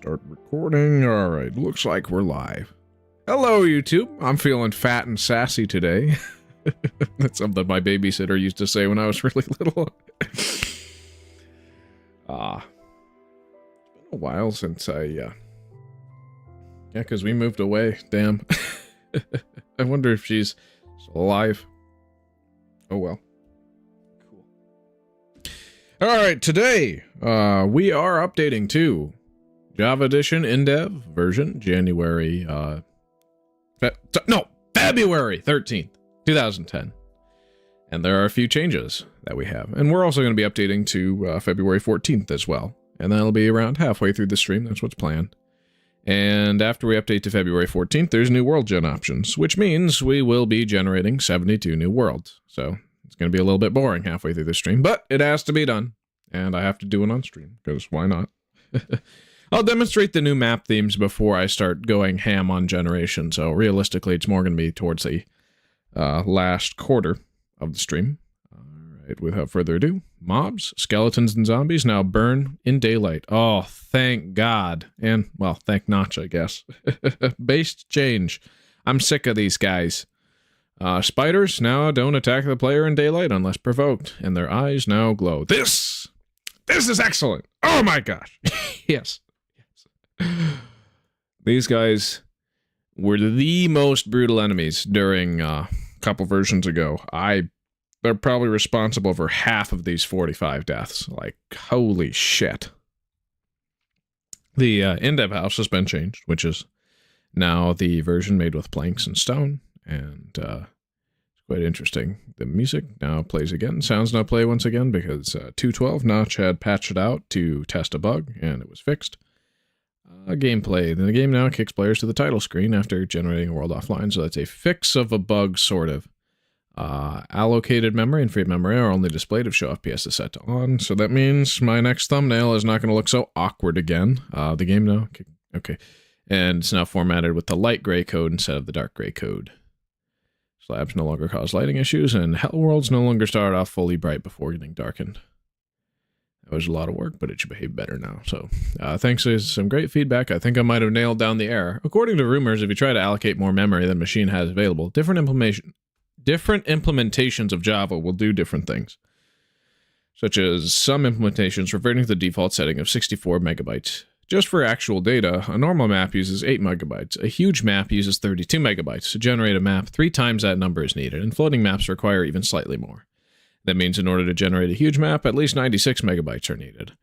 Start recording. All right, looks like we're live. Hello, YouTube. I'm feeling fat and sassy today. That's something my babysitter used to say when I was really little. It's been a while since yeah, because we moved away. Damn. I wonder if she's still alive. Oh, well. Cool. All right, today, we are updating to Java Edition Indev version, February 13th, 2010. And there are a few changes that we have. And we're also going to be updating to February 14th as well. And that'll be around halfway through the stream. That's what's planned. And after we update to February 14th, there's new world gen options, which means we will be generating 72 new worlds. So it's going to be a little bit boring halfway through the stream, but it has to be done. And I have to do it on stream, because why not? I'll demonstrate the new map themes before I start going ham on generation, so realistically it's more going to be towards the last quarter of the stream. Alright, without further ado, mobs, skeletons, and zombies now burn in daylight. Oh, thank God. And, well, thank Notch, I guess. Based change. I'm sick of these guys. Spiders now don't attack the player in daylight unless provoked, and their eyes now glow. This is excellent! Oh my gosh! Yes. These guys were the most brutal enemies during a couple versions ago. They're probably responsible for half of these 45 deaths. Like, holy shit. The Indev house has been changed, which is now the version made with planks and stone, and it's quite interesting. The music now plays again. Sounds now play once again because 2.12 Notch had patched it out to test a bug, and it was fixed. Gameplay. The game now kicks players to the title screen after generating a world offline, so that's a fix of a bug, sort of. Allocated memory and free memory are only displayed if show FPS is set to on, so that means my next thumbnail is not going to look so awkward again. The game now... Okay. And it's now formatted with the light gray code instead of the dark gray code. Slabs no longer cause lighting issues, and hell worlds no longer start off fully bright before getting darkened. That was a lot of work, but it should behave better now. So, thanks to some great feedback, I think I might have nailed down the error. According to rumors, if you try to allocate more memory than the machine has available, different implementations of Java will do different things. Such as some implementations reverting to the default setting of 64 megabytes. Just for actual data, a normal map uses 8 megabytes. A huge map uses 32 megabytes. To generate a map, 3 times that number is needed, and floating maps require even slightly more. That means in order to generate a huge map, at least 96 megabytes are needed.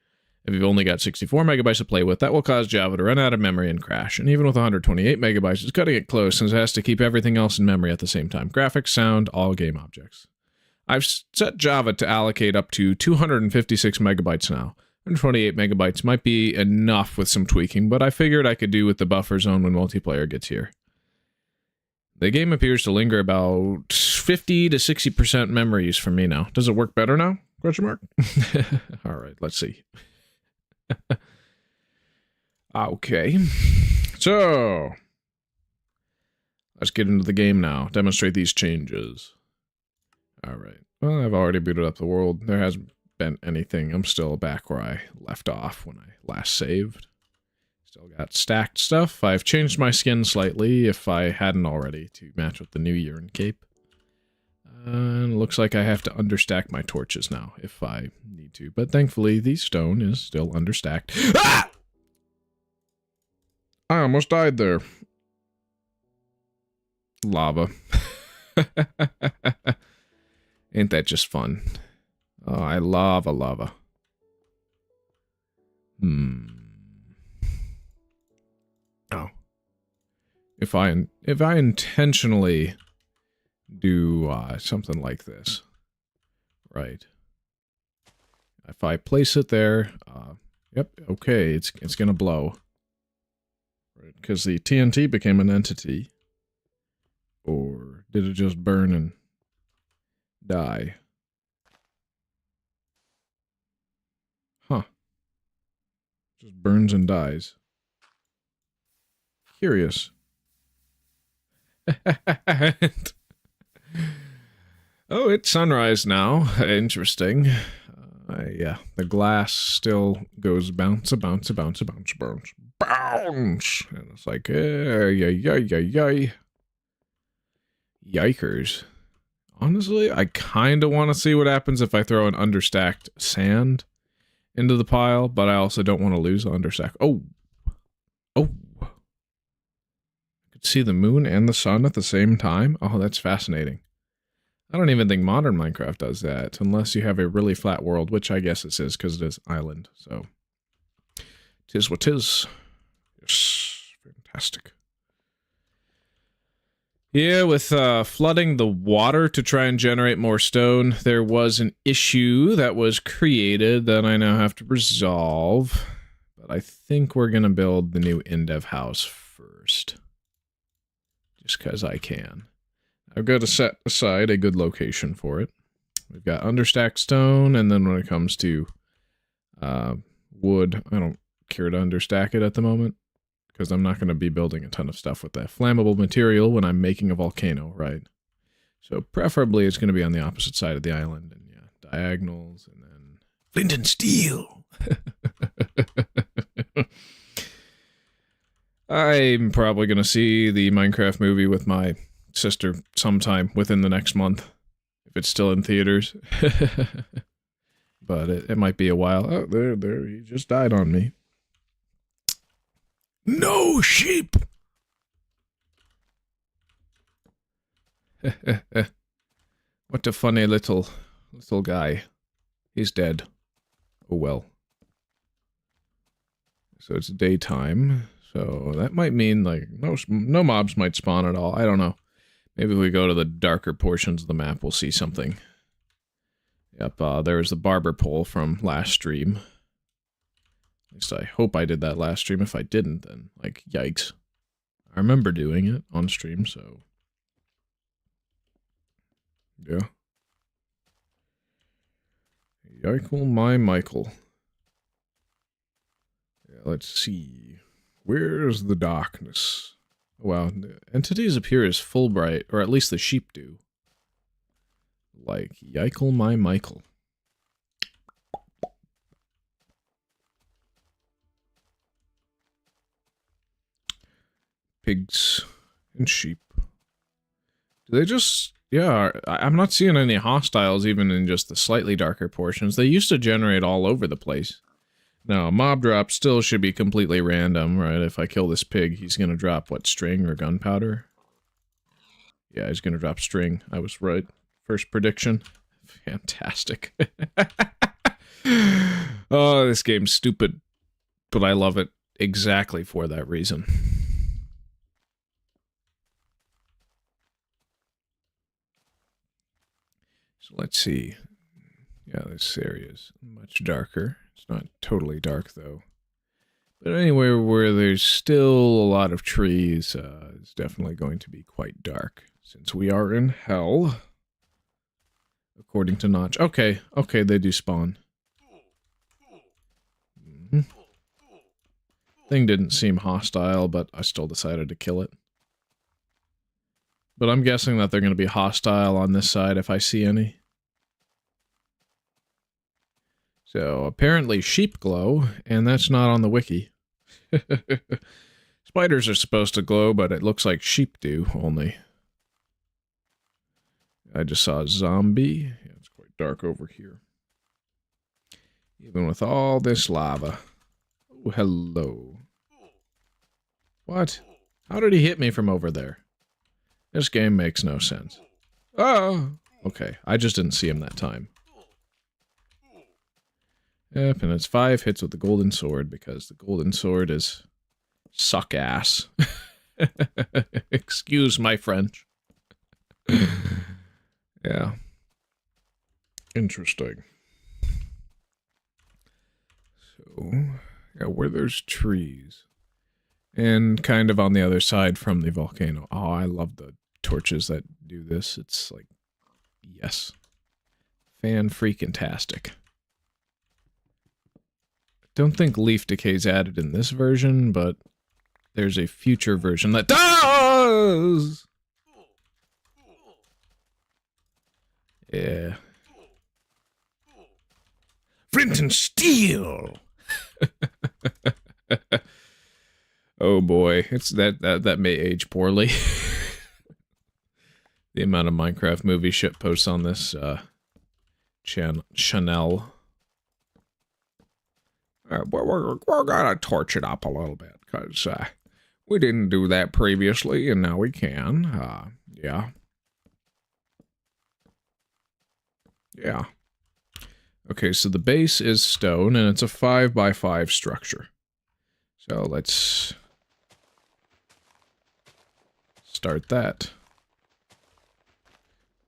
If you've only got 64 megabytes to play with, that will cause Java to run out of memory and crash, and even with 128 megabytes, it's cutting it close since it has to keep everything else in memory at the same time. Graphics, sound, all game objects. I've set Java to allocate up to 256 megabytes now. 128 megabytes might be enough with some tweaking, but I figured I could do with the buffer zone when multiplayer gets here. The game appears to linger about 50 to 60% memories for me now. Does it work better now? Question mark? Alright, let's see. Okay. So, let's get into the game now. Demonstrate these changes. Alright. Well, I've already booted up the world. There hasn't been anything. I'm still back where I left off when I last saved. Still got stacked stuff. I've changed my skin slightly, if I hadn't already, to match with the new urine cape. And it looks like I have to understack my torches now, if I need to. But thankfully, the stone is still understacked. Ah! I almost died there. Lava. Ain't that just fun? Oh, I love lava. Oh. If I intentionally do something like this, right? If I place it there, yep, okay, it's gonna blow, right? Because the TNT became an entity, or did it just burn and die? Huh? Just burns and dies. Curious. Oh, it's sunrise now. Interesting. Yeah, the glass still goes bounce, bounce, bounce, bounce, bounce, bounce. And it's like, yikers. Honestly, I kind of want to see what happens if I throw an understacked sand into the pile, but I also don't want to lose the understack. Oh. I could see the moon and the sun at the same time. Oh, that's fascinating. I don't even think modern Minecraft does that, unless you have a really flat world, which I guess it is, because it is island, so. Tis what tis. Yes, fantastic. Yeah, with flooding the water to try and generate more stone, there was an issue that was created that I now have to resolve. But I think we're going to build the new Indev house first. Just because I can. I've got to set aside a good location for it. We've got understacked stone, and then when it comes to wood, I don't care to understack it at the moment, because I'm not going to be building a ton of stuff with that flammable material when I'm making a volcano, right? So preferably it's going to be on the opposite side of the island, and yeah, diagonals, and then flint and steel. I'm probably going to see the Minecraft movie with my sister sometime within the next month, if it's still in theaters. But it might be a while. Oh, there, he just died on me. No sheep! What a funny little guy. He's dead. Oh well. So it's daytime. So that might mean, like, no mobs might spawn at all. I don't know. Maybe if we go to the darker portions of the map, we'll see something. Yep, there was the barber pole from last stream. At least I hope I did that last stream. If I didn't, then, like, yikes. I remember doing it on stream, so... yeah. Yikle my Michael. Yeah, let's see. Where's the darkness? Wow, entities appear as Fulbright, or at least the sheep do. Like, yikle my Michael. Pigs and sheep. Do they just... yeah, I'm not seeing any hostiles even in just the slightly darker portions. They used to generate all over the place. Now, mob drop still should be completely random, right? If I kill this pig, he's going to drop, what, string or gunpowder? Yeah, he's going to drop string. I was right. First prediction. Fantastic. Oh, this game's stupid, but I love it exactly for that reason. So let's see. Yeah, this area is much darker. It's not totally dark, though. But anywhere where there's still a lot of trees, it's definitely going to be quite dark. Since we are in hell. According to Notch. Okay, they do spawn. Thing didn't seem hostile, but I still decided to kill it. But I'm guessing that they're going to be hostile on this side if I see any. So, apparently sheep glow, and that's not on the wiki. Spiders are supposed to glow, but it looks like sheep do, only. I just saw a zombie. Yeah, it's quite dark over here. Even with all this lava. Oh, hello. What? How did he hit me from over there? This game makes no sense. Oh! Okay, I just didn't see him that time. Yep, and it's 5 hits with the golden sword, because the golden sword is suck-ass. Excuse my French. Yeah. Interesting. So, yeah, where there's trees. And kind of on the other side from the volcano. Oh, I love the torches that do this. It's like, yes. Fan-freaking-tastic. Don't think leaf decay's added in this version, but there's a future version that does! Yeah. Flint and steel! Oh boy, it's that may age poorly. The amount of Minecraft movie shit posts on this channel. We're gonna torch it up a little bit because we didn't do that previously, and now we can. Yeah. Yeah. Okay, so the base is stone, and it's a 5x5 structure. So let's start that.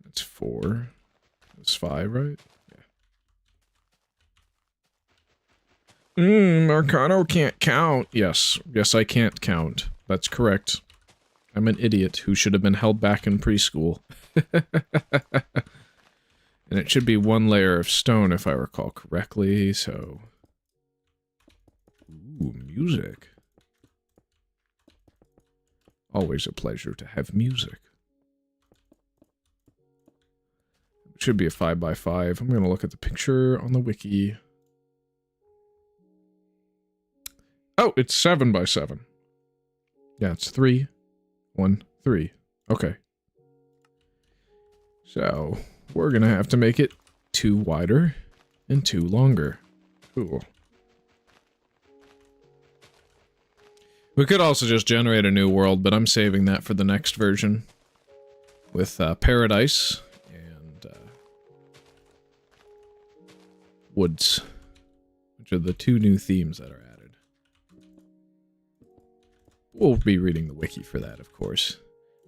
That's 4. That's 5, right? Yeah. Marcano can't count. Yes. Yes, I can't count. That's correct. I'm an idiot who should have been held back in preschool. And it should be 1 layer of stone, if I recall correctly, so... Ooh, music. Always a pleasure to have music. It should be a 5x5. I'm going to look at the picture on the wiki. Oh, it's 7x7. Yeah, it's 3, 1, 3. Okay. So... we're gonna have to make it 2 wider and 2 longer. Cool. We could also just generate a new world, but I'm saving that for the next version. With Paradise and Woods, which are the 2 new themes that are added. We'll be reading the wiki for that, of course.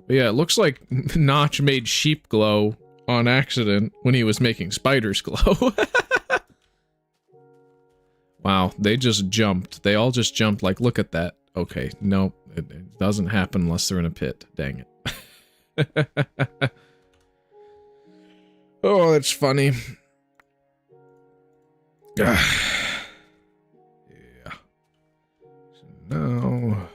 But yeah, it looks like Notch made sheep glow on accident when he was making spiders glow. Wow, they just jumped. They all just jumped like, look at that. Okay, nope, it doesn't happen unless they're in a pit. Dang it. Oh, that's funny. Yeah. So now...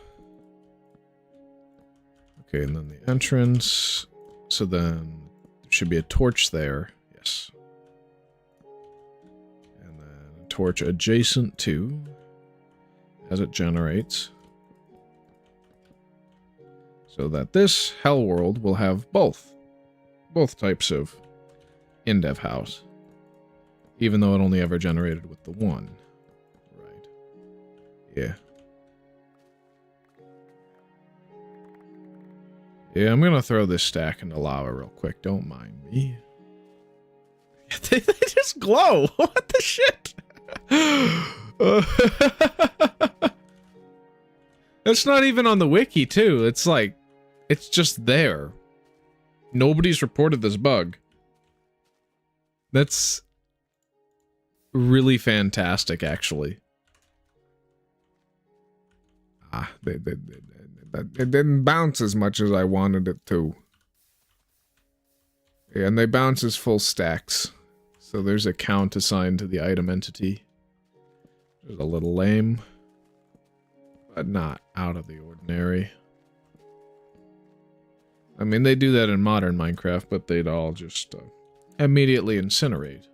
okay, and then the entrance. So then... should be a torch there. Yes. And then a torch adjacent to as it generates. So that this hell world will have both types of Indev house. Even though it only ever generated with the 1. Right. Yeah. Yeah, I'm gonna throw this stack into lava real quick. Don't mind me. They just glow. What the shit? That's not even on the wiki, too. It's like, it's just there. Nobody's reported this bug. That's really fantastic, actually. Ah, it didn't bounce as much as I wanted it to. Yeah, and they bounce as full stacks. So there's a count assigned to the item entity. It's a little lame, but not out of the ordinary. I mean, they do that in modern Minecraft, but they'd all just immediately incinerate.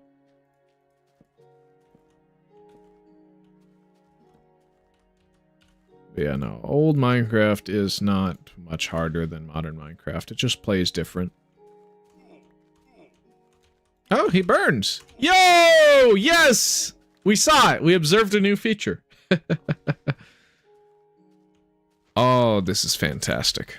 But yeah, no, old Minecraft is not much harder than modern Minecraft. It just plays different. Oh, he burns! Yo! Yes! We saw it! We observed a new feature. Oh, this is fantastic.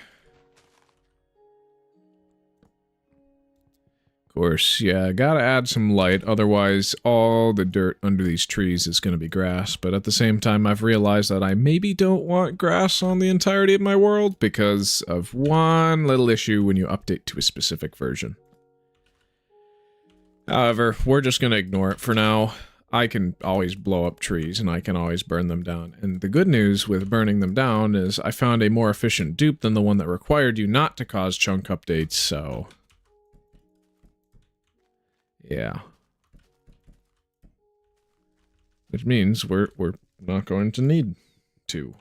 Of course, yeah, gotta add some light, otherwise all the dirt under these trees is gonna be grass, but at the same time I've realized that I maybe don't want grass on the entirety of my world because of one little issue when you update to a specific version. However, we're just gonna ignore it for now. I can always blow up trees and I can always burn them down. And the good news with burning them down is I found a more efficient dupe than the one that required you not to cause chunk updates, so... yeah. Which means we're not going to need to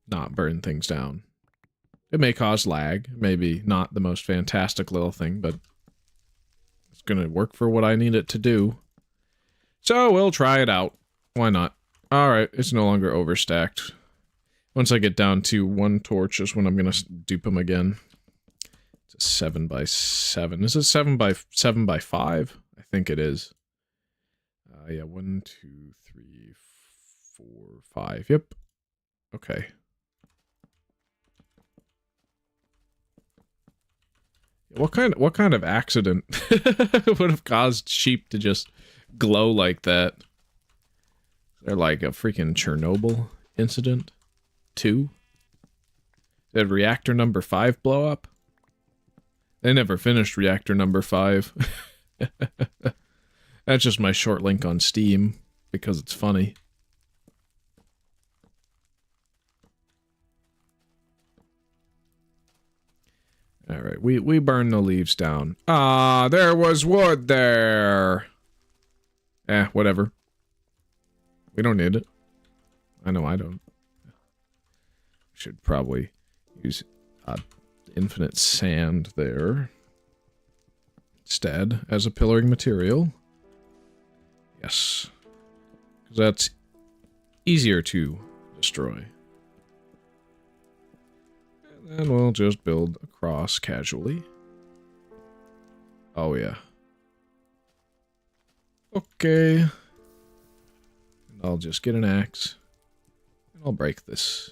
not burn things down. It may cause lag, maybe not the most fantastic little thing, but it's gonna work for what I need it to do. So we'll try it out. Why not? Alright, it's no longer overstacked. Once I get down to 1 torch is when I'm going to dupe them again. It's a 7 by 7. Is it 7 by 5? I think it is. Yeah, 1, 2, 3, 4, 5. Yep. Okay. What kind of accident would have caused sheep to just glow like that? They're like a freaking Chernobyl incident. 2? Did reactor number 5 blow up? They never finished reactor number 5. That's just my short link on Steam, because it's funny. Alright, we burn the leaves down. Ah, there was wood there! Whatever. We don't need it. I know I don't. Should probably use infinite sand there instead as a pillaring material. Yes. Because that's easier to destroy. And then we'll just build across casually. Oh yeah. Okay. And I'll just get an axe. And I'll break this.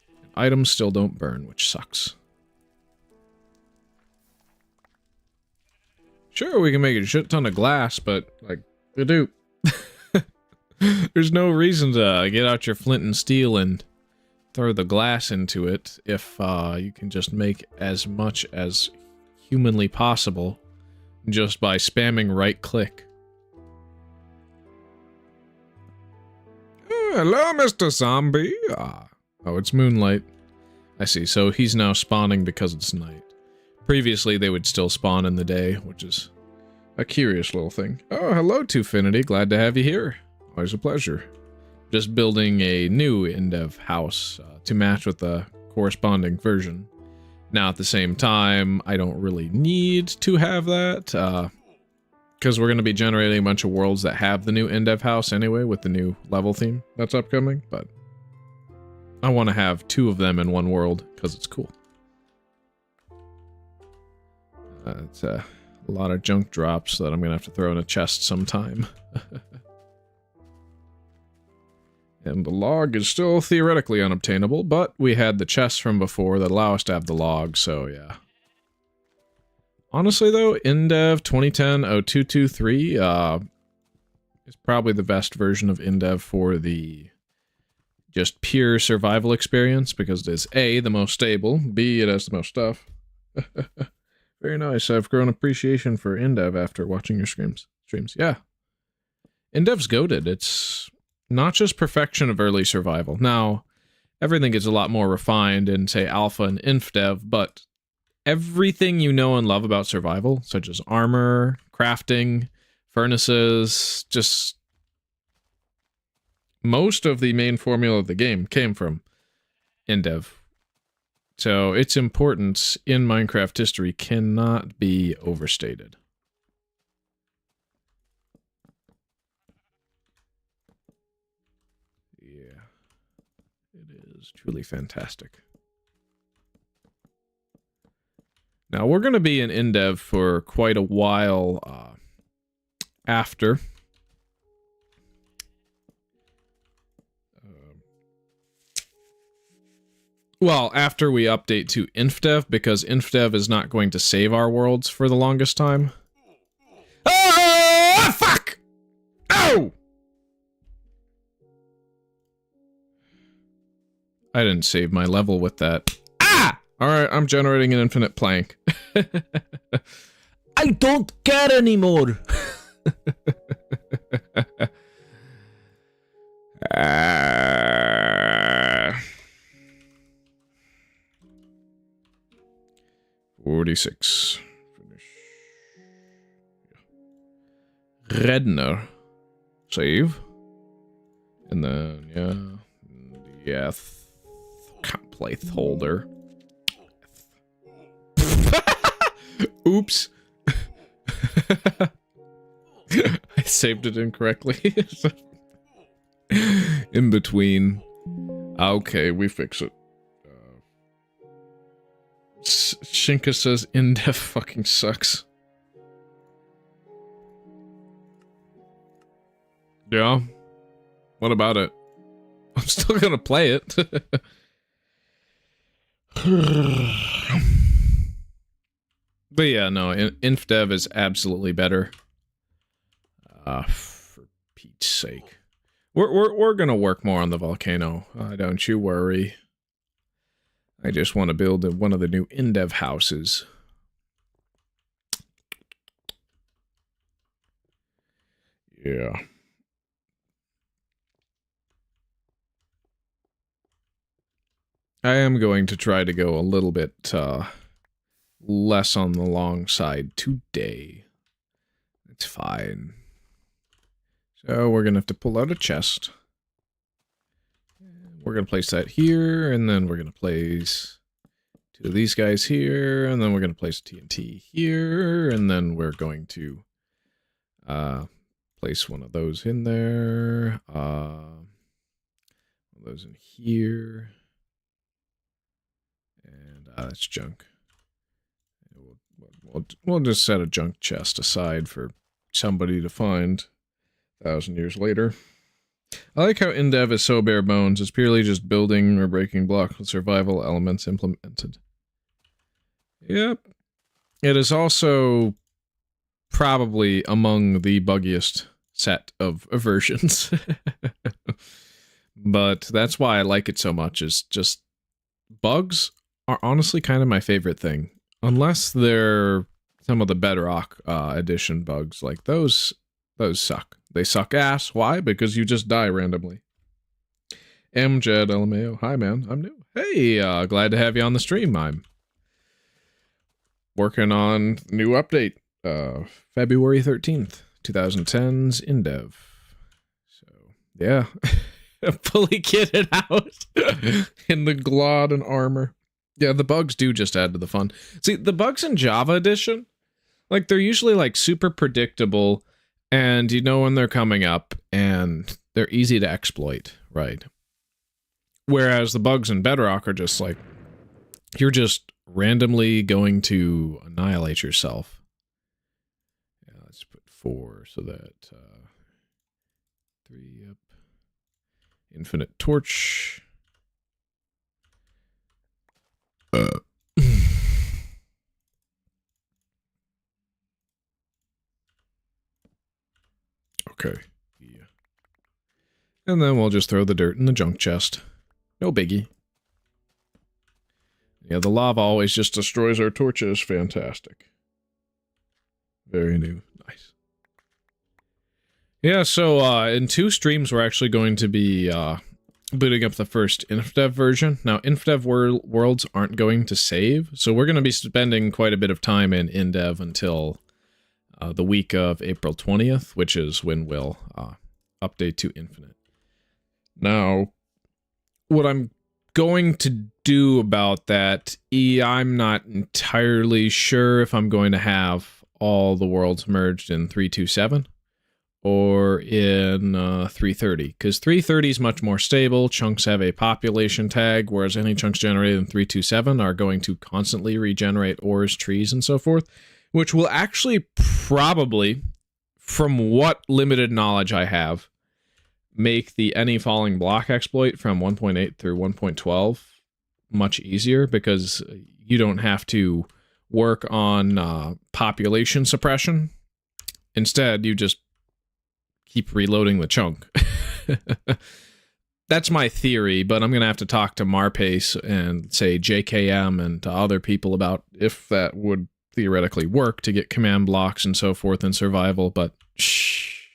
And items still don't burn, which sucks. Sure, we can make a shit ton of glass, but, like, we do. There's no reason to get out your flint and steel and throw the glass into it if you can just make as much as humanly possible just by spamming right-click. Hello, Mr. Zombie. Oh, it's moonlight. I see, so he's now spawning because it's night. Previously, they would still spawn in the day, which is a curious little thing. Oh, hello, Twofinity. Glad to have you here. Always a pleasure. Just building a new Indev house to match with the corresponding version. Now, at the same time, I don't really need to have that, because we're going to be generating a bunch of worlds that have the new Indev house anyway, with the new level theme that's upcoming, but I want to have 2 of them in one world, because it's cool. It's a lot of junk drops that I'm going to have to throw in a chest sometime. And the log is still theoretically unobtainable, but we had the chests from before that allow us to have the log, so yeah. Honestly though, Indev 2010-0223 is probably the best version of Indev for the just pure survival experience, because it is A, the most stable, B, it has the most stuff. Very nice. I've grown appreciation for Indev after watching your streams. Yeah. Indev's goated. It's not just perfection of early survival. Now, everything gets a lot more refined in, say, Alpha and InfDev, but everything you know and love about survival, such as armor, crafting, furnaces, just most of the main formula of the game came from Indev. So its importance in Minecraft history cannot be overstated. Yeah, it is truly fantastic. Now, we're going to be in Indev for quite a while after. Well, after we update to InfDev, because InfDev is not going to save our worlds for the longest time. Oh, fuck! Ow! I didn't save my level with that. Ah! Alright, I'm generating an infinite plank. I don't care anymore. 46. Finish. Redner. Save. And then, yeah. Placeholder. Oops. I saved it incorrectly. In between. Okay, we fix it. Shinka says Indev fucking sucks. Yeah. What about it? I'm still gonna play it. But yeah, no, InfDev is absolutely better. For Pete's sake. We're gonna work more on the volcano. Don't you worry. I just want to build one of the new Indev houses. Yeah. I am going to try to go a little bit less on the long side today. It's fine. So we're going to have to pull out a chest. We're going to place that here, and then we're going to place two of these guys here, and then we're going to place TNT here, and then we're going to place one of those in there, one of those in here, and that's junk. We'll just set a junk chest aside for somebody to find 1,000 years later. I like how Indev is so bare bones. It's purely just building or breaking blocks with survival elements implemented. Yep. It is also probably among the buggiest set of versions. But that's why I like it so much, is just bugs are honestly kind of my favorite thing. Unless they're some of the Bedrock edition bugs, like those suck. They suck ass. Why? Because you just die randomly. MJed LMAO. Hi, man. I'm new. Hey, glad to have you on the stream. I'm working on new update. February 13th, 2010's Indev. So, yeah. Fully kitted out in the glod and armor. Yeah, the bugs do just add to the fun. See, the bugs in Java Edition, like, they're usually, like, super predictable, and you know when they're coming up, and they're easy to exploit, right? Whereas the bugs in Bedrock are just, like, you're just randomly going to annihilate yourself. Yeah, let's put 4 so that, 3 up. Infinite torch. Okay. Yeah. And then we'll just throw the dirt in the junk chest. No biggie. Yeah, the lava always just destroys our torches. Fantastic. Very new. Nice. Yeah, so in 2 streams we're actually going to be booting up the first InfDev version. Now, InfDev worlds aren't going to save, so we're going to be spending quite a bit of time in Indev until the week of April 20th, which is when we'll update to Infinite. Now, what I'm going to do about that, I'm not entirely sure if I'm going to have all the worlds merged in 327 or in 330, because 330 is much more stable. Chunks have a population tag, whereas any chunks generated in 327 are going to constantly regenerate ores, trees, and so forth, which will actually probably, from what limited knowledge I have, make the any falling block exploit from 1.8 through 1.12 much easier, because you don't have to work on population suppression. Instead, you just keep reloading the chunk. That's my theory, but I'm going to have to talk to Marpace and say JKM and to other people about if that would theoretically work to get command blocks and so forth in survival, but shh,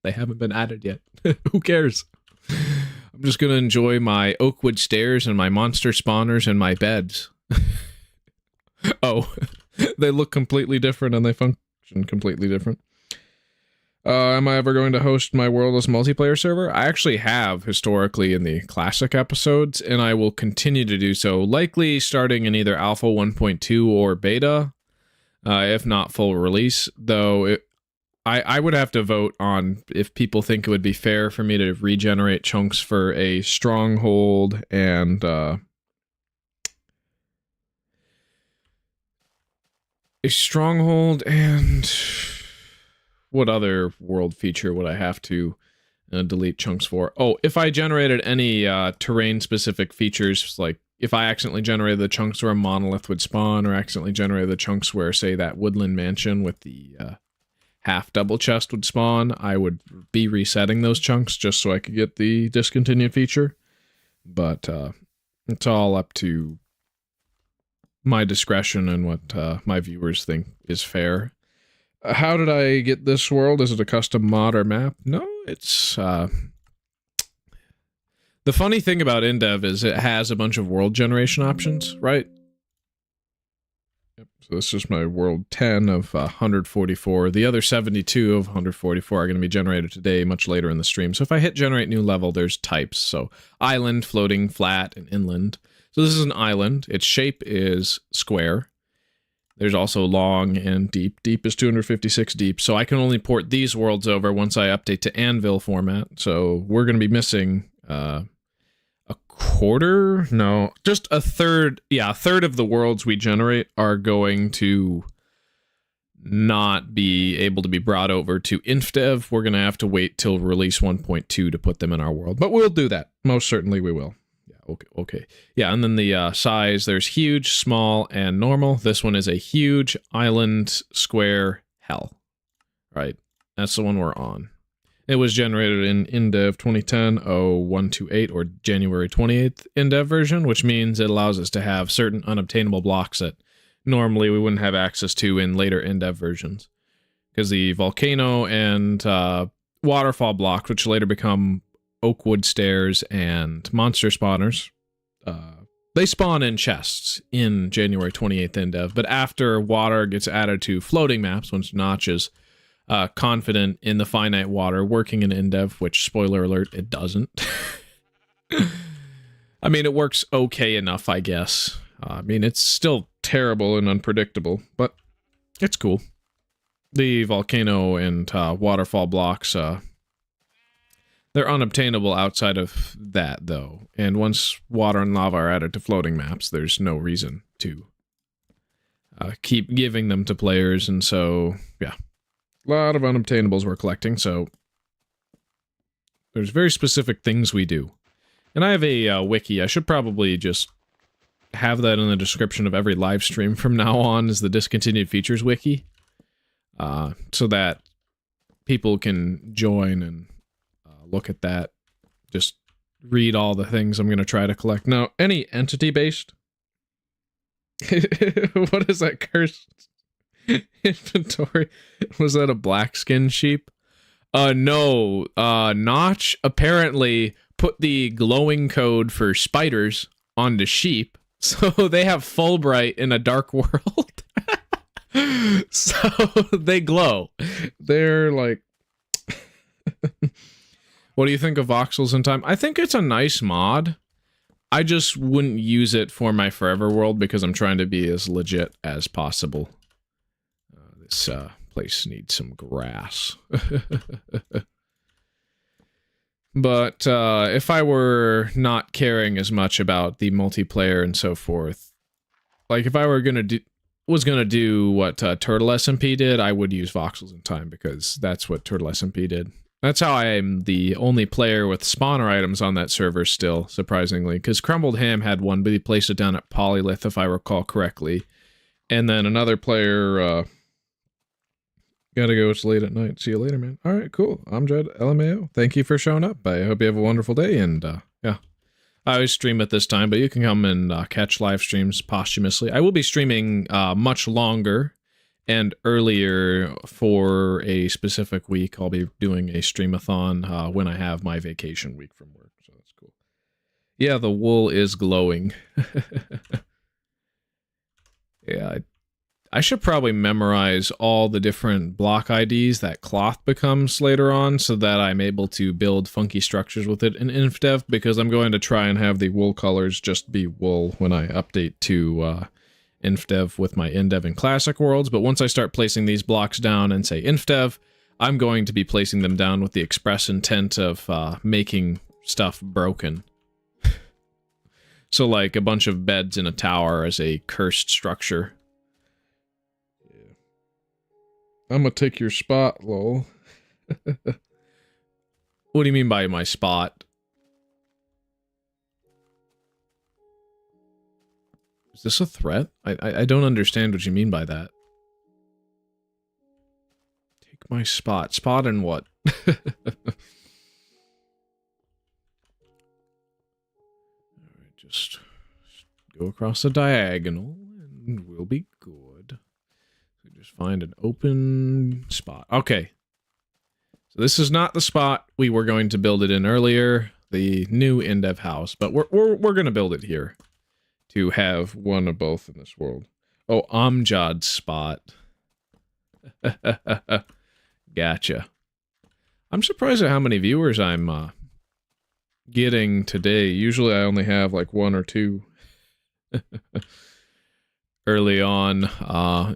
they haven't been added yet. Who cares? I'm just going to enjoy my Oakwood stairs and my monster spawners and my beds. Oh, they look completely different and they function completely different. Am I ever going to host my worldless multiplayer server? I actually have historically in the classic episodes, and I will continue to do so, likely starting in either Alpha 1.2 or Beta, if not full release, though I would have to vote on if people think it would be fair for me to regenerate chunks for a stronghold and a stronghold and what other world feature would I have to delete chunks for? Oh, if I generated any terrain specific features, like if I accidentally generated the chunks where a monolith would spawn, or accidentally generated the chunks where, say, that woodland mansion with the half double chest would spawn, I would be resetting those chunks just so I could get the discontinued feature. But it's all up to my discretion and what my viewers think is fair. How did I get this world? Is it a custom mod or map? No, it's... the funny thing about Indev is it has a bunch of world generation options, right? Yep, so this is my world 10 of 144. The other 72 of 144 are going to be generated today, much later in the stream. So if I hit generate new level, there's types. So island, floating, flat, and inland. So this is an island. Its shape is square. There's also long and deep. Deep is 256 deep, so I can only port these worlds over once I update to Anvil format. So we're going to be missing a quarter? No, just a third. Yeah, a third of the worlds we generate are going to not be able to be brought over to InfDev. We're going to have to wait till release 1.2 to put them in our world, but we'll do that. Most certainly we will. Okay. Yeah, and then the size, there's huge, small, and normal. This one is a huge island square hell. Right, that's the one we're on. It was generated in Indev 2010-0128 or January 28th Indev version, which means it allows us to have certain unobtainable blocks that normally we wouldn't have access to in later Indev versions. Because the volcano and waterfall blocks, which later become Oakwood Stairs and monster spawners, they spawn in chests in January 28th Indev, but after water gets added to floating maps, once Notch is confident in the finite water working in Indev, which, spoiler alert, it doesn't. I mean, it works okay enough, I guess. I mean, it's still terrible and unpredictable, but it's cool. The volcano and waterfall blocks, they're unobtainable outside of that, though. And once water and lava are added to floating maps, there's no reason to keep giving them to players. And so, yeah, a lot of unobtainables we're collecting. So there's very specific things we do. And I have a wiki. I should probably just have that in the description of every live stream from now on, is the discontinued features wiki. So that people can join and look at that, just read all the things I'm going to try to collect. Now, any entity-based? What is that cursed inventory? Was that a black skin sheep? No. Notch apparently put the glowing code for spiders onto sheep, so they have Fulbright in a dark world. So they glow. They're like... What do you think of voxels in time? I think it's a nice mod. I just wouldn't use it for my forever world because I'm trying to be as legit as possible. This place needs some grass. But if I were not caring as much about the multiplayer and so forth, like if I were gonna do what Turtle SMP did, I would use voxels in time because that's what Turtle SMP did. That's how I am the only player with spawner items on that server still, surprisingly, because Crumbled Ham had one, but he placed it down at Polylith, if I recall correctly. And then another player, gotta go, it's late at night. See you later, man. All right, cool. I'm Jed, LMAO. Thank you for showing up. I hope you have a wonderful day, and yeah. I always stream at this time, but you can come and catch live streams posthumously. I will be streaming much longer and earlier for a specific week. I'll be doing a streamathon when I have my vacation week from work, so that's cool. Yeah, the wool is glowing. Yeah, I should probably memorize all the different block IDs that cloth becomes later on so that I'm able to build funky structures with it in InfDev, because I'm going to try and have the wool colors just be wool when I update to InfDev with my InDev and Classic worlds. But once I start placing these blocks down and say InfDev, I'm going to be placing them down with the express intent of making stuff broken. So like a bunch of beds in a tower as a cursed structure. Yeah. I'm gonna take your spot, lol. What do you mean by my spot? Is this a threat? I don't understand what you mean by that. Take my spot. Spot in what? Alright, just go across the diagonal and we'll be good. So just find an open spot. Okay. So this is not the spot we were going to build it in earlier, the new Indev house, but we're going to build it here to have one of both in this world. Oh, Amjad's spot. Gotcha. I'm surprised at how many viewers I'm getting today. Usually I only have like 1 or 2 early on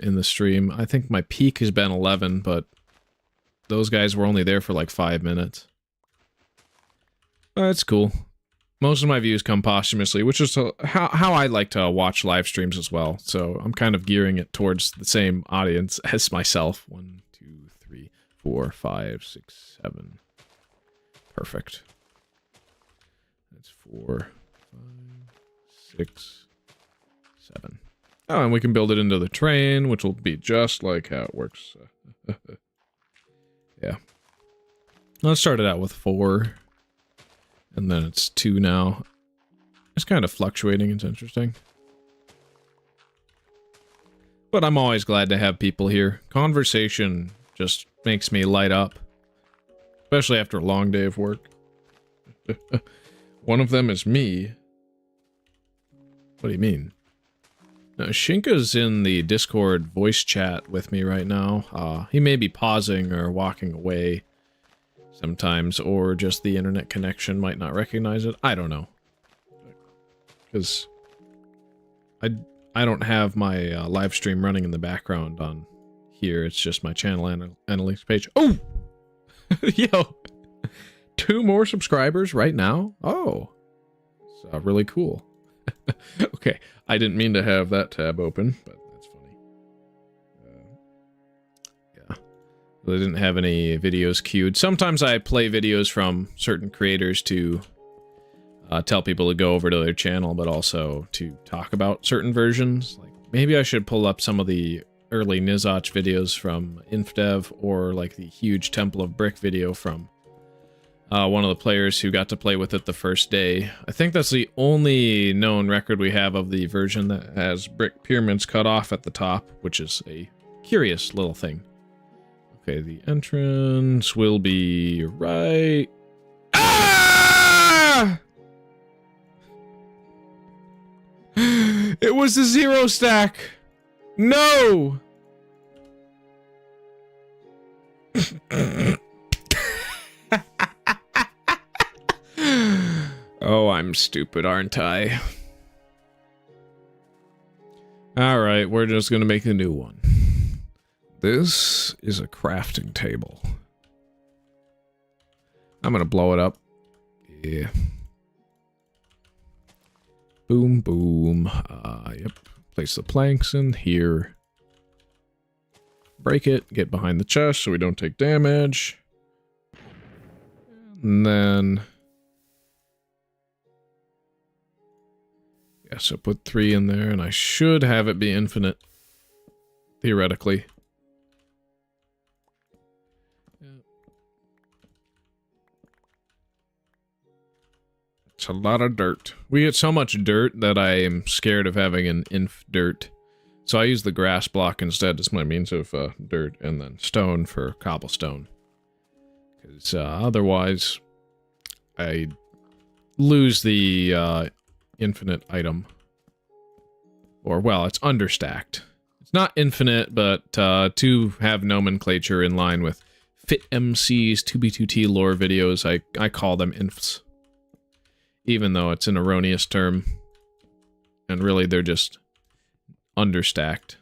in the stream. I think my peak has been 11, but those guys were only there for like 5 minutes. That's cool. Most of my views come posthumously, which is how I like to watch live streams as well. So I'm kind of gearing it towards the same audience as myself. 1, 2, 3, 4, 5, 6, 7. Perfect. That's 4, 5, 6, 7. Oh, and we can build it into the train, which will be just like how it works. Yeah. Let's start it out with 4. And then it's 2 now. It's kind of fluctuating. It's interesting. But I'm always glad to have people here. Conversation just makes me light up. Especially after a long day of work. One of them is me. What do you mean? No, Shinka's in the Discord voice chat with me right now. He may be pausing or walking away sometimes, or just the internet connection might not recognize it. I don't know. Because I don't have my live stream running in the background on here. It's just my channel analytics page. Oh! Yo! 2 more subscribers right now? Oh. It's really cool. Okay, I didn't mean to have that tab open, but that's funny. Yeah. They didn't have any videos queued. Sometimes I play videos from certain creators to tell people to go over to their channel, but also to talk about certain versions. Like, maybe I should pull up some of the early Nizotch videos from InfDev, or like the huge Temple of Brick video from one of the players who got to play with it the first day. I think that's the only known record we have of the version that has brick pyramids cut off at the top, which is a curious little thing. Okay, the entrance will be right... Ah! It was a 0 stack! No! Oh, I'm stupid, aren't I? Alright, we're just gonna make a new one. This is a crafting table. I'm gonna blow it up. Yeah. Boom, boom. Yep. Place the planks in here. Break it, get behind the chest so we don't take damage. And then... yeah, so put 3 in there, and I should have it be infinite. Theoretically. Yeah. It's a lot of dirt. We get so much dirt that I am scared of having an inf dirt. So I use the grass block instead as my means of dirt, and then stone for cobblestone. Because otherwise, I lose the infinite item. Or, well, it's understacked. It's not infinite, but to have nomenclature in line with FitMC's 2B2T lore videos, I call them infs. Even though it's an erroneous term. And really, they're just understacked.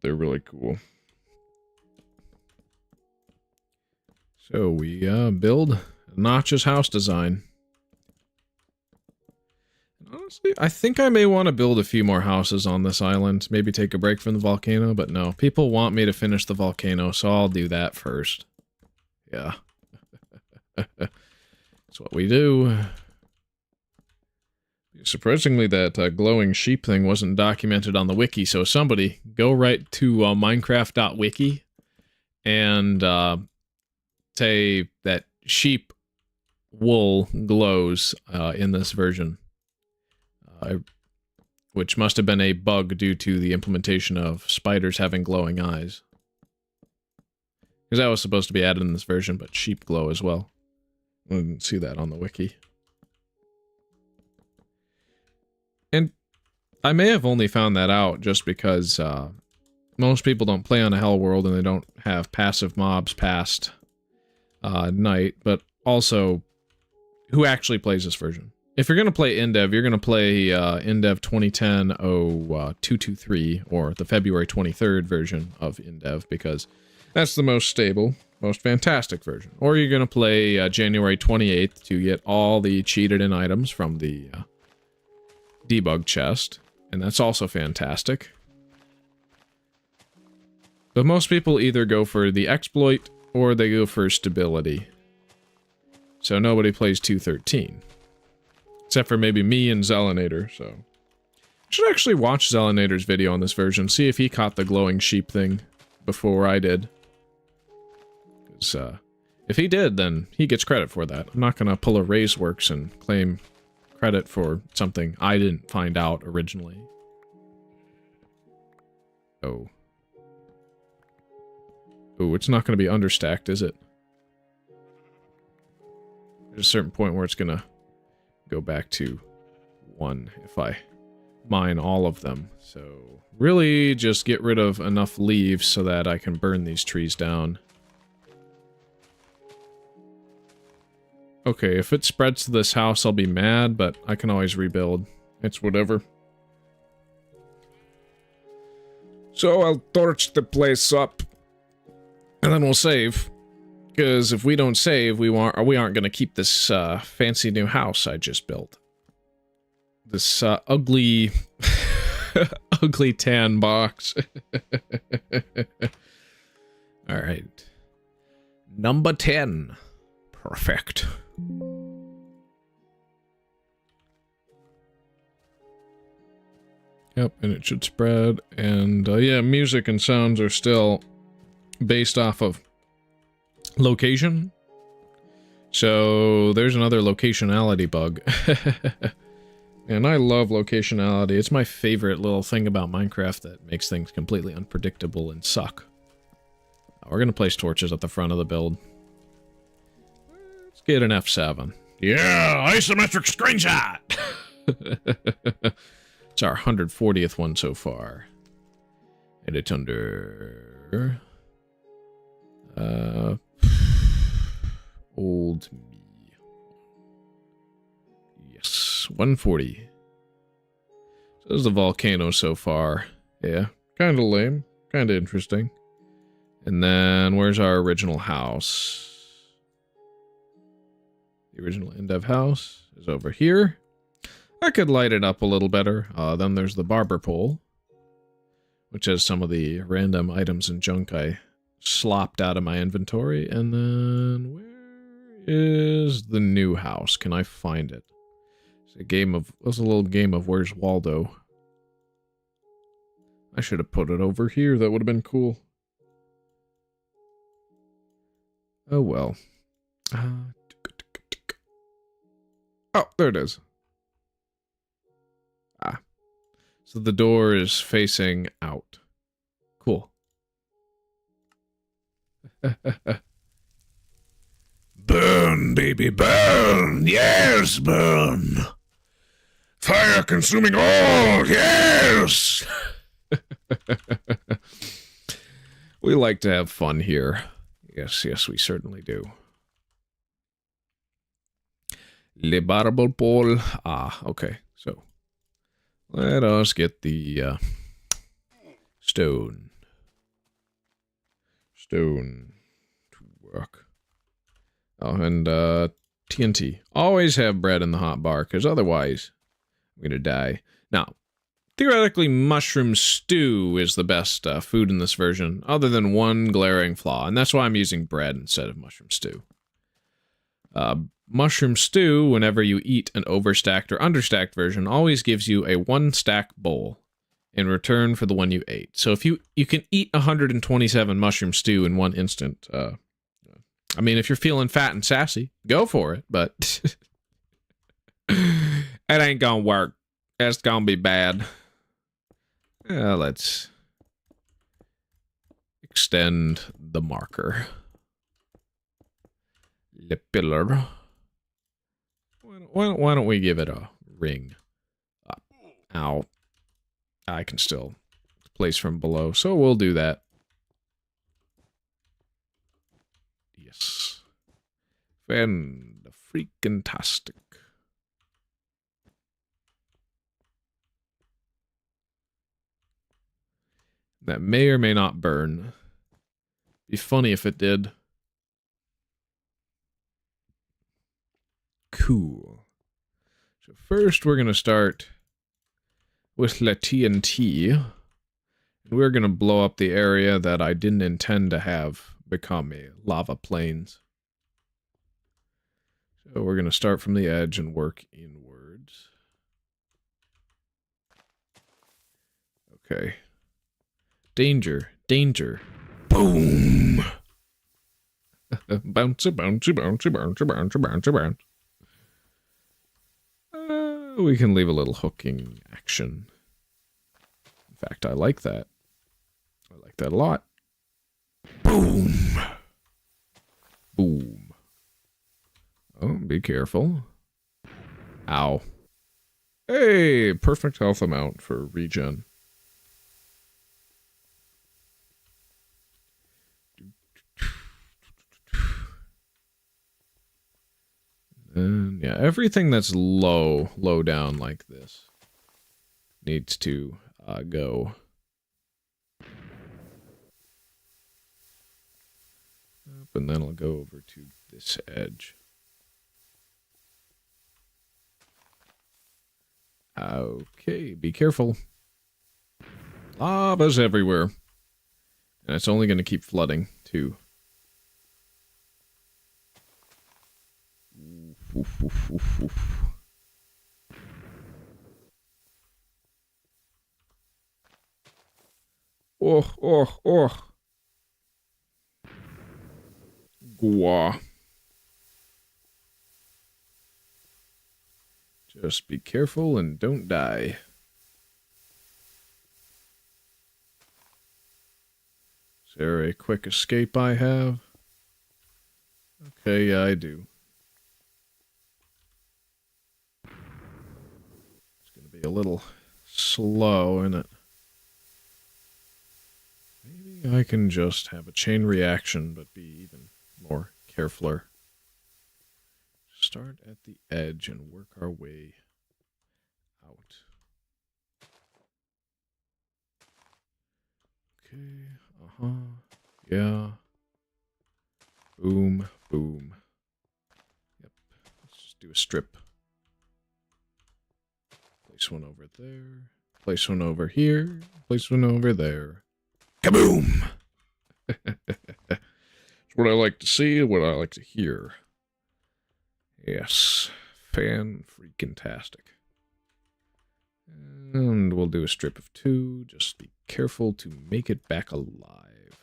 they're really cool. So we build Notch's house design. Honestly, I think I may want to build a few more houses on this island. Maybe take a break from the volcano, but no. People want me to finish the volcano, so I'll do that first. Yeah. That's what we do. Surprisingly, that glowing sheep thing wasn't documented on the wiki, so somebody go right to minecraft.wiki and say that sheep wool glows in this version. Which must have been a bug due to the implementation of spiders having glowing eyes. Because that was supposed to be added in this version, but sheep glow as well. I didn't see that on the wiki. And I may have only found that out just because most people don't play on a hell world and they don't have passive mobs past night, but also who actually plays this version. If you're going to play Indev, you're going to play Indev 2010-0223, or the February 23rd version of Indev, because that's the most stable, most fantastic version. Or you're going to play January 28th to get all the cheated-in items from the debug chest, and that's also fantastic. But most people either go for the exploit, or they go for stability. So nobody plays 213. Except for maybe me and Zelinator, so... I should actually watch Zelinator's video on this version, see if he caught the glowing sheep thing before I did. Because, if he did, then he gets credit for that. I'm not gonna pull a RaiseWorks and claim credit for something I didn't find out originally. Oh. Oh, it's not gonna be understacked, is it? There's a certain point where it's gonna go back to 1 if I mine all of them. So really just get rid of enough leaves so that I can burn these trees down. Okay, if it spreads to this house, I'll be mad, but I can always rebuild. It's whatever. So I'll torch the place up, and then we'll save. Because if we don't save, we aren't going to keep this fancy new house I just built. This ugly, ugly tan box. Alright. Number 10. Perfect. Yep, and it should spread. And yeah, music and sounds are still based off of location. So there's another locationality bug. And I love locationality. It's my favorite little thing about Minecraft that makes things completely unpredictable and suck. We're gonna place torches at the front of the build. Let's get an F7. Yeah, isometric screenshot! It's our 140th one so far. Edit under... old me. Yes, 140. So there's the volcano so far. Yeah, kind of lame, kind of interesting. And then where's our original house? The original Indev house is over here. I could light it up a little better. Then there's the barber pole, which has some of the random items and junk I slopped out of my inventory. And then where is the new house? Can I find it? It's a game of, it was a little game of Where's Waldo. I should have put it over here. That would have been cool. Oh well. Oh, there it is. Ah. So the door is facing out. Cool. Burn, baby, burn! Yes, burn! Fire consuming all! Yes! We like to have fun here. Yes, yes, we certainly do. Le barber pole. Ah, okay. So, let us get the stone. stone to work. Oh, and TNT. Always have bread in the hot bar, because otherwise I'm gonna die. Now, theoretically, mushroom stew is the best food in this version, other than one glaring flaw, and that's why I'm using bread instead of mushroom stew. Mushroom stew, whenever you eat an overstacked or understacked version, always gives you a 1-stack bowl in return for the one you ate. So if you can eat 127 mushroom stew in one instant, I mean, if you're feeling fat and sassy, go for it, but it ain't gonna work. That's gonna be bad. Let's extend the marker. Le pillar. Why don't we give it a ring? Ow. I can still place from below, so we'll do that. Yes. Fan-freaking-tastic. That may or may not burn. Be funny if it did. Cool. So first we're going to start with the TNT. And we're going to blow up the area that I didn't intend to have become a lava plains. So we're going to start from the edge and work inwards. Okay. Danger, danger. Boom! Bouncy, bouncy, bouncy, bouncy, bouncy, bouncy, bouncy. We can leave a little hooking action. In fact, I like that. I like that a lot. Boom! Boom. Oh, be careful. Ow. Hey, perfect health amount for regen. And yeah, everything that's low down like this needs to go. Up, and then I'll go over to this edge. Okay, be careful. Lava's everywhere. And it's only going to keep flooding, too. Oof, oof, oof, oof. Oh. Gua. Just be careful and don't die. Is there a quick escape I have? Okay, yeah, I do. It's going to be a little slow, isn't it? Maybe I can just have a chain reaction, but be even more carefuler. Start at the edge and work our way out. Okay, yeah. Boom, boom. Yep, let's just do a strip. Place one over there. Place one over here. Place one over there. Kaboom! It's what I like to see, what I like to hear. Yes, fan-freaking-tastic. And we'll do a strip of 2. Just be careful to make it back alive.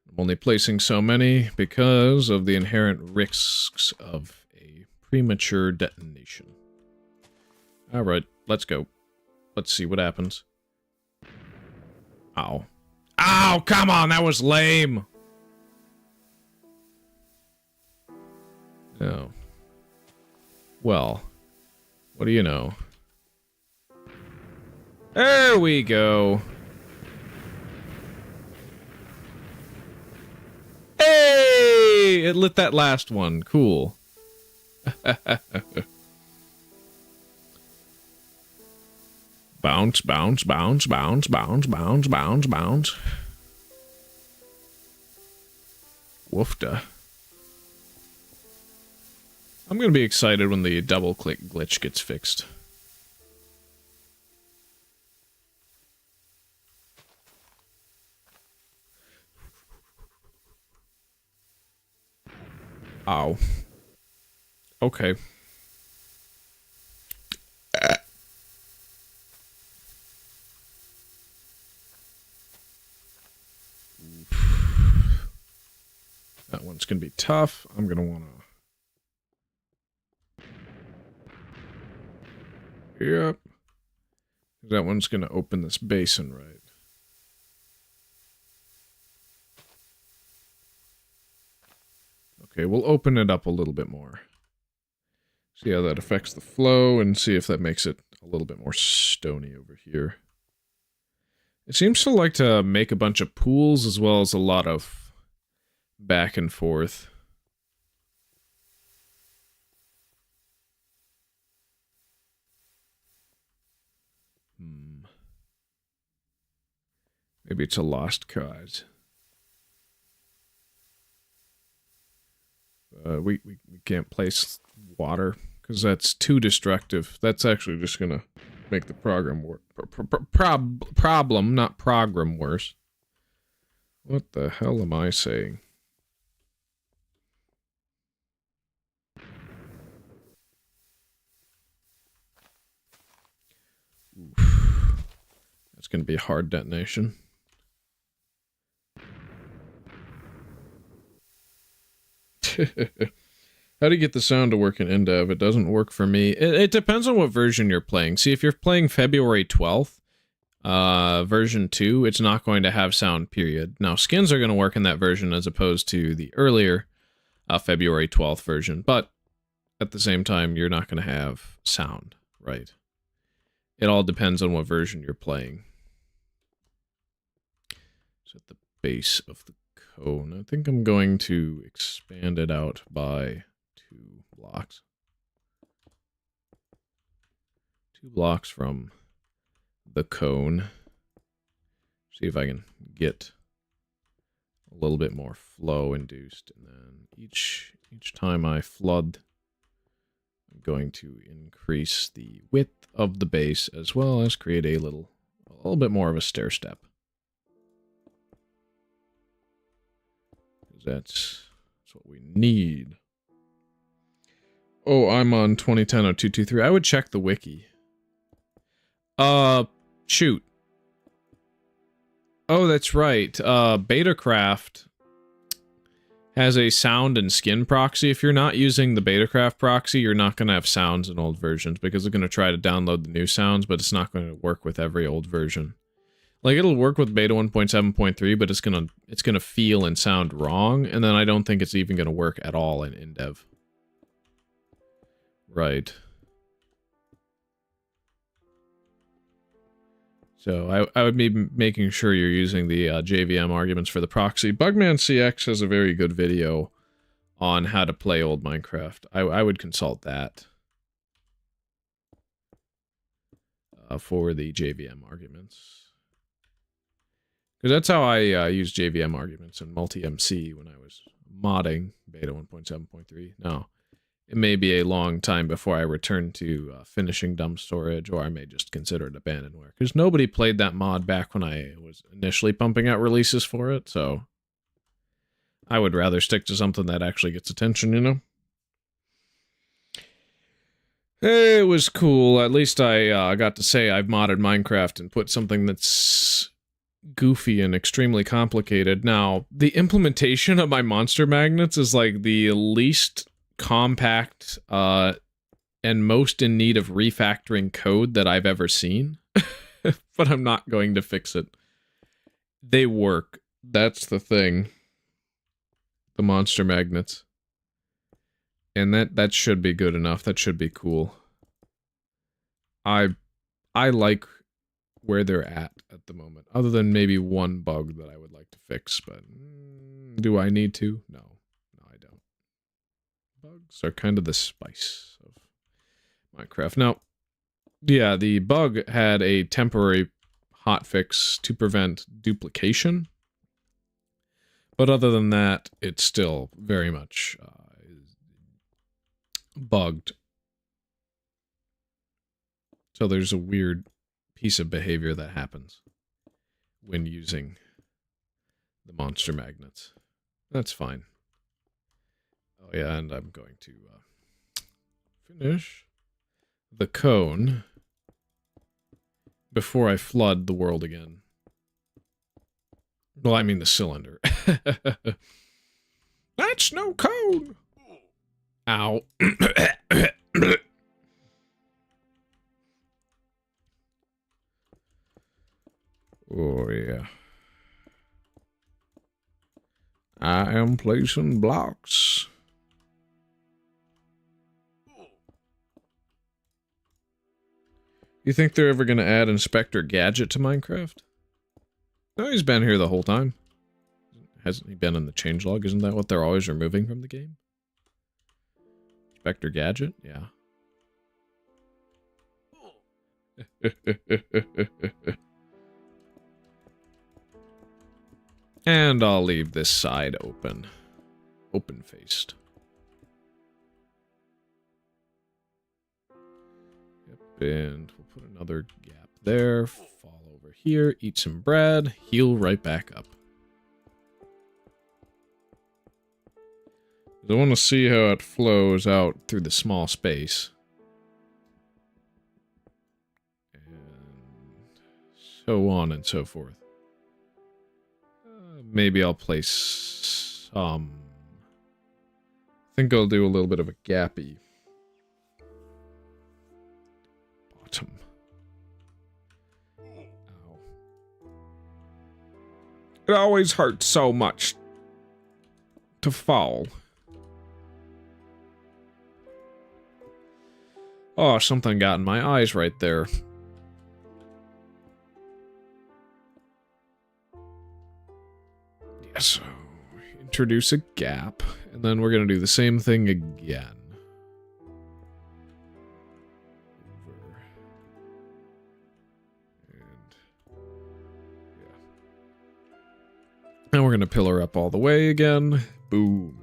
I'm only placing so many because of the inherent risks of a premature detonation. Alright, let's go. Let's see what happens. Ow. Ow, come on, that was lame! Oh. Well, what do you know? There we go. Hey! It lit that last one. Cool. Bounce, bounce, bounce, bounce, bounce, bounce, bounce, bounce. Woofda. I'm going to be excited when the double-click glitch gets fixed. Ow. Okay. That one's going to be tough. I'm going to want to... Yep. That one's going to open this basin right. Okay, we'll open it up a little bit more. See how that affects the flow and see if that makes it a little bit more stony over here. It seems to like to make a bunch of pools as well as a lot of back and forth. Maybe it's a lost cause. We can't place water because that's too destructive. That's actually just gonna make the program work. Problem, not program, worse. What the hell am I saying? Oof. That's gonna be a hard detonation. How do you get the sound to work in Indev? It doesn't work for me. It depends on what version you're playing. See, if you're playing February 12th, version 2, it's not going to have sound, period. Now, skins are going to work in that version as opposed to the earlier February 12th version, but at the same time, you're not going to have sound, right? It all depends on what version you're playing. So at the base of the cone, I think I'm going to expand it out by 2 blocks. 2 blocks from the cone. See if I can get a little bit more flow induced, and then each time I flood, I'm going to increase the width of the base as well as create a little bit more of a stair step. That's what we need. Oh, I'm on 2010-0223. I would check the wiki. Shoot. Oh, that's right. Betacraft has a sound and skin proxy. If you're not using the Betacraft proxy, you're not going to have sounds in old versions because they're going to try to download the new sounds, but it's not going to work with every old version. Like, it'll work with beta 1.7.3, but it's gonna feel and sound wrong, and then I don't think it's even gonna work at all in Indev. Right. So I would be making sure you're using the JVM arguments for the proxy. Bugman CX has a very good video on how to play old Minecraft. I would consult that for the JVM arguments. Because that's how I used JVM arguments in multi-MC when I was modding beta 1.7.3. Now, it may be a long time before I return to finishing dumb storage, or I may just consider it abandonware. Because nobody played that mod back when I was initially pumping out releases for it, so I would rather stick to something that actually gets attention, you know? It was cool. At least I got to say I've modded Minecraft and put something that's goofy and extremely complicated. Now, the implementation of my monster magnets is like the least compact and most in need of refactoring code that I've ever seen. But I'm not going to fix it. They work. That's the thing. The monster magnets. And that should be good enough. That should be cool. I like where they're at the moment, other than maybe one bug that I would like to fix, but do I need to? No, I don't. Bugs are kind of the spice of Minecraft. Now, Yeah, the bug had a temporary hotfix to prevent duplication. But other than that, it's still very much bugged. So there's a weird piece of behavior that happens when using the monster magnets. That's fine. Oh yeah, and I'm going to finish the cone before I flood the world again. Well, I mean the cylinder. That's no cone! Ow. Oh, yeah. I am placing blocks. You think they're ever going to add Inspector Gadget to Minecraft? No, he's been here the whole time. Hasn't he been in the changelog? Isn't that what they're always removing from the game? Inspector Gadget? Yeah. And I'll leave this side open. Open-faced. Yep, and we'll put another gap there. Fall over here, eat some bread, heal right back up. I want to see how it flows out through the small space. And so on and so forth. Maybe I'll place some... I think I'll do a little bit of a gappy bottom. Ow. It always hurts so much to fall. Oh, something got in my eyes right there. Yeah, so introduce a gap, and then we're going to do the same thing again. Over. And, yeah. And we're going to pillar up all the way again. Boom.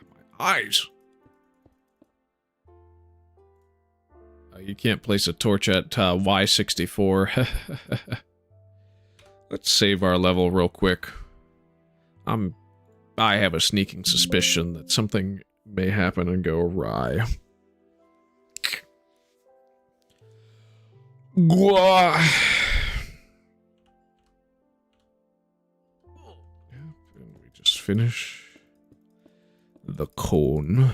My eyes. You can't place a torch at Y64. Let's save our level real quick. I have a sneaking suspicion that something may happen and go awry. Yep, and we just finish the cone.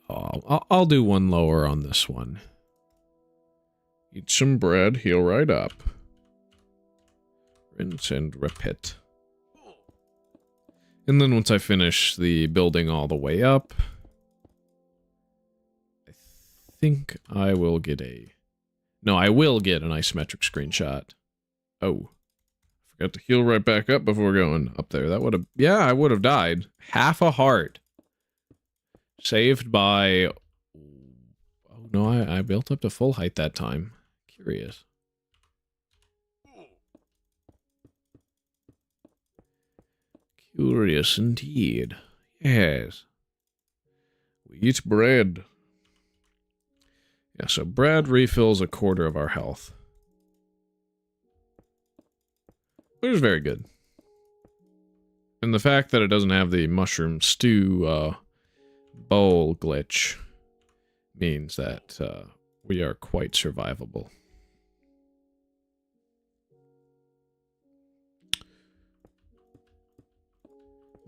Oh, I'll do one lower on this one. Eat some bread, heal right up. Rinse and repeat. And then once I finish the building all the way up, I think I will get a... No, I will get an isometric screenshot. Oh. Forgot to heal right back up before going up there. That would have... Yeah, I would have died. Half a heart. Saved by... Oh, no, I built up to full height that time. Curious. Curious indeed. Yes. We eat bread. Yeah, so bread refills a quarter of our health. Which is very good. And the fact that it doesn't have the mushroom stew bowl glitch means that we are quite survivable.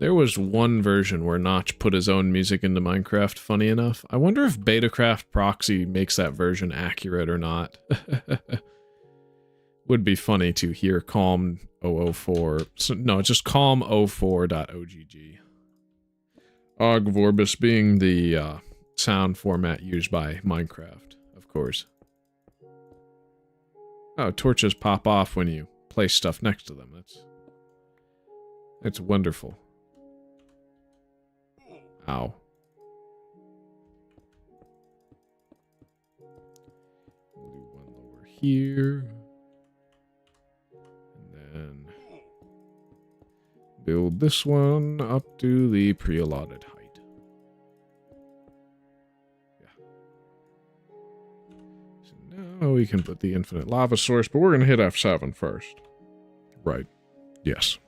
There was one version where Notch put his own music into Minecraft, funny enough. I wonder if Betacraft Proxy makes that version accurate or not. Would be funny to hear Calm 004. So, no, it's just calm04.ogg. Og Vorbis being the sound format used by Minecraft, of course. Oh, torches pop off when you place stuff next to them. That's wonderful. Ow. here. And then build this one up to the pre-allotted height. Yeah. So now we can put the infinite lava source, but we're going to hit F7 first. Right. Yes.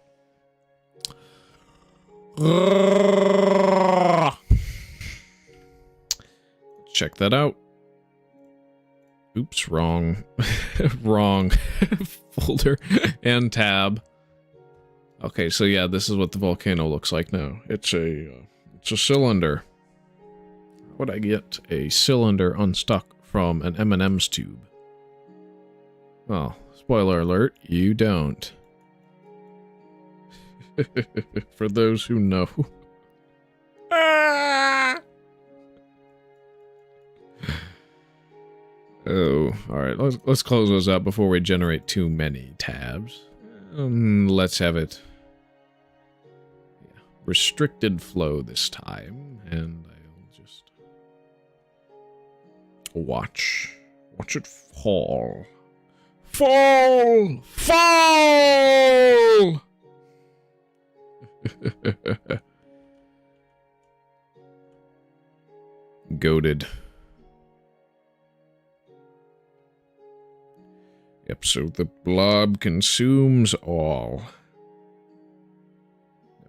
Check that out. Oops, wrong. Wrong folder and tab. Okay, so yeah, this is what the volcano looks like now. It's a cylinder. How would I get a cylinder unstuck from an M&M's tube? Well, spoiler alert, you don't. For those who know. Oh, alright, let's close those up before we generate too many tabs. Let's have it restricted flow this time, and I'll just watch it fall. Fall! Fall! Goated. Yep, so the blob consumes all.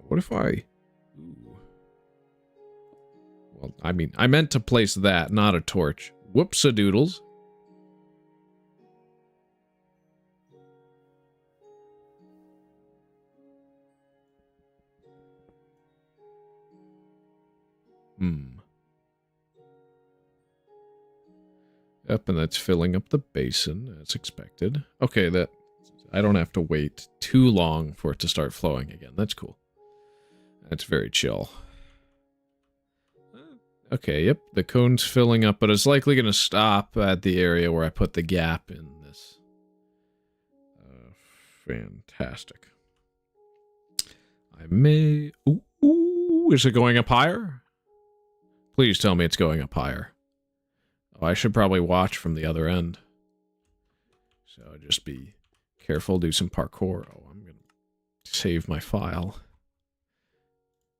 What if I... Ooh. Well, I mean, I meant to place that, not a torch. Whoops-a-doodles. Yep, and that's filling up the basin, as expected. Okay, that... I don't have to wait too long for it to start flowing again. That's cool. That's very chill. Okay, yep, the cone's filling up, but it's likely going to stop at the area where I put the gap in this. Fantastic. I may... Ooh, is it going up higher? Please tell me it's going up higher. Oh, I should probably watch from the other end. So just be careful, do some parkour. Oh, I'm going to save my file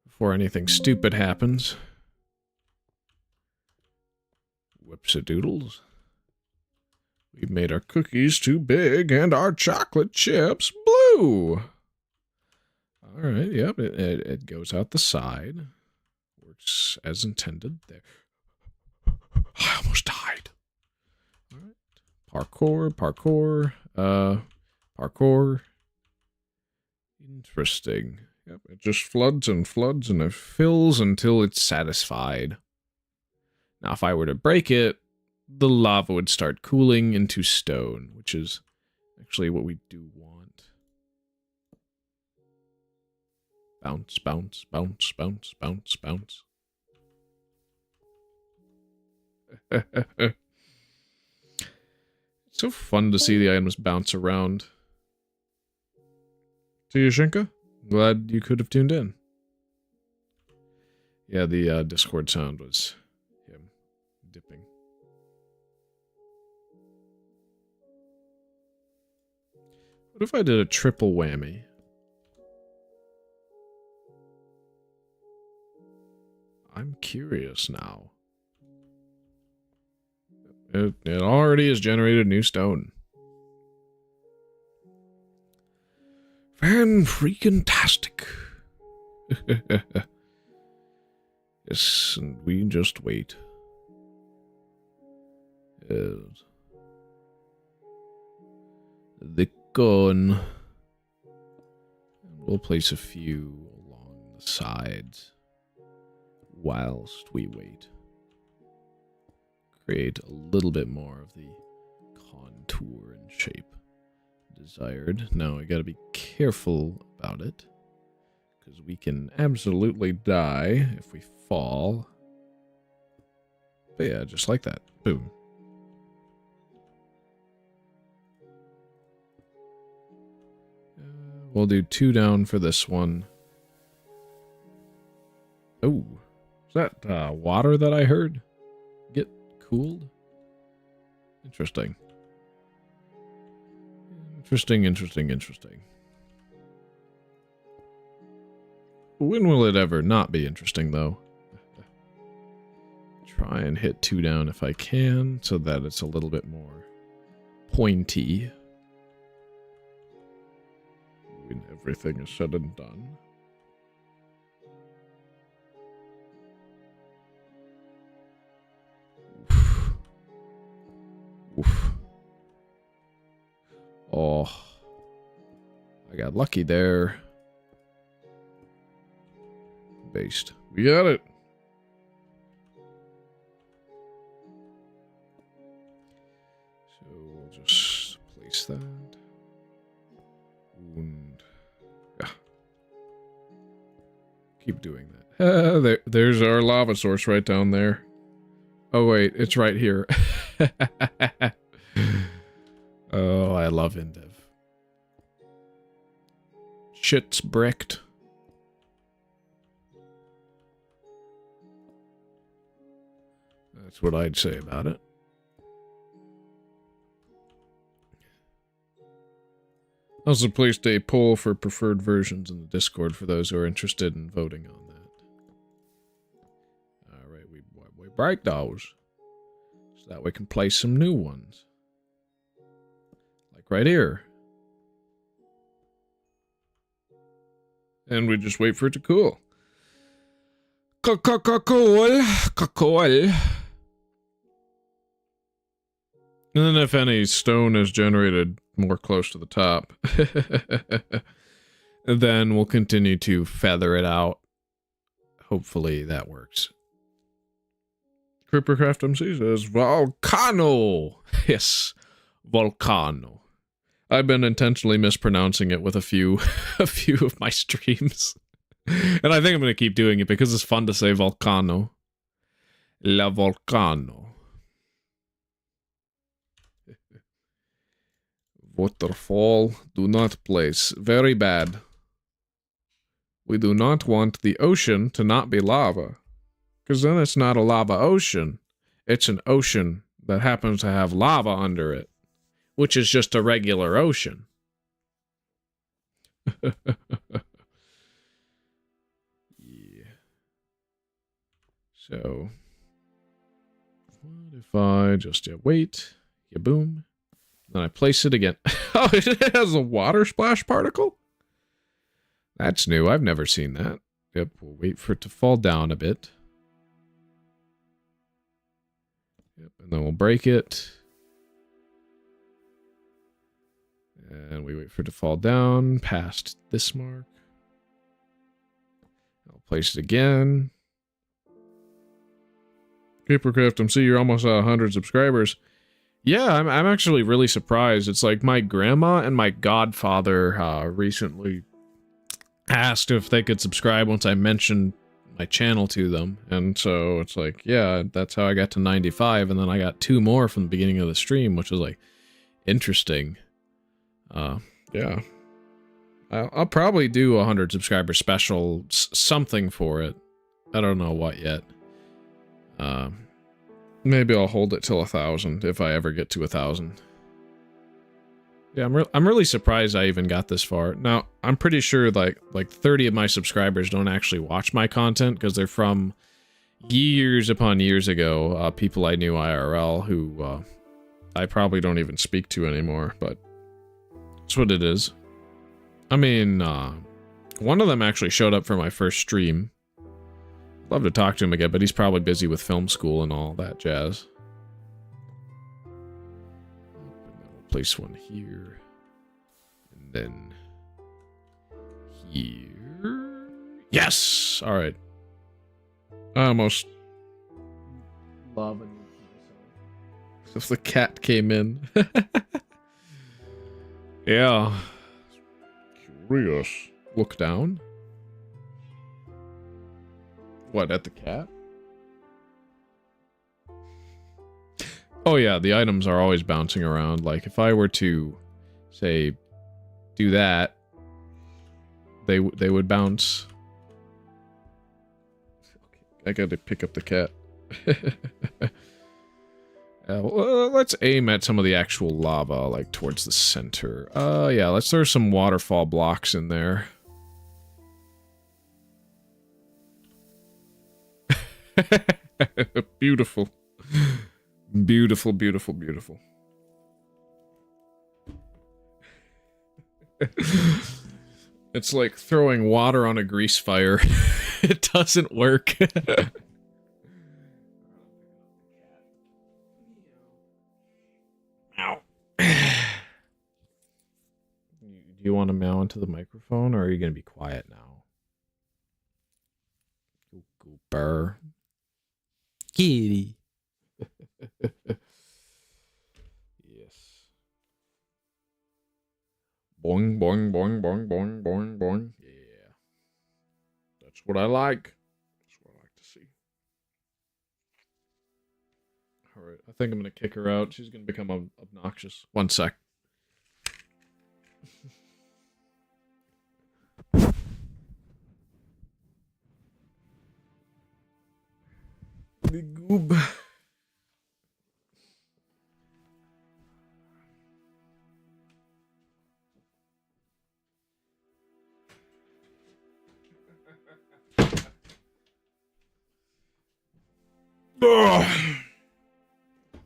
before anything stupid happens. Whoops-a-doodles. We've made our cookies too big and our chocolate chips blue. Alright, yep, it goes out the side. Works as intended. There. I almost died. Alright. Parkour. Parkour. Interesting. Yep, it just floods and floods and it fills until it's satisfied. Now, if I were to break it, the lava would start cooling into stone, which is actually what we do want. Bounce, bounce, bounce, bounce, bounce, bounce. It's so fun to see the items bounce around. To Yashinka? Glad you could have tuned in. Yeah, the Discord sound was him dipping. What if I did a triple whammy? I'm curious now. It already has generated new stone. Fan-freaking-tastic. Yes, and we just wait. Yes. The cone. We'll place a few along the sides whilst we wait. Create a little bit more of the contour and shape desired. Now I gotta be careful about it, because we can absolutely die if we fall. But yeah, just like that. Boom. We'll do 2 down for this one. Oh, is that water that I heard get cooled? Interesting. Interesting, interesting, interesting. When will it ever not be interesting, though? Try and hit 2 down if I can, so that it's a little bit more pointy when everything is said and done. Oof. Oof. Oh, I got lucky there. Based. We got it. So we'll just place that. And yeah. Keep doing that. There's our lava source right down there. Oh wait, it's right here. Oh, I love Indev. Shit's bricked. That's what I'd say about it. Also placed a poll for preferred versions in the Discord for those who are interested in voting on that. Alright, we break those. So that we can place some new ones. Like right here. And we just wait for it to cool. Cool. And then if any stone is generated more close to the top, then we'll continue to feather it out. Hopefully that works. Creepercraft MC says, Volcano! Yes, Volcano. I've been intentionally mispronouncing it with a few of my streams. And I think I'm going to keep doing it because it's fun to say Volcano. La Volcano. Waterfall, do not place. Very bad. We do not want the ocean to not be lava. Because then it's not a lava ocean. It's an ocean that happens to have lava under it. Which is just a regular ocean. Yeah. So, what if I just wait, boom, then I place it again. Oh, it has a water splash particle? That's new. I've never seen that. Yep, we'll wait for it to fall down a bit. Yep, and then we'll break it. And we wait for it to fall down past this mark. I'll place it again. Papercraft MC, you're almost at 100 subscribers. Yeah, I'm actually really surprised. It's like my grandma and my godfather recently asked if they could subscribe once I mentioned my channel to them. And so it's like, yeah, that's how I got to 95. And then I got 2 more from the beginning of the stream, which was like interesting. Yeah. I'll probably do a 100 subscriber special, something for it. I don't know what yet. Maybe I'll hold it till 1,000 if I ever get to 1,000. Yeah, I'm really surprised I even got this far. Now, I'm pretty sure like 30 of my subscribers don't actually watch my content because they're from years upon years ago. People I knew IRL who I probably don't even speak to anymore, but that's what it is. I mean, one of them actually showed up for my first stream. Love to talk to him again, but he's probably busy with film school and all that jazz. And then we'll place one here. And then here. Yes! Alright. I almost loving myself. If the cat came in. Yeah. Curious. Look down. What, at the cat? Oh yeah, the items are always bouncing around. Like, if I were to, say, do that, they would bounce. Okay, I gotta pick up the cat. Let's aim at some of the actual lava, like towards the center. Yeah, let's throw some waterfall blocks in there. Beautiful. Beautiful, beautiful, beautiful. It's like throwing water on a grease fire. It doesn't work. Ow. Do you want to meow into the microphone, or are you going to be quiet now? Gooper. Kitty. Yes. Boing, boing, boing, boing, boing, boing, boing. Yeah. That's what I like. That's what I like to see. Alright, I think I'm going to kick her out. She's going to become obnoxious. One sec. The goob.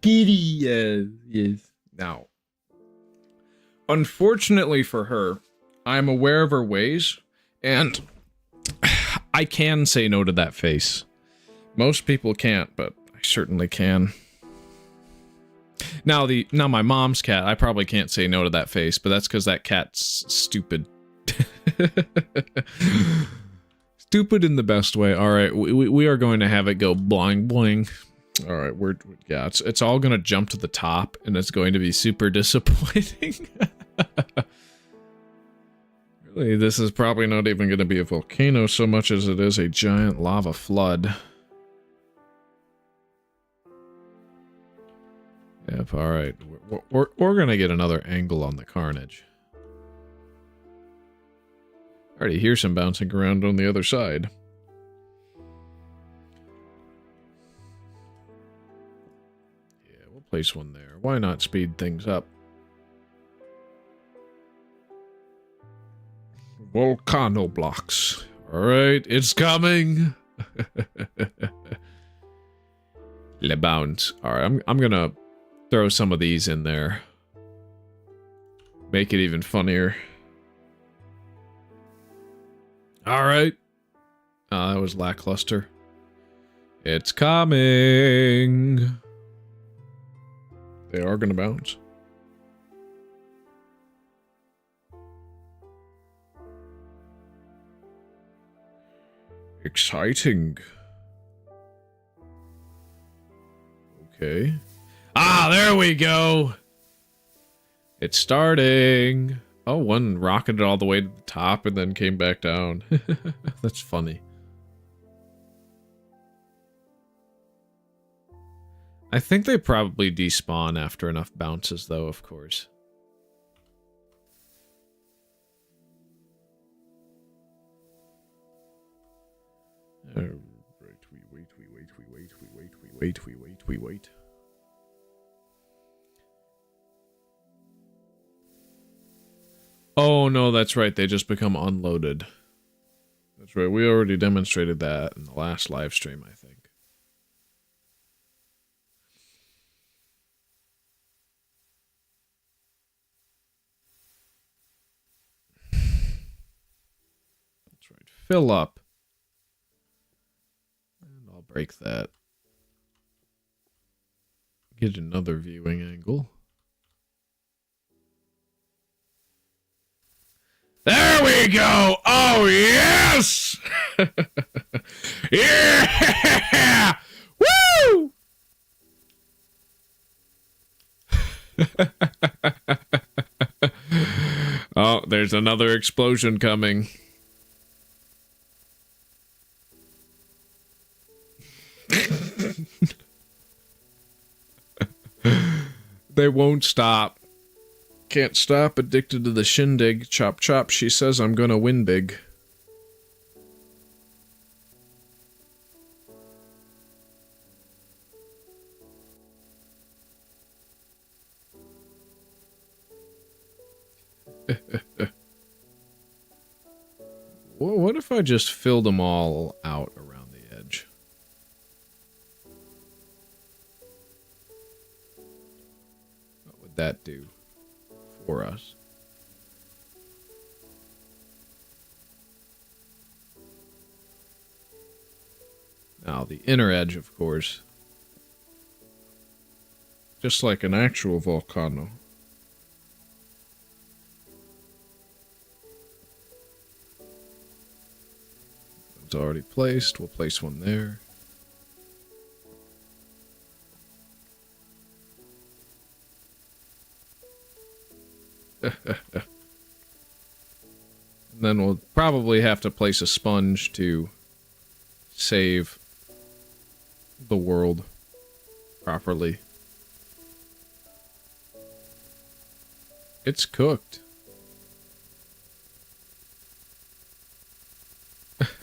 Kitty, yes. Now, unfortunately for her, I'm aware of her ways, and I can say no to that face. Most people can't, but I certainly can. Now my mom's cat, I probably can't say no to that face, but that's because that cat's stupid. Stupid in the best way. All right, we are going to have it go boing boing. All right, it's all gonna jump to the top, and it's going to be super disappointing. Really, this is probably not even going to be a volcano so much as it is a giant lava flood. Yep. All right, we're gonna get another angle on the carnage. Already hear some bouncing around on the other side. Yeah, we'll place one there. Why not speed things up? Volcano blocks. Alright, it's coming. Le bounce. Alright, I'm gonna throw some of these in there. Make it even funnier. Alright. That was lackluster. It's coming. They are gonna bounce. Exciting. Okay. Ah, there we go. It's starting. Oh, one rocketed all the way to the top and then came back down. That's funny. I think they probably despawn after enough bounces, though, of course. Alright, we wait. Oh, no, that's right. They just become unloaded. That's right. We already demonstrated that in the last live stream, I think. That's right. Fill up. And I'll break that. Get another viewing angle. There we go! Oh, yes! Yeah! Woo! Oh, there's another explosion coming. They won't stop. Can't stop, addicted to the shindig. Chop chop, she says I'm gonna win big. Well, what if I just filled them all out around the edge? What would that do for us? Now, the inner edge, of course. Just like an actual volcano. It's already placed. We'll place one there. And then we'll probably have to place a sponge to save the world properly. It's cooked.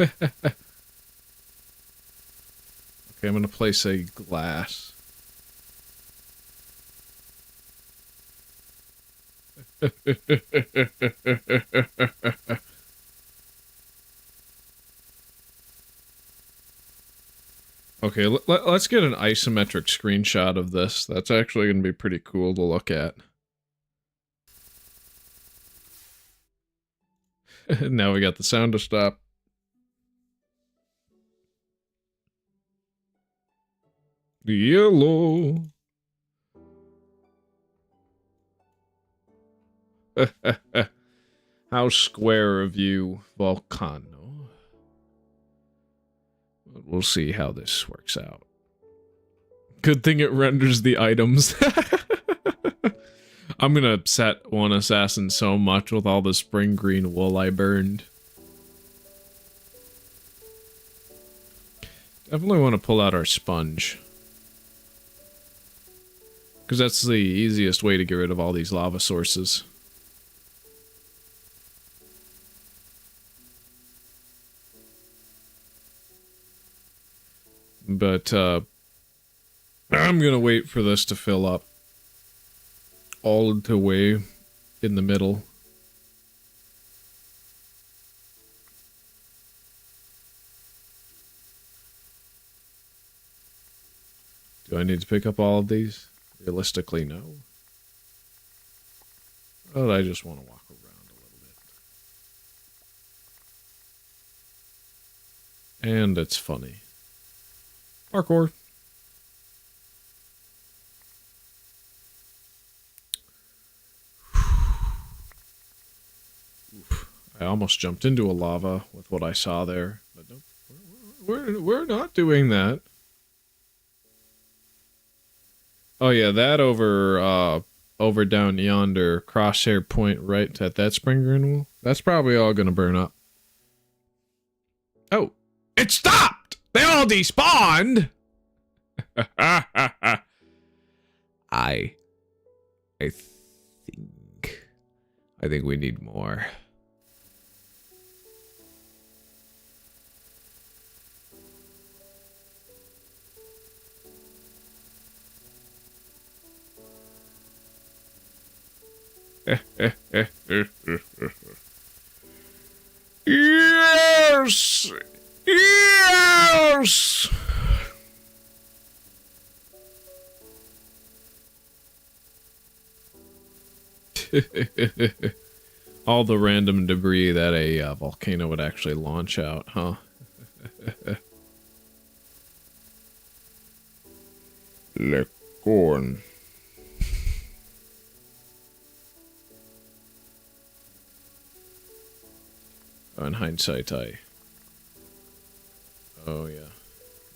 Okay, I'm gonna place a glass. Okay, let's get an isometric screenshot of this. That's actually going to be pretty cool to look at. Now we got the sound to stop. Yellow. How square of you, Volcano. But we'll see how this works out. Good thing it renders the items. I'm gonna upset one assassin so much with all the spring green wool I burned. Definitely want to pull out our sponge. Because that's the easiest way to get rid of all these lava sources. But, I'm gonna wait for this to fill up all the way in the middle. Do I need to pick up all of these? Realistically, no. But I just want to walk around a little bit. And it's funny. Parkour. I almost jumped into a lava with what I saw there, but nope, we're not doing that. Oh yeah, that over down yonder, crosshair point right at that spring renewal. That's probably all gonna burn up. Oh, it stopped! They all despawned! I think we need more. Yes! Yes! All the random debris that a volcano would actually launch out, huh? Lecorn. In hindsight, oh yeah. I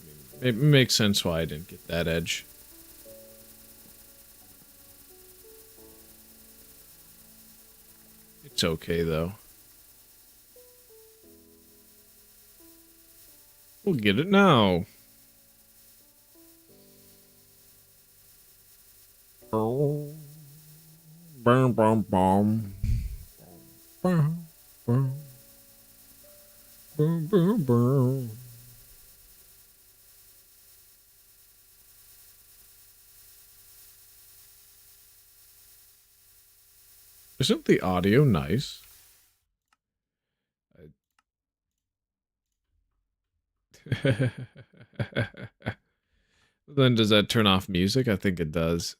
mean, it makes sense why I didn't get that edge. It's okay, though. We'll get it now. Oh. Boom, boom, boom. Boom, boom. Boom, boom, boom. Isn't the audio nice? Then does that turn off music? I think it does.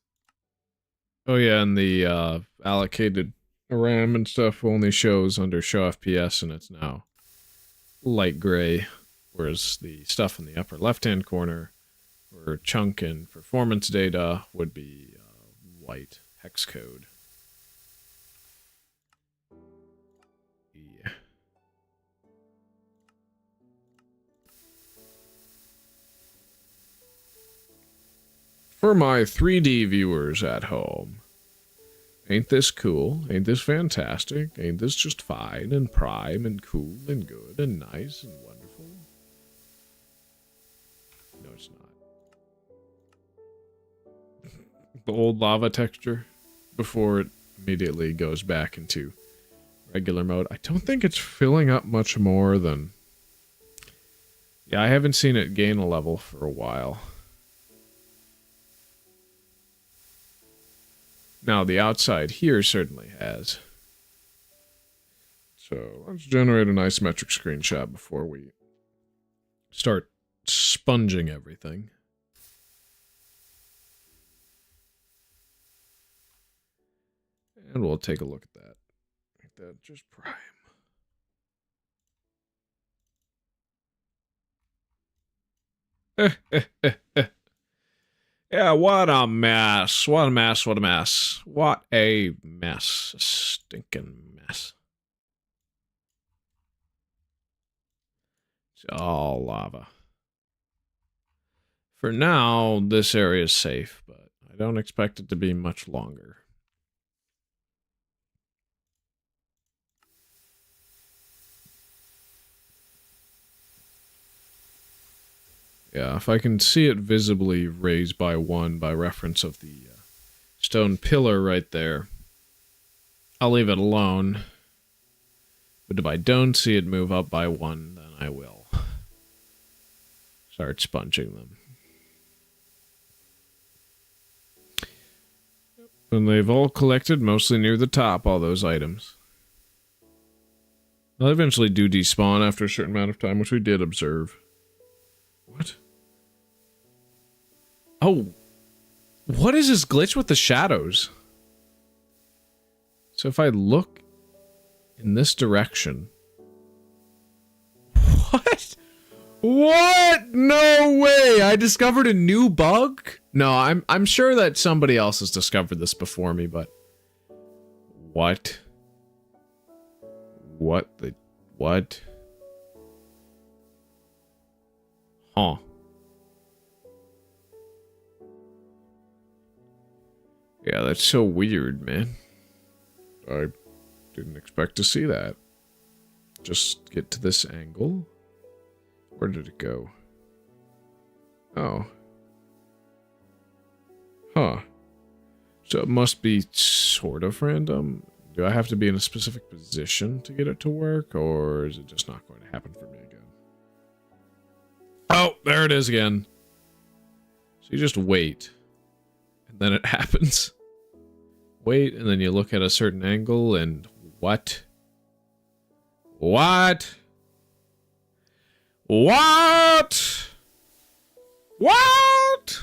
Oh yeah, and the allocated RAM and stuff only shows under show FPS, and it's now light gray, whereas the stuff in the upper left-hand corner for chunk and performance data would be white hex code. Yeah. For my 3D viewers at home, ain't this cool? Ain't this fantastic? Ain't this just fine and prime and cool and good and nice and wonderful? No, it's not. The old lava texture before it immediately goes back into regular mode. I don't think it's filling up much more than... Yeah, I haven't seen it gain a level for a while. Now, the outside here certainly has. So, let's generate an isometric screenshot before we start sponging everything. And we'll take a look at that. Make that just prime. Yeah, what a mess. What a mess, what a mess. What a mess. A stinking mess. It's all lava. For now, this area is safe, but I don't expect it to be much longer. Yeah, if I can see it visibly raised by 1 by reference of the stone pillar right there, I'll leave it alone. But if I don't see it move up by 1, then I will start sponging them. And they've all collected mostly near the top, all those items. They'll eventually do despawn after a certain amount of time, which we did observe. What? Oh, what is this glitch with the shadows? So if I look in this direction... What? What? No way! I discovered a new bug? No, I'm sure that somebody else has discovered this before me, but... What? What the... What? Huh. Yeah, that's so weird, man. I didn't expect to see that. Just get to this angle. Where did it go? Oh. Huh. So it must be sort of random. Do I have to be in a specific position to get it to work, or is it just not going to happen for me again? Oh, there it is again. So you just wait, and then it happens. Wait, and then you look at a certain angle, and what? What? What? What?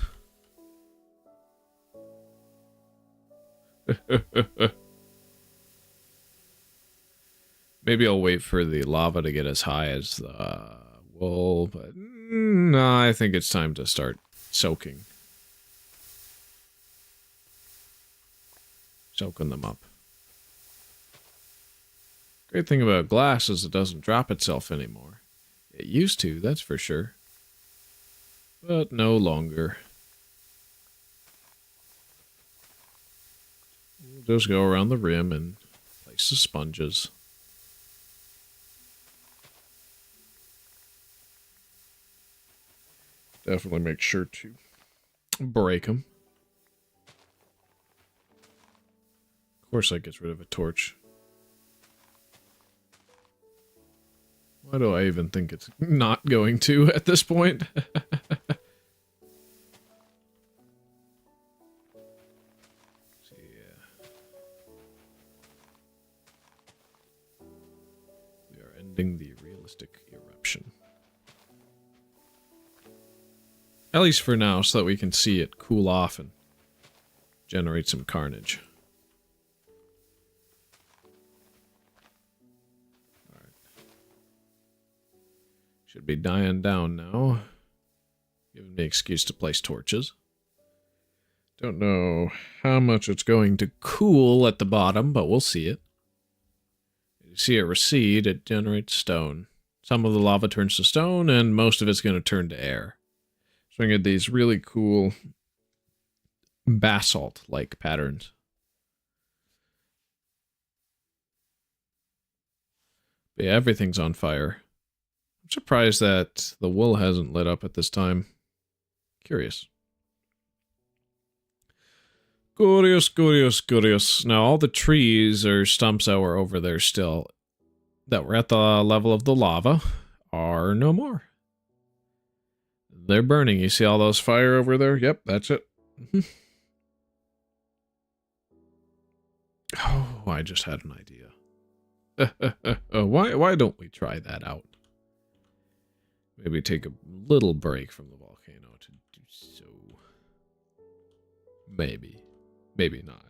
Maybe I'll wait for the lava to get as high as the wool, but no, I think it's time to start soaking. Soaking them up. Great thing about glass is it doesn't drop itself anymore. It used to, that's for sure. But no longer. We'll just go around the rim and place the sponges. Definitely make sure to break them. Of course that gets rid of a torch. Why do I even think it's not going to at this point? At least for now, so that we can see it cool off and generate some carnage. Alright. Should be dying down now. Giving me an excuse to place torches. Don't know how much it's going to cool at the bottom, but we'll see it. You see it recede, it generates stone. Some of the lava turns to stone, and most of it's going to turn to air. So we get these really cool basalt-like patterns. But yeah, everything's on fire. I'm surprised that the wool hasn't lit up at this time. Curious. Curious, curious, curious. Now, all the trees or stumps that were over there still, that were at the level of the lava, are no more. They're burning. You see all those fire over there? Yep, that's it. Oh, I just had an idea. Why don't we try that out? Maybe take a little break from the volcano to do so. Maybe. Maybe not.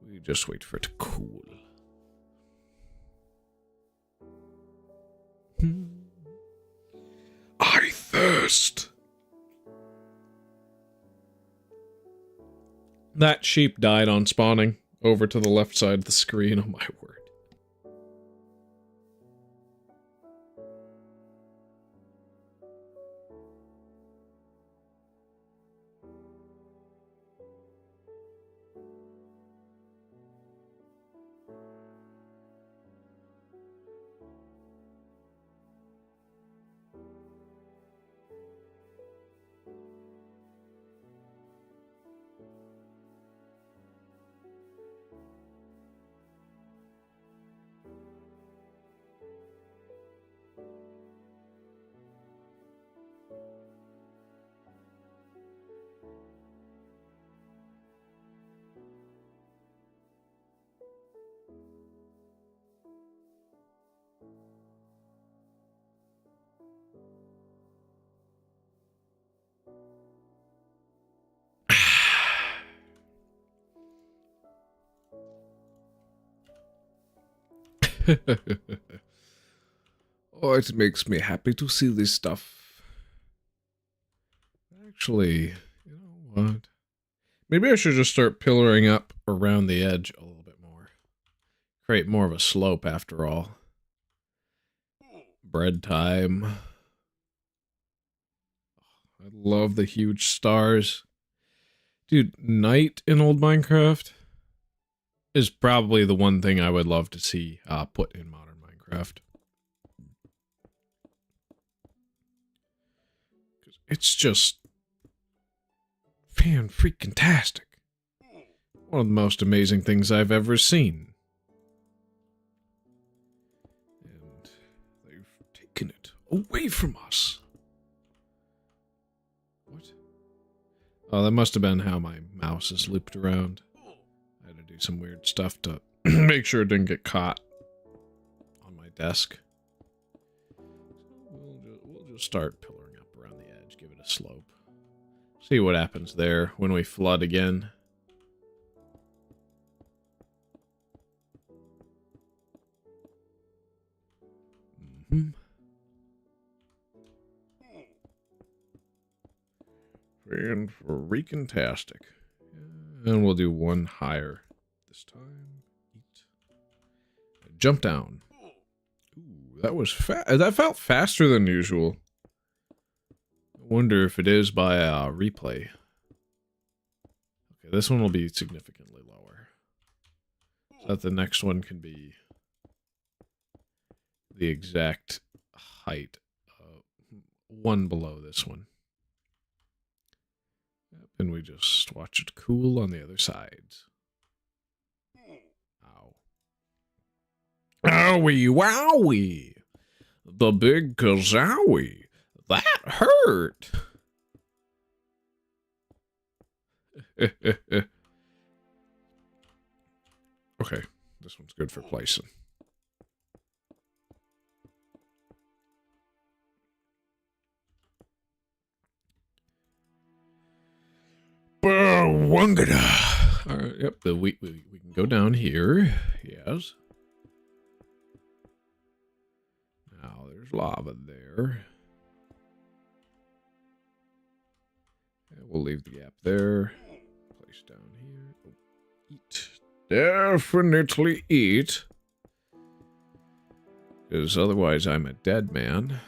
We just wait for it to cool. I thirst. That sheep died on spawning over to the left side of the screen. Oh my word. Oh, it makes me happy to see this stuff. Actually, you know what? Maybe I should just start pillaring up around the edge a little bit more. Create more of a slope after all. Bread time. I love the huge stars. Dude, night in old Minecraft is probably the one thing I would love to see put in modern Minecraft. It's just fan-freaking-tastic. One of the most amazing things I've ever seen. And they've taken it away from us. What? Oh, that must have been how my mouse is looped around. I had to do some weird stuff to make sure it didn't get caught on my desk. We'll just start pillaring up around the edge, give it a slope. See what happens there when we flood again. Fan-freaking-tastic. And we'll do one higher this time. Jump down. Ooh, that was that felt faster than usual. I wonder if it is by replay. Okay, this one will be significantly lower. So that the next one can be the exact height. One below this one. And we just watch it cool on the other sides. Ow. Owie wowie! The big kazowie! That hurt! Okay, this one's good for placing. Wangada. All right, yep, we can go down here. Yes. Now there's lava there. And we'll leave the gap there. Place down here. Oh, eat. Definitely eat. Because otherwise I'm a dead man.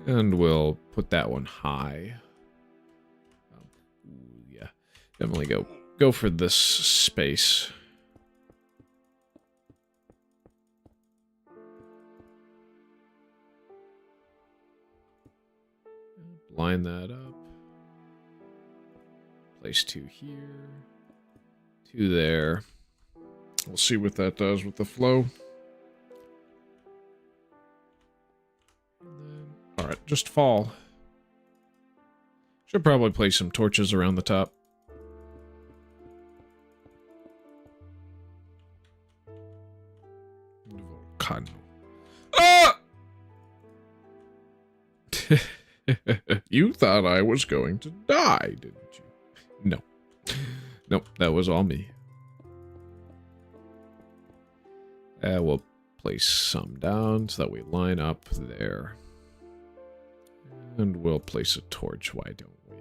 And we'll put that one high. Yeah, definitely go for this space. Line that up. Place 2 here. 2 there. We'll see what that does with the flow. Alright, just fall. Should probably place some torches around the top. Volcano. Ah! You thought I was going to die, didn't you? No. Nope, that was all me. We'll place some down so that we line up there. And we'll place a torch, why don't we?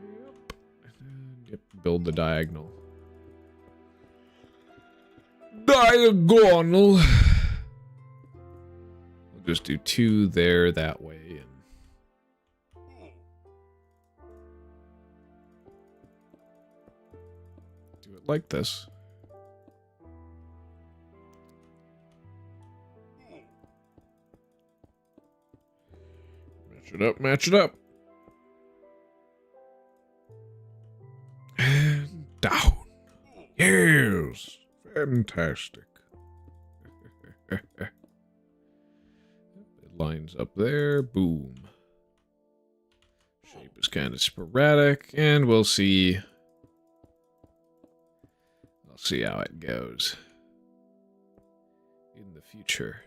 Yep. And yep, build the diagonal. Diagonal. We'll just do 2 there that way. And do it like this. Match it up, match it up. And down. Yes. Fantastic. It lines up there. Boom. Shape is kind of sporadic, and we'll see. I'll see how it goes in the future.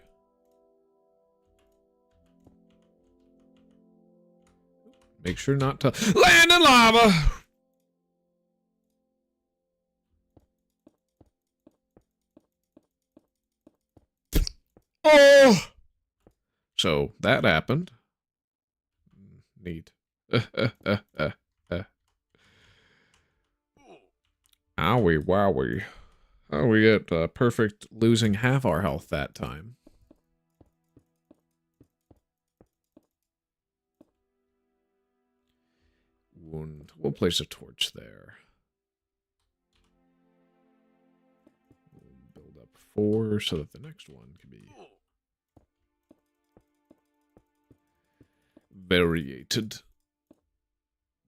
Make sure not to land in lava. Oh! So that happened. Neat. Owie wowie. Oh, we get perfect losing half our health that time. And we'll place a torch there. We'll build up 4 so that the next one can be variated to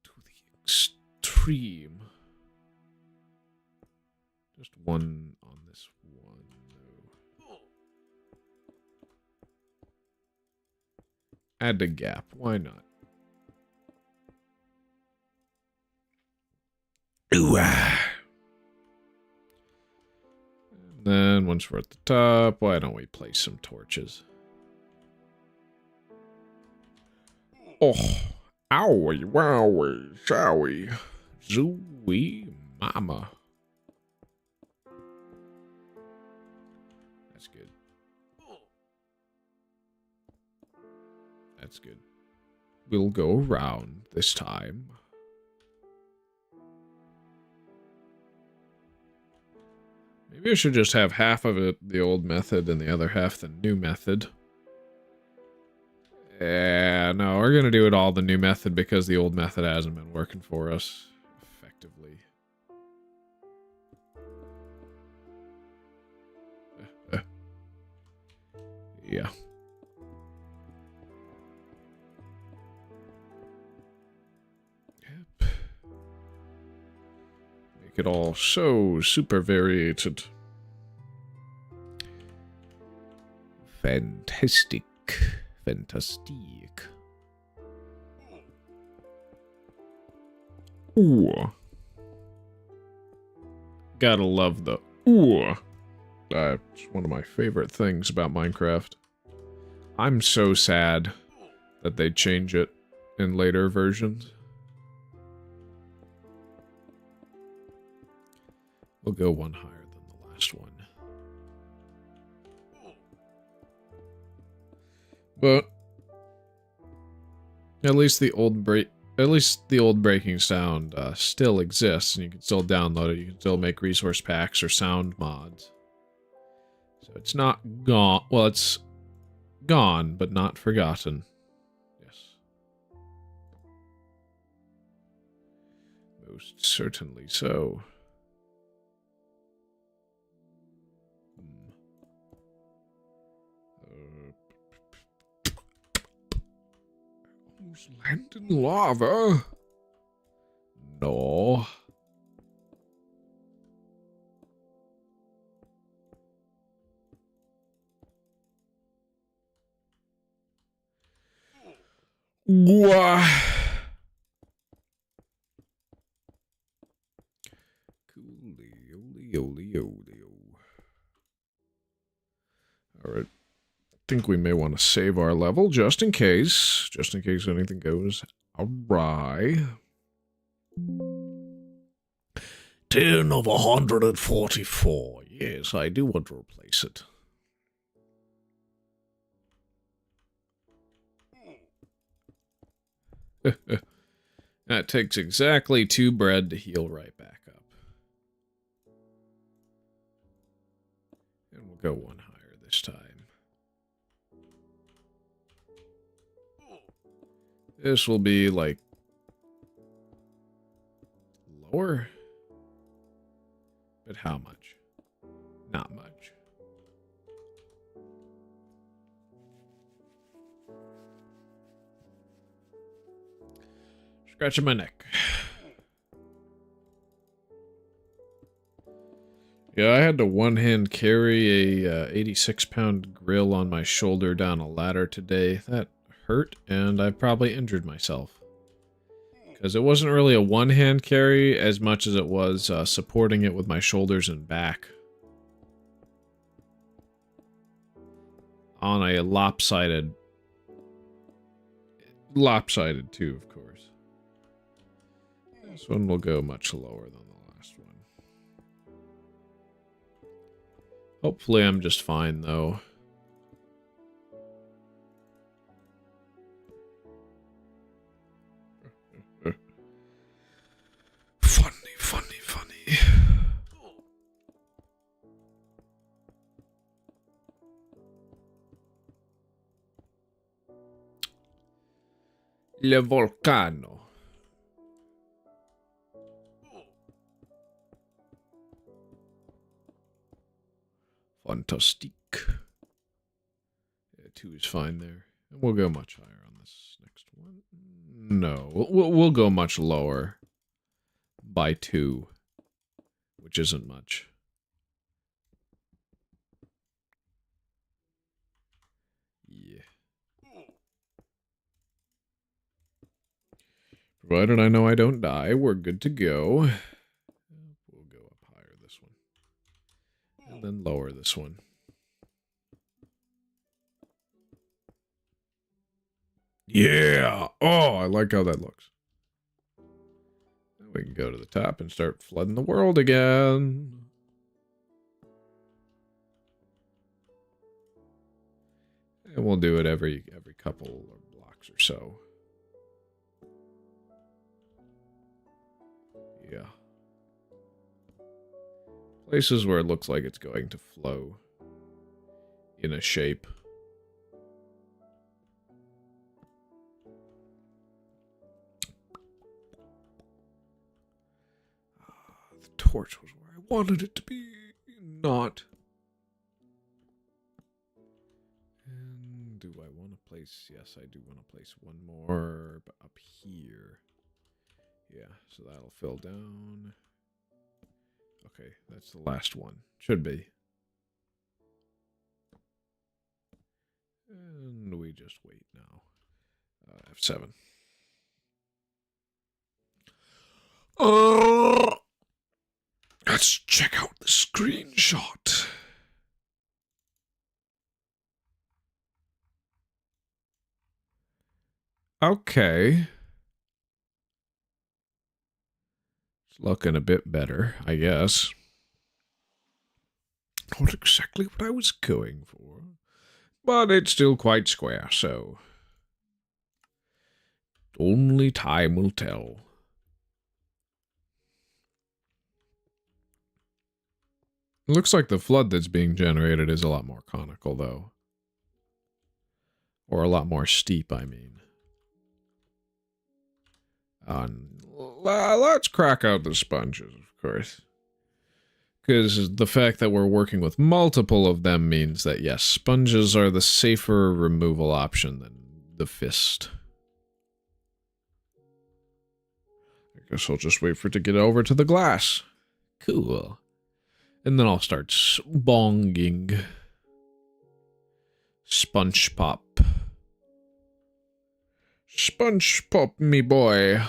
the extreme. Just 1 on this one. No. Add a gap. Why not? Ooh, And then once we're at the top, why don't we place some torches? oh, owie, wowie, showie, zooey, mama. That's good. That's good. We'll go around this time. Maybe I should just have half of it the old method and the other half the new method. Yeah, no, we're going to do it all the new method because the old method hasn't been working for us effectively. Yeah. Yep. Make it all so super variated. Fantastic. Fantastic. Ooh. Gotta love the ooh. It's one of my favorite things about Minecraft. I'm so sad that they change it in later versions. We'll go one higher than the last one. But at least the old breaking sound still exists, and you can still download it. You can still make resource packs or sound mods. So it's not gone. Well, it's gone, but not forgotten. Yes. Most certainly so. Land in lava? No. Wah. Alright. I think we may want to save our level just in case anything goes awry. 10 of 144. Yes, I do want to replace it. That takes exactly 2 bread to heal right back up. And we'll go one higher this time. This will be, like, lower? But how much? Not much. Scratching my neck. Yeah, I had to one-hand carry a 86-pound grill on my shoulder down a ladder today. That hurt, and I probably injured myself. Because it wasn't really a one-hand carry as much as it was supporting it with my shoulders and back. On a lopsided too, of course. This one will go much lower than the last one. Hopefully I'm just fine, though. Funny. Le Volcano. Fantastic. Yeah, 2 is fine there. And we'll go much higher on this next one. No, we'll go much lower. By 2. Which isn't much. Yeah. Provided I know I don't die, we're good to go. We'll go up higher this one. And then lower this one. Yeah! Oh, I like how that looks. Now we can go to the top and start flooding the world again. And we'll do it every couple of blocks or so. Yeah. Places where it looks like it's going to flow in a shape. The torch was where I wanted it to be, not. And do I want to place... Yes, I do want to place one more up here. Yeah, so that'll fill down. Okay, that's the last one. Should be. And we just wait now. F7. Let's check out the screenshot. Okay. It's looking a bit better, I guess. Not exactly what I was going for. But it's still quite square, so only time will tell. It looks like the flood that's being generated is a lot more conical, though. Or a lot more steep, I mean. Let's crack out the sponges, of course. Because the fact that we're working with multiple of them means that, yes, sponges are the safer removal option than the fist. I guess I'll just wait for it to get over to the glass. Cool. And then I'll start bonging. Sponge pop. Sponge pop, me boy.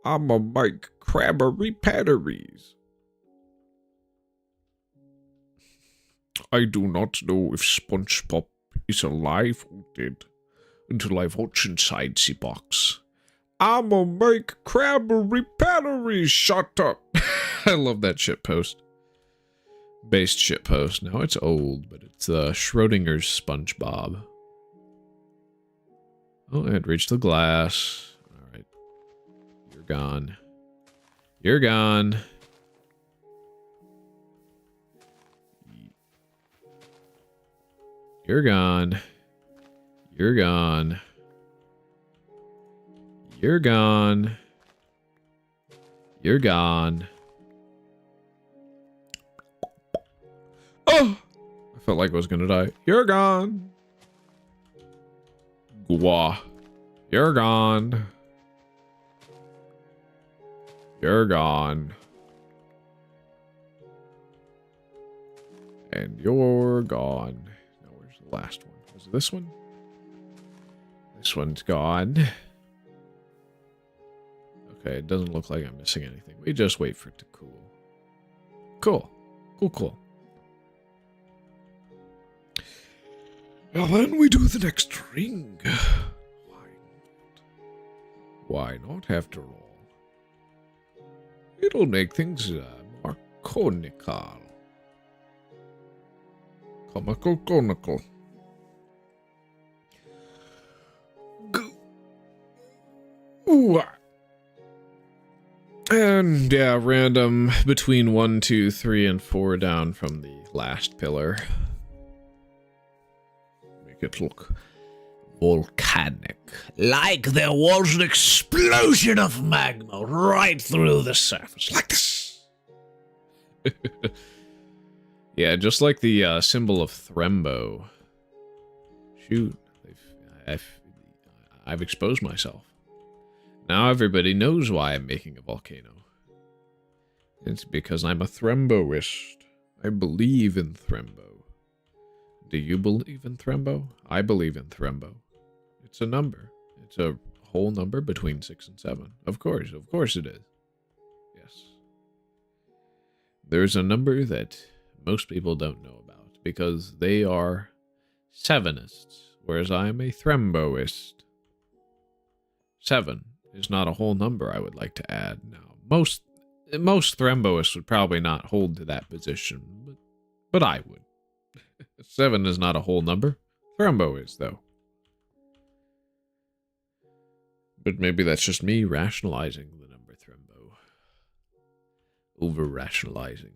I'ma make crabbery patteries. I do not know if SpongeBob is alive or dead until I watch inside the box. I'ma make crabbery patteries. Shut up. I love that shitpost. Based shitpost. Now it's old, but it's Schrodinger's SpongeBob. Oh, it reached the glass. Alright. You're gone. You're gone. You're gone. You're gone. You're gone. You're gone. Oh! I felt like I was gonna die. You're gone. Gwa. You're gone. You're gone. And you're gone. Now, where's the last one? Was it this one? This one's gone. Okay, it doesn't look like I'm missing anything. We just wait for it to cool. Cool. Cool, cool. Well, then we do the next ring. Why not? Why not, after all? It'll make things more conical. Conical. Ooh. And yeah, random between 1, 2, 3, and 4 down from the last pillar. Make it look volcanic. Like there was an explosion of magma right through the surface. Like this. Yeah, just like the symbol of Thrembo. Shoot. I've exposed myself. Now everybody knows why I'm making a volcano. It's because I'm a Thremboist. I believe in Thrembo. Do you believe in Thrembo? I believe in Thrembo. It's a number. It's a whole number between 6 and 7. Of course it is. Yes. There's a number that most people don't know about because they are Sevenists, whereas I am a Thremboist. 7 is not a whole number I would like to add. Now, most Thremboists would probably not hold to that position, but I would. 7 is not a whole number. Thrembo is, though. But maybe that's just me rationalizing the number Thrembo. Over-rationalizing.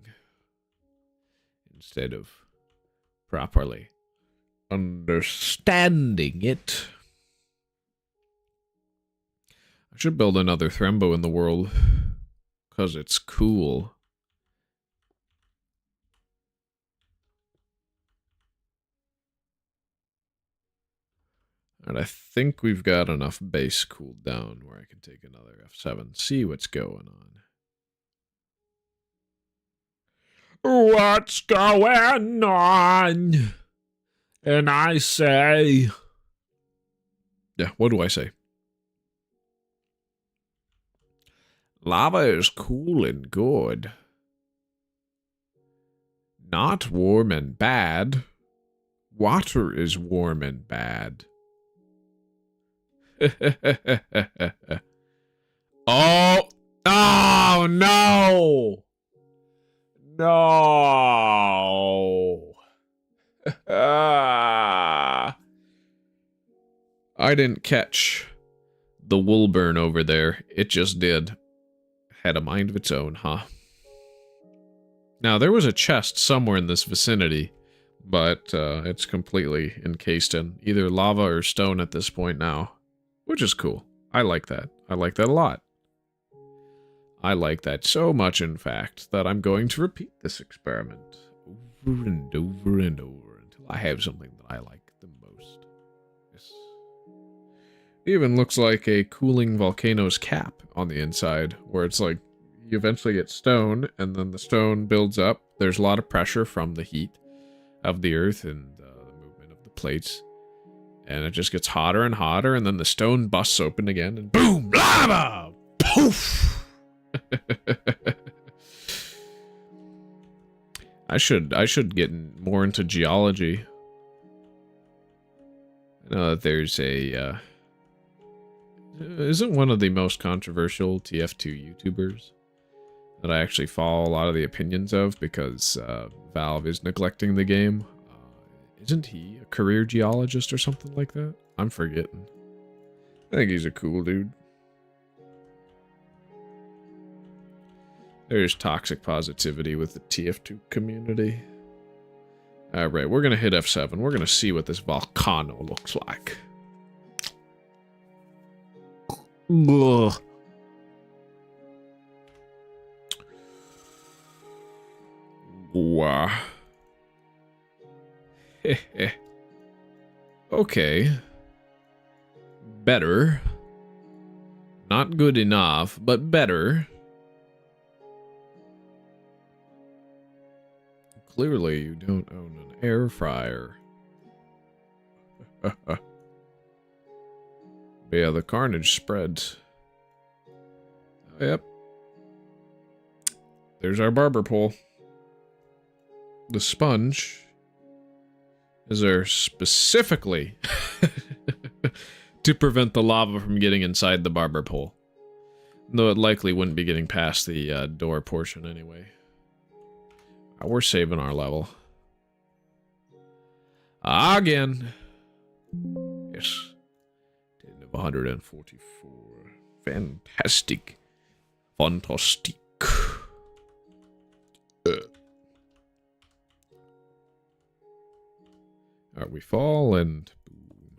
Instead of properly understanding it. I should build another Thrembo in the world. Because it's cool. And I think we've got enough base cooled down where I can take another F7, see what's going on. What's going on? And I say... Yeah, what do I say? Lava is cool and good. Not warm and bad. Water is warm and bad. Oh! Oh, no! No! Ah! I didn't catch the wool burn over there. It just did. Had a mind of its own, huh? Now, there was a chest somewhere in this vicinity, but it's completely encased in either lava or stone at this point now, which is cool. I like that. I like that a lot. I like that so much, in fact, that I'm going to repeat this experiment over and over and over until I have something that I like the most. Yes. It even looks like a cooling volcano's cap on the inside, where it's like you eventually get stone, and then the stone builds up. There's a lot of pressure from the heat of the earth and the movement of the plates. And it just gets hotter and hotter, and then the stone busts open again, and boom! Lava! Poof! I should get more into geology. I know that there's a isn't one of the most controversial TF2 YouTubers that I actually follow a lot of the opinions of because Valve is neglecting the game. Isn't he a career geologist or something like that? I'm forgetting. I think he's a cool dude. There's toxic positivity with the TF2 community. Alright, we're going to hit F7. We're going to see what this volcano looks like. Ugh. Wow. Okay. Better. Not good enough, but better. Clearly, you don't own an air fryer. Yeah, the carnage spreads. Oh, yep. There's our barber pole. The sponge is there specifically to prevent the lava from getting inside the barber pole. Though it likely wouldn't be getting past the door portion anyway. We're saving our level. Again. Yes. 10 of 144. Fantastic. Fantastic. Alright, we fall and boom.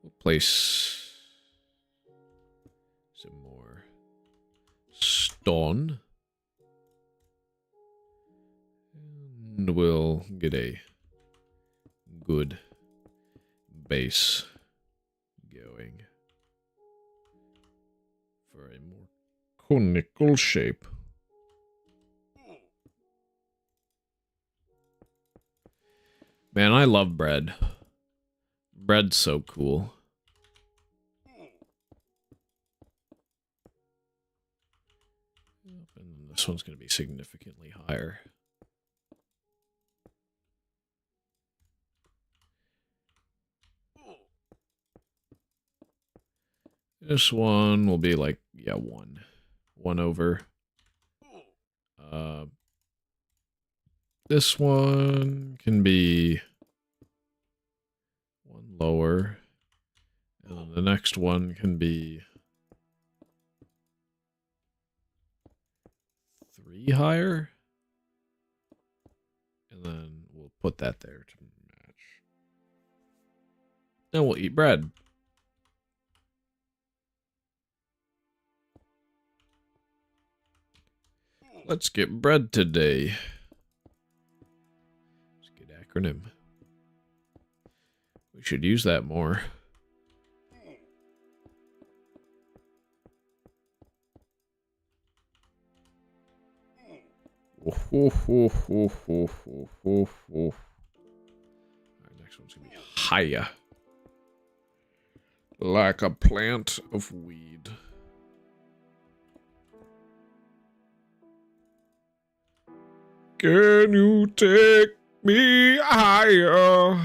We'll place some more stone. And we'll get a good base going for a more conical shape. Man, I love bread. Bread's so cool. And this one's going to be significantly higher. This one will be like, yeah, one. One over. This one can be one lower. And then the next one can be 3 higher. And then we'll put that there to match. Then we'll eat bread. Let's get bread today. Let's get acronym. We should use that more. Alright, next one's gonna be higher. Like a plant of weed. Can you take me higher?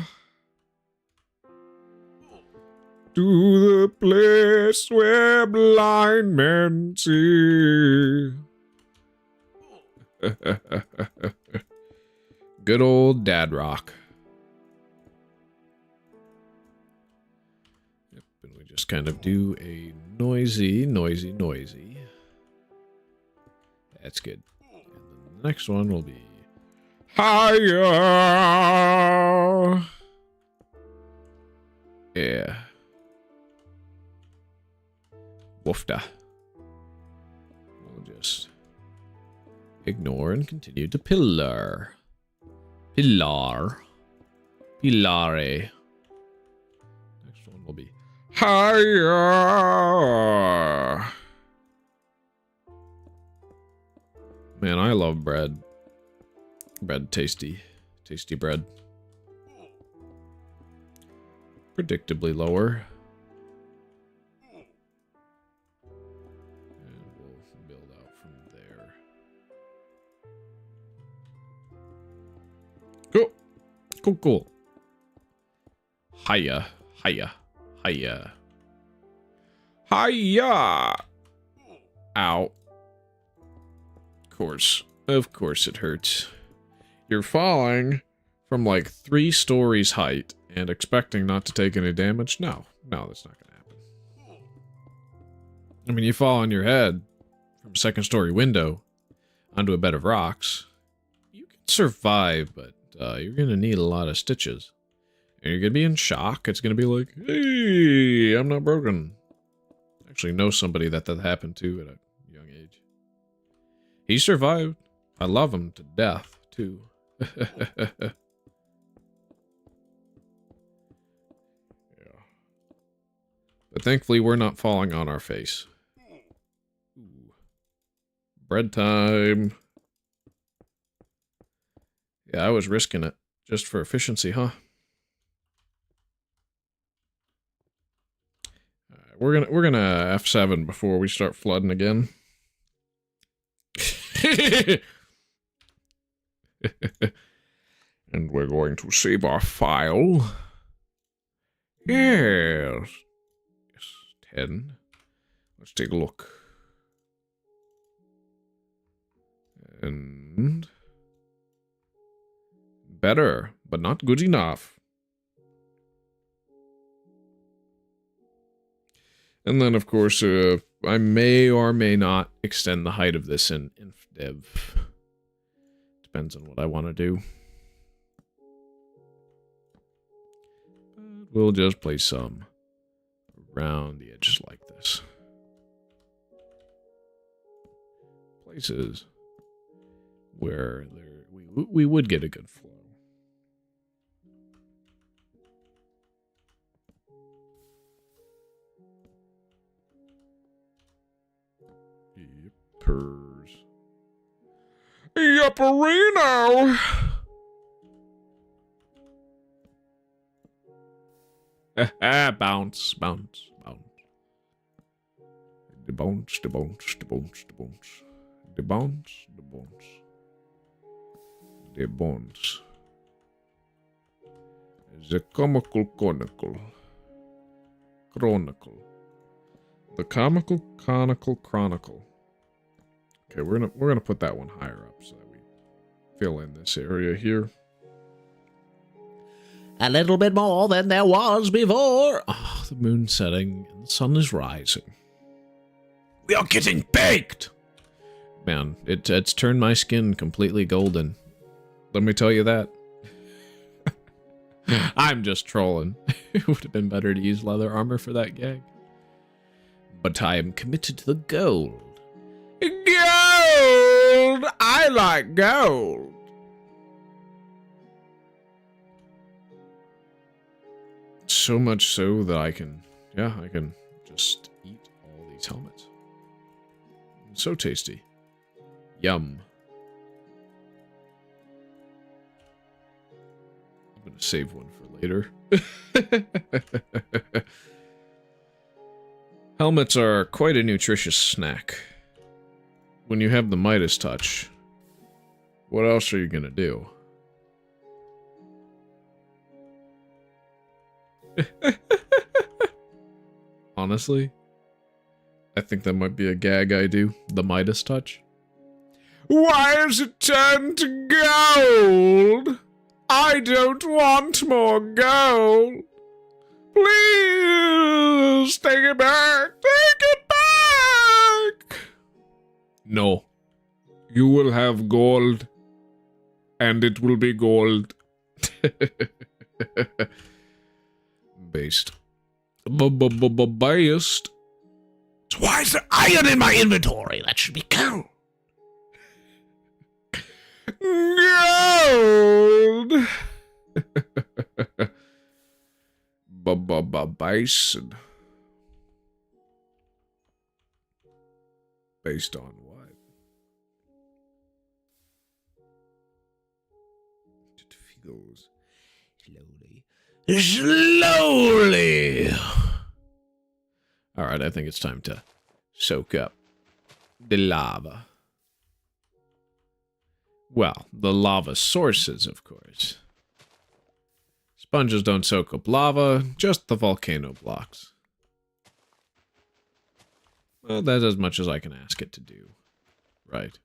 To the place where blind men see. Good old dad rock. Yep, and we just kind of do a noisy. That's good. And then the next one will be higher. Yeah. Woofda. We'll just ignore and continue to pillar. Pilare. Next one will be higher. Man, I love bread. Bread, tasty bread. Predictably lower. And we'll build out from there. Cool. Hiya. Ow. Of course it hurts. You're falling from like 3 stories height and expecting not to take any damage? No, that's not gonna happen. I mean, you fall on your head from a 2nd story window onto a bed of rocks. You can survive, but you're gonna need a lot of stitches. And you're gonna be in shock. It's gonna be like, hey, I'm not broken. I actually know somebody that happened to at a young age. He survived. I love him to death, too. Yeah. But thankfully, we're not falling on our face. Ooh. Bread time. Yeah, I was risking it just for efficiency, huh? Alright, we're gonna F7 before we start flooding again. And we're going to save our file. Yes. 10. Let's take a look. And better, but not good enough. And then, of course, I may or may not extend the height of this in Indev. Depends on what I want to do. But we'll just place some around the edges like this. Places where we would get a good flow. Yippers. Yupperino! Bounce. The bounce. The comical chronicle. The comical conical chronicle. Okay, we're gonna put that one higher up so that we fill in this area here. A little bit more than there was before. Oh, the moon's setting and the sun is rising. We are getting baked! Man, it's turned my skin completely golden. Let me tell you that. I'm just trolling. It would have been better to use leather armor for that gag. But I am committed to the gold. Gold! I like gold! So much so that I can just eat all these helmets. So tasty. Yum. I'm gonna save one for later. Helmets are quite a nutritious snack. When you have the Midas touch, what else are you gonna do? Honestly, I think that might be a gag I do. The Midas touch. Why has it turned to gold? I don't want more gold. Please take it back. Take it back. No. You will have gold. And it will be gold. Based. Based. Why is there iron in my inventory? That should be gold. Gold. Bison. Based on what? It feels slowly. All right, I think it's time to soak up the lava. Well, the lava sources, of course. Sponges don't soak up lava, just the volcano blocks. Well, that's as much as I can ask it to do. Right.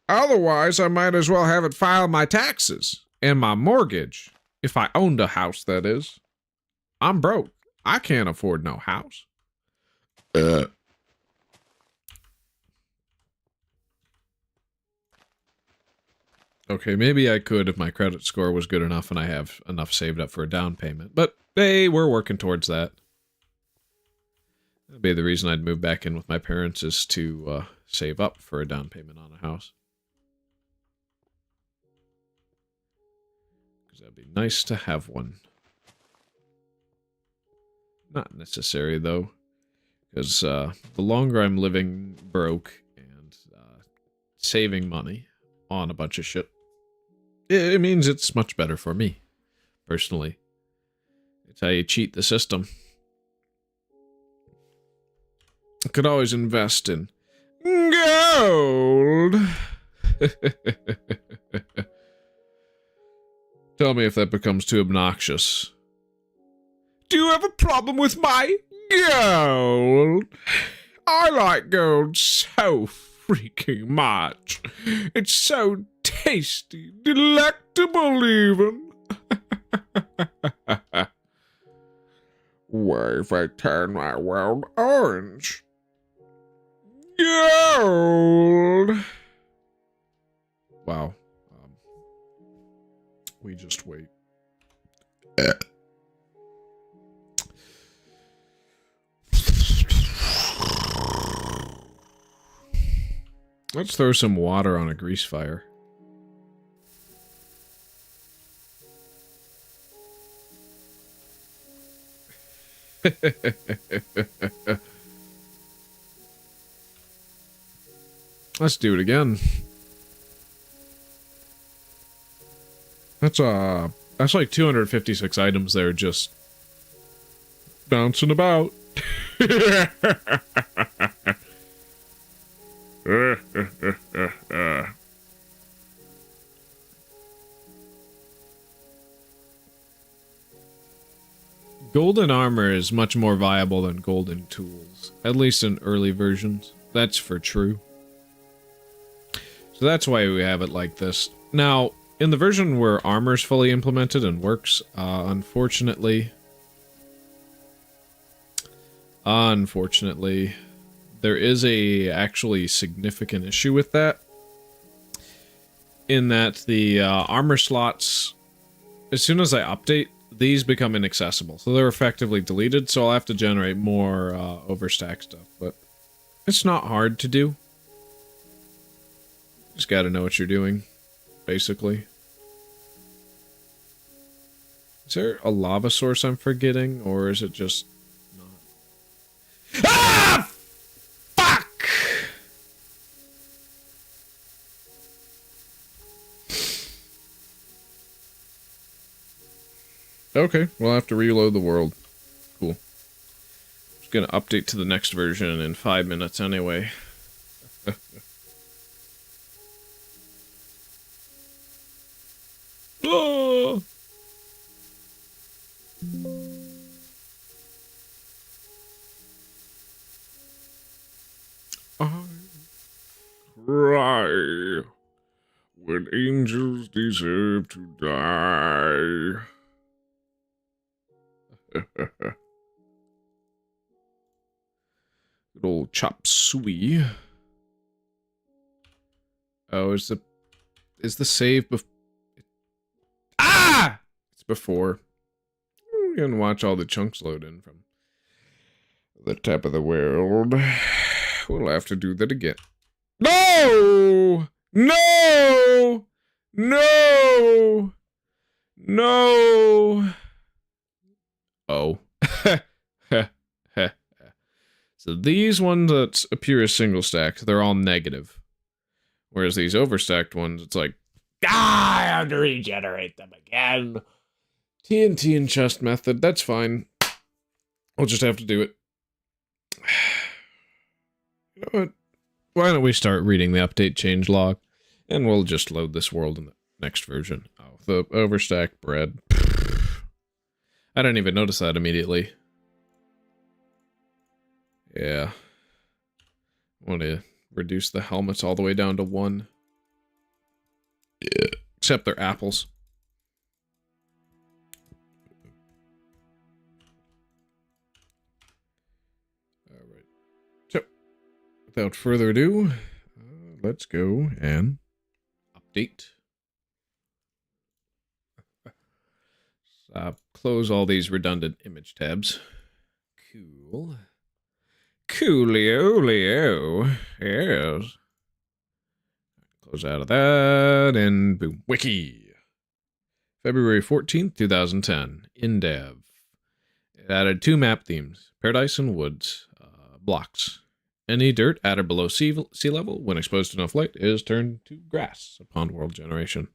Otherwise, I might as well have it file my taxes and my mortgage. If I owned a house, that is. I'm broke. I can't afford no house. Okay, maybe I could if my credit score was good enough and I have enough saved up for a down payment. But, hey, we're working towards that. That'd be the reason I'd move back in with my parents is to save up for a down payment on a house. Because that'd be nice to have one. Not necessary, though. Because the longer I'm living broke and saving money on a bunch of shit, it means it's much better for me, personally. It's how you cheat the system. I could always invest in gold. Tell me if that becomes too obnoxious. Do you have a problem with my gold? I like gold so freaking much. It's so tasty, delectable even. What if I turn my world orange? Gold! Wow. We just wait. Let's throw some water on a grease fire. Let's do it again. That's like 256 items there just bouncing about. Golden armor is much more viable than golden tools, at least in early versions. That's for true. So that's why we have it like this. Now, in the version where armor's fully implemented and works, unfortunately, there is a actually significant issue with that. In that the armor slots, as soon as I update, these become inaccessible. So they're effectively deleted, so I'll have to generate more overstack stuff. But it's not hard to do. Just gotta know what you're doing, basically. Is there a lava source I'm forgetting, or is it just not? Ah! Fuck! Okay, we'll have to reload the world. Cool. Just gonna update to the next version in 5 minutes anyway. Oh! cry when angels deserve to die. Good old chop suey. Oh, is the save Ah! It's before. We can watch all the chunks load in from the top of the world. We'll have to do that again. No! No! No! No! Oh. So these ones that appear as single stacks, they're all negative. Whereas these overstacked ones, it's like, I have to regenerate them again. TNT and chest method, that's fine. We'll just have to do it. You know what? Why don't we start reading the update change log? And we'll just load this world in the next version. Oh, the overstacked bread. I didn't even notice that immediately. Yeah. I want to reduce the helmets all the way down to 1. Yeah. Except they're apples. Alright. So, without further ado, let's go and update. Close all these redundant image tabs. Cool. Coolio. Yes. Close out of that, and boom. Wiki. February 14th, 2010. Indev. It added 2 map themes. Paradise and Woods. Blocks. Any dirt added below sea level, when exposed to enough light, is turned to grass upon world generation.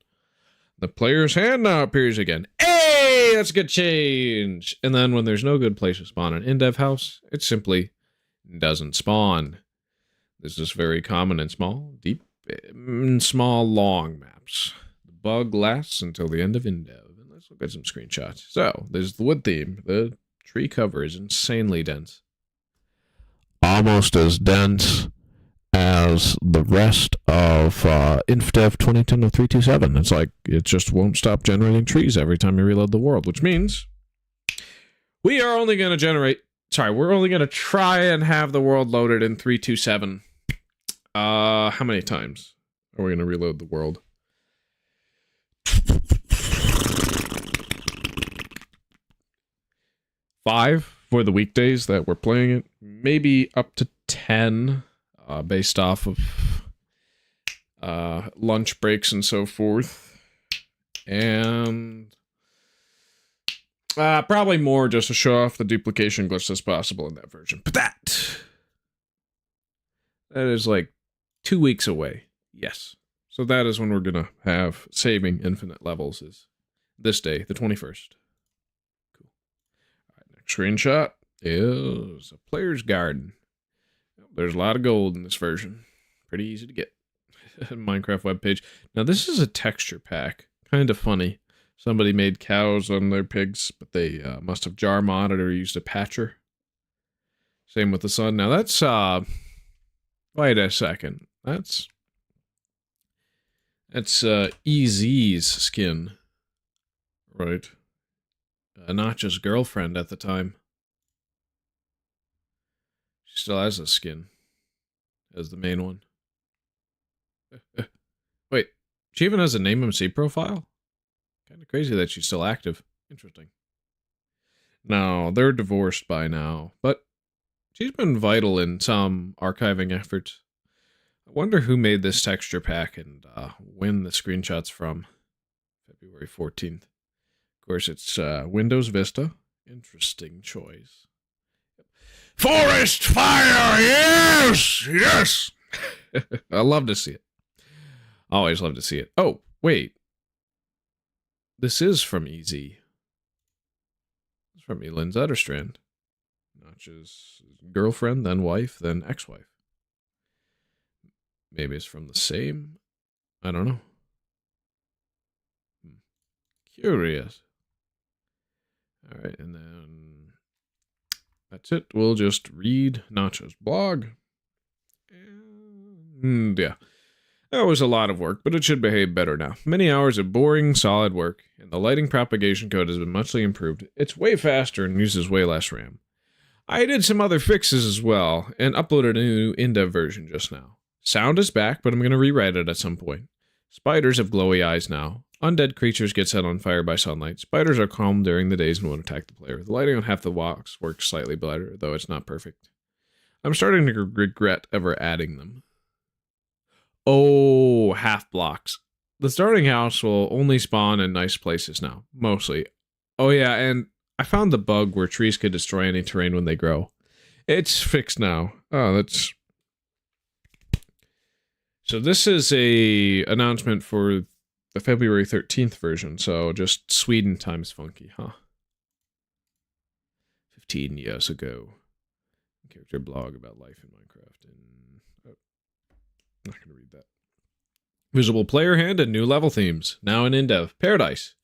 The player's hand now appears again. Hey! That's a good change! And then when there's no good place to spawn an Indev house, it simply doesn't spawn. This is very common in small, deep, small, long maps. The bug lasts until the end of Indev. And let's look at some screenshots. So, there's the wood theme. The tree cover is insanely dense. Almost as dense as the rest of InfDev 2010-0327. It's like, it just won't stop generating trees every time you reload the world, which means we are only going to generate... Sorry, we're only going to try and have the world loaded in 327. How many times are we going to reload the world? 5 for the weekdays that we're playing it. Maybe up to 10, based off of lunch breaks and so forth. And probably more just to show off the duplication glitch that's possible in that version. But that is like 2 weeks away. Yes. So that is when we're going to have saving infinite levels, is this day, the 21st. Cool. All right, next screenshot is a player's garden. There's a lot of gold in this version. Pretty easy to get. Minecraft webpage. Now this is a texture pack. Kind of funny. Somebody made cows on their pigs, but they must have jar modded or used a patcher. Same with the sun. Now that's, wait a second. That's EZ's skin. Right. Notch's girlfriend at the time. She still has a skin. As the main one. Wait, she even has a NameMC profile? Kind of crazy that she's still active. Interesting. No, they're divorced by now, but she's been vital in some archiving efforts. I wonder who made this texture pack and when the screenshot's from. February 14th. Of course, it's Windows Vista. Interesting choice. Forest fire! Yes! Yes! I love to see it. Always love to see it. Oh, wait. This is from EZ. It's from Elin Zetterstrand. Notch's girlfriend, then wife, then ex-wife. Maybe it's from the same. I don't know. Curious. All right, and then that's it. We'll just read Notch's blog. And yeah. That was a lot of work, but it should behave better now. Many hours of boring, solid work, and the lighting propagation code has been muchly improved. It's way faster and uses way less RAM. I did some other fixes as well, and uploaded a new Indev version just now. Sound is back, but I'm going to rewrite it at some point. Spiders have glowy eyes now. Undead creatures get set on fire by sunlight. Spiders are calm during the days and won't attack the player. The lighting on half the walks works slightly better, though it's not perfect. I'm starting to regret ever adding them. Oh, half blocks. The starting house will only spawn in nice places now, mostly. Oh yeah, and I found the bug where trees could destroy any terrain when they grow. It's fixed now. Oh, that's... So this is a announcement for the February 13th version, so just Sweden times funky, huh? 15 years ago. Character blog about life in Minecraft. And I'm not going to read that. Visible player hand and new level themes. Now in Indev. Paradise.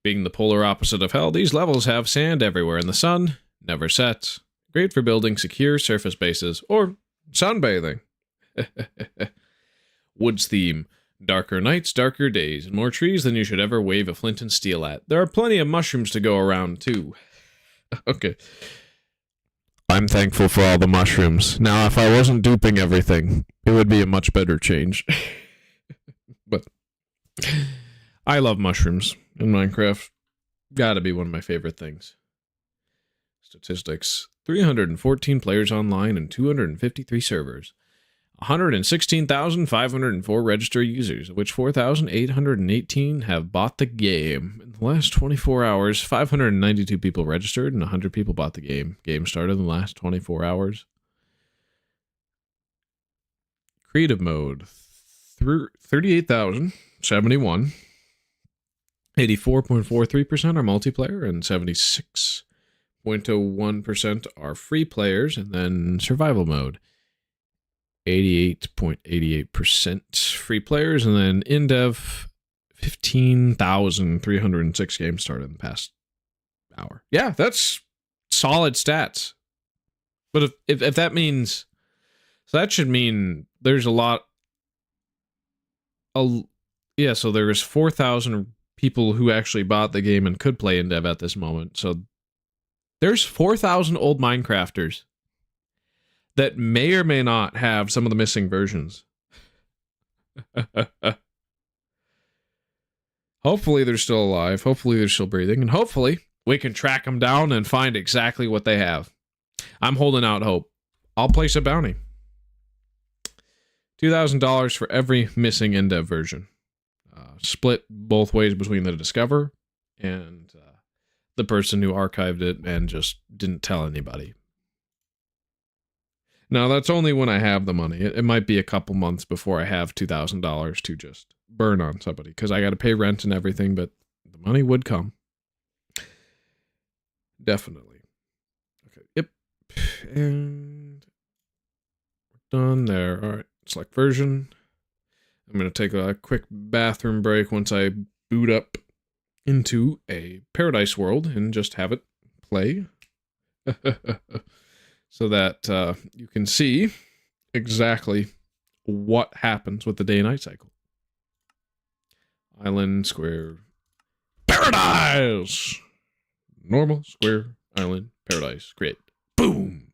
Being the polar opposite of hell, these levels have sand everywhere and the sun never sets. Great for building secure surface bases or sunbathing. Woods theme. Darker nights, darker days, and more trees than you should ever wave a flint and steel at. There are plenty of mushrooms to go around, too. Okay. I'm thankful for all the mushrooms. Now, if I wasn't duping everything, it would be a much better change. But I love mushrooms in Minecraft. Gotta be one of my favorite things. Statistics. 314 players online and 253 servers. 116,504 registered users, of which 4,818 have bought the game. In the last 24 hours, 592 people registered and 100 people bought the game. Game started in the last 24 hours. Creative mode, 38,071. 84.43% are multiplayer and 76.01% are free players. And then survival mode. 88.88% free players, and then Indev, 15,306 games started in the past hour. Yeah, that's solid stats. But if that means, so that should mean there's a lot. Yeah, so there's 4,000 people who actually bought the game and could play Indev at this moment. So there's 4,000 old Minecrafters that may or may not have some of the missing versions. Hopefully they're still alive. Hopefully they're still breathing. And hopefully we can track them down and find exactly what they have. I'm holding out hope. I'll place a bounty. $2,000 for every missing Indev version. Split both ways between the discoverer and the person who archived it and just didn't tell anybody. Now, that's only when I have the money. It might be a couple months before I have $2,000 to just burn on somebody, because I got to pay rent and everything, but the money would come. Definitely. Okay, yep. And we're done there. All right, select version. I'm going to take a quick bathroom break once I boot up into a paradise world and just have it play. So that you can see exactly what happens with the day-night cycle. Island, square, paradise! Normal, square, island, paradise. Great. Boom!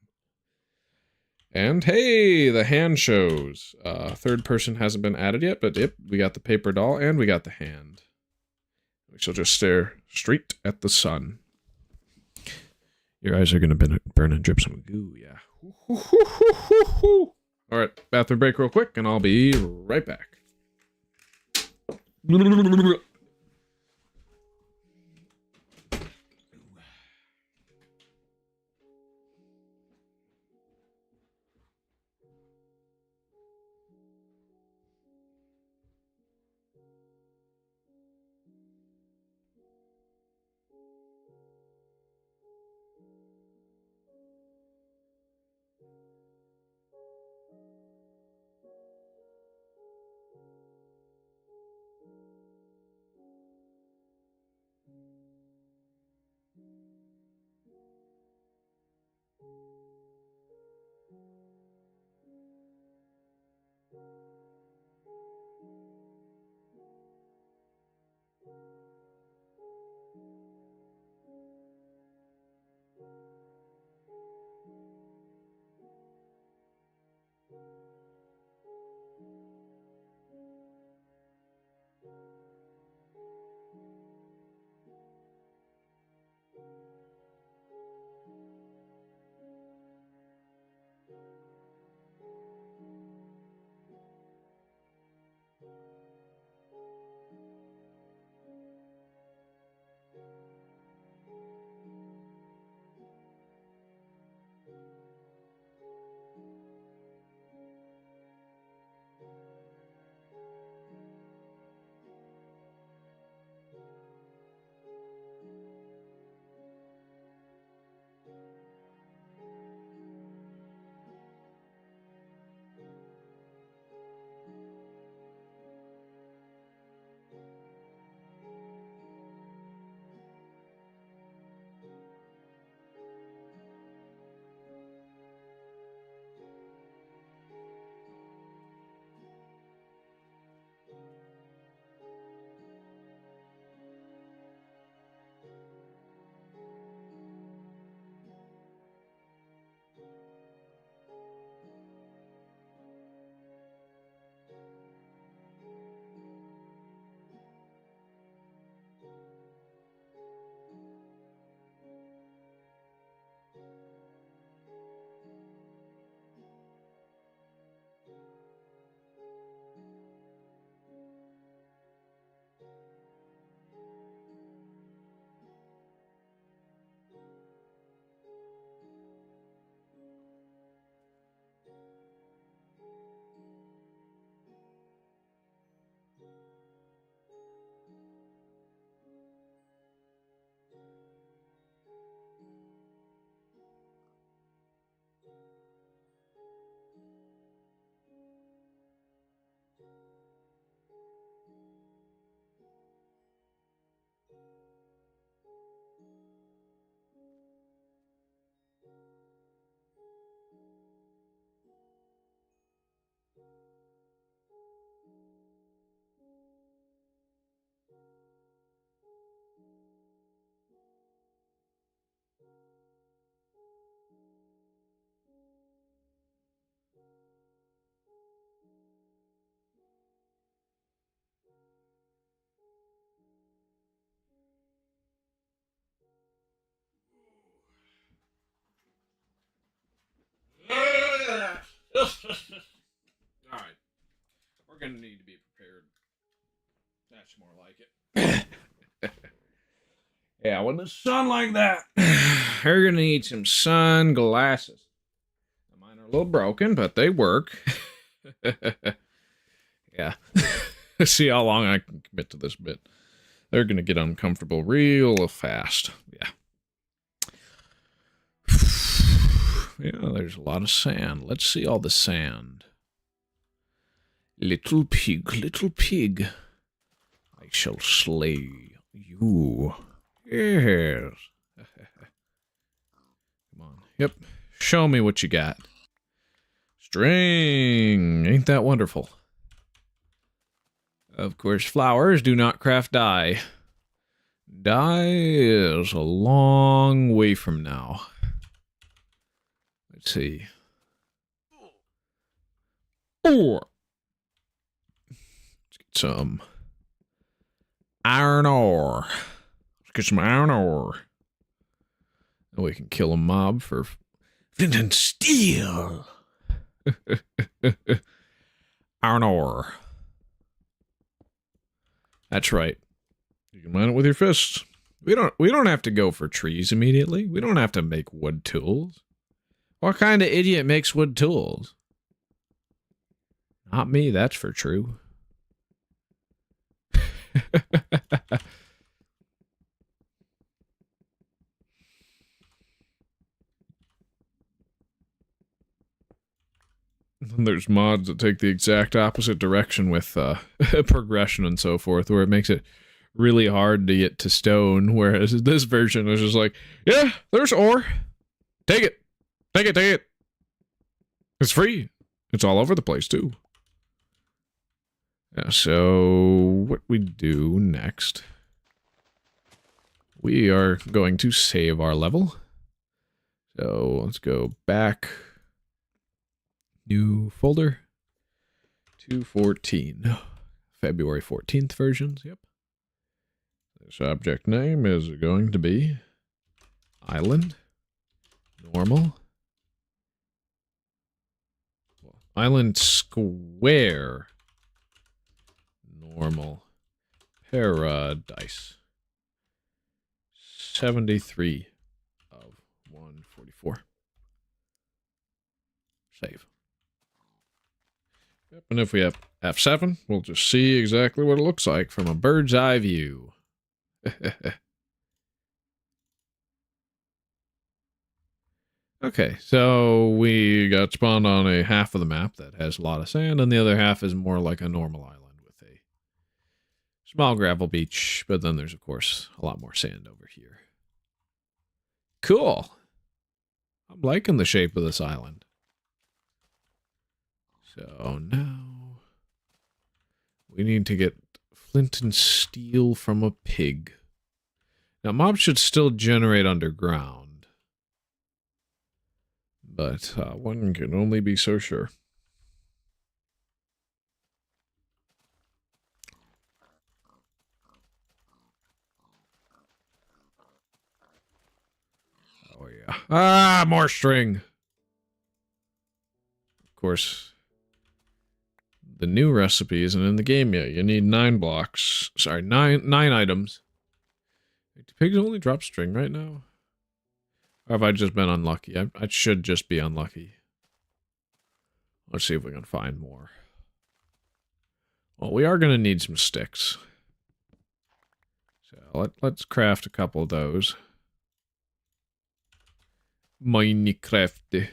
And hey, the hand shows. Third person hasn't been added yet, but yep, we got the paper doll and we got the hand. We shall just stare straight at the sun. Your eyes are going to burn and drip some goo, yeah. All right, bathroom break real quick, and I'll be right back. Alright. We're gonna need to be prepared. That's more like it. Yeah, when the sun like that, you're gonna need some sunglasses. Mine are a little broken, but they work. Yeah. See how long I can commit to this bit. They're gonna get uncomfortable real fast. Yeah. Yeah, there's a lot of sand. Let's see all the sand. Little pig, I shall slay you. Yes. Come on. Yep. Show me what you got. String. Ain't that wonderful? Of course, flowers do not craft dye. Dye is a long way from now. Let's see. Let's get some iron ore. Let's get some iron ore. Then we can kill a mob for flint and steel. Iron ore. That's right. You can mine it with your fists. We don't have to go for trees immediately. We don't have to make wood tools. What kind of idiot makes wood tools? Not me, that's for true. There's mods that take the exact opposite direction with progression and so forth, where it makes it really hard to get to stone, whereas this version is just like, yeah, there's ore. Take it. Take it, take it. It's free. It's all over the place, too. Yeah, so what we do next, we are going to save our level. So let's go back. New folder. 214. February 14th versions, yep. This object name is going to be island, normal, island square, normal, paradise, 73 of 144. Save. Yep, and if we have F7, we'll just see exactly what it looks like from a bird's eye view. Okay, so we got spawned on a half of the map that has a lot of sand, and the other half is more like a normal island with a small gravel beach, but then there's, of course, a lot more sand over here. Cool. I'm liking the shape of this island. So now we need to get flint and steel from a pig. Now, mobs should still generate underground, but one can only be so sure. Oh, yeah. Ah, more string. Of course, the new recipe isn't in the game yet. You need 9 blocks. Sorry, nine items. Do pigs only drop string right now? Or have I just been unlucky? I should just be unlucky. Let's see if we can find more. Well, we are going to need some sticks. So let's craft a couple of those. Minecraft.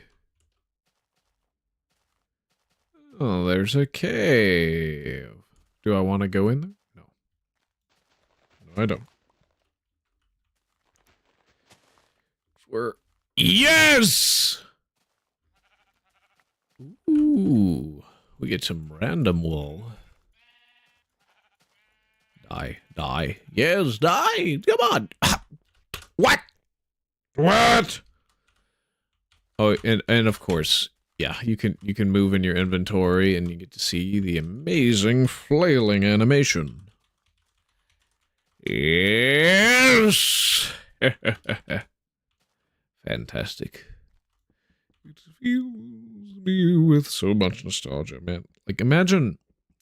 Oh, there's a cave. Do I want to go in there? No. No, I don't. Yes! Ooh. We get some random wool. Die. Die. Yes, die! Come on! What? What? Oh, and of course, yeah, you can move in your inventory and you get to see the amazing flailing animation. Yes! Fantastic. It feels me with so much nostalgia, man. Like, imagine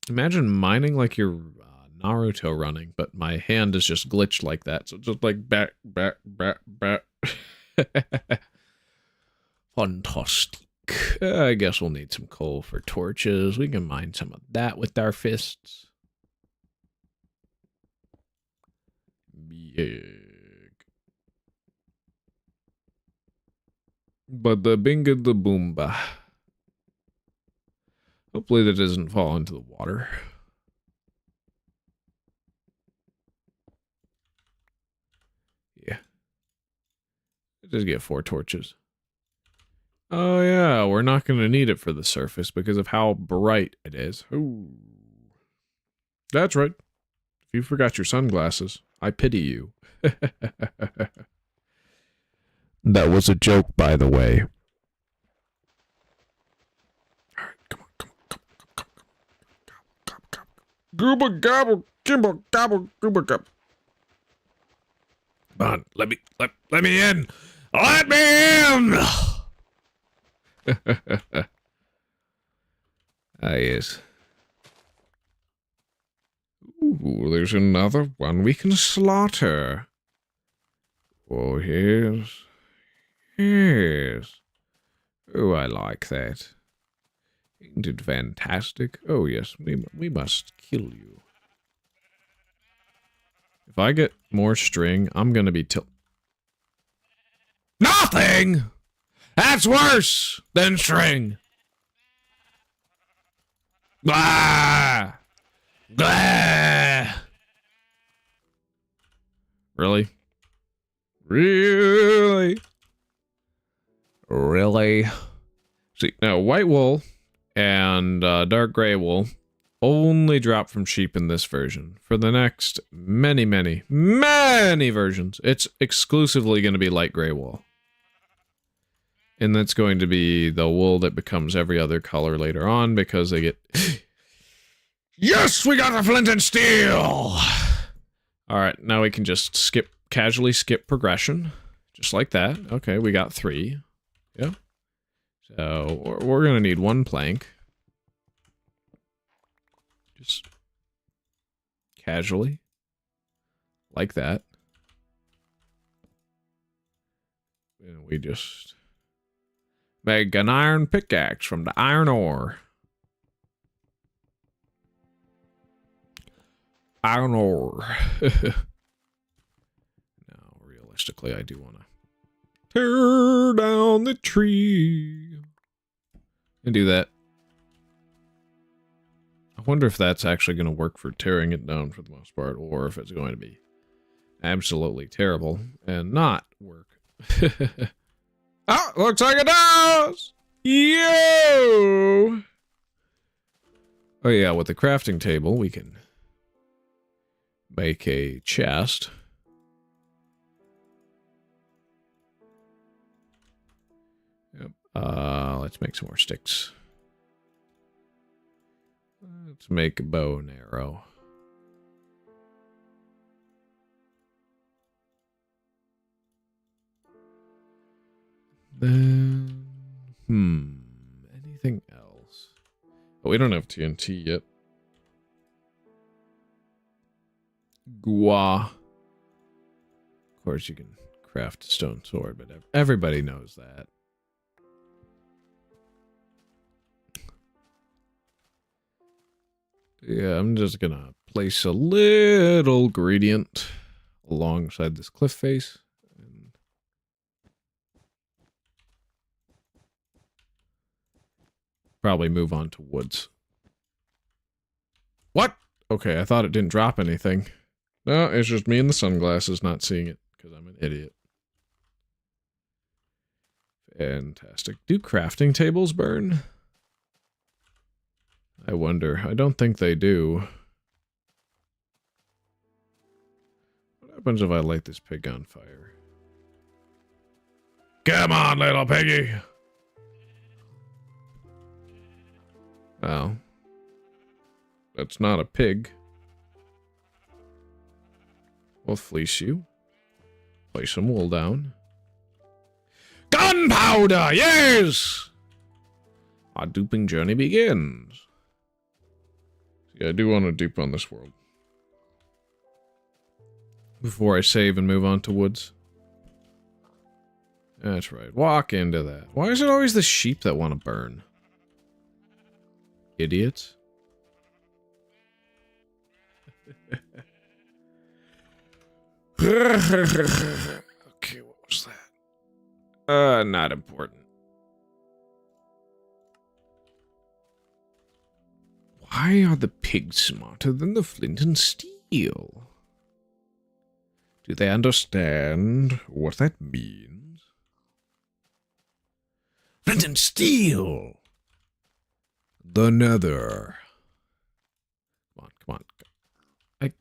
mining like you're Naruto running, but my hand is just glitched like that. So just like back. Fantastic. I guess we'll need some coal for torches. We can mine some of that with our fists. Big. But the binga the boomba. Hopefully that doesn't fall into the water. Yeah. Just get 4 torches. Oh yeah, we're not going to need it for the surface because of how bright it is. Ooh. That's right. If you forgot your sunglasses, I pity you. That was a joke, by the way. Alright, come on. Gooba gobble, gibble gobble, gooba gobble. Come on, let me in! Let me in! Ah, yes. Ooh, there's another one we can slaughter. Oh, yes. Yes. Oh, I like that. Ain't it fantastic? Oh, yes, we must kill you. If I get more string, I'm gonna be Nothing! That's worse than string. Ah! Ah! Really? Really? Really? See, now, white wool and dark gray wool only drop from sheep in this version. For the next many versions, it's exclusively going to be light gray wool. And that's going to be the wool that becomes every other color later on because they get... Yes, we got the flint and steel! Alright, now we can just casually skip progression. Just like that. Okay, we got 3. Yeah. So, we're gonna need 1 plank. Just casually. Like that. And we just make an iron pickaxe from the iron ore. Iron ore. Now, realistically, I do want to tear down the tree and do that. I wonder if that's actually going to work for tearing it down for the most part, or if it's going to be absolutely terrible and not work. Oh, looks like it does! Yo! Oh yeah, with the crafting table, we can make a chest. Yep. Let's make some more sticks. Let's make a bow and arrow. Then, anything else? Oh, we don't have TNT yet. Gua. Of course, you can craft a stone sword, but everybody knows that. Yeah, I'm just gonna place a little gradient alongside this cliff face. And probably move on to woods. What? Okay, I thought it didn't drop anything. No, it's just me and the sunglasses not seeing it, because I'm an idiot. Fantastic. Do crafting tables burn? I wonder. I don't think they do. What happens if I light this pig on fire? Come on, little piggy! Well, that's not a pig. We'll fleece you. Place some wool down. Gunpowder, yes! Our duping journey begins. Yeah, I do want to dupe on this world. Before I save and move on to woods. That's right. Walk into that. Why is it always the sheep that want to burn? Idiots. Okay, what was that? Not important. Why are the pigs smarter than the flint and steel? Do they understand what that means? Flint and steel. The nether. Come on.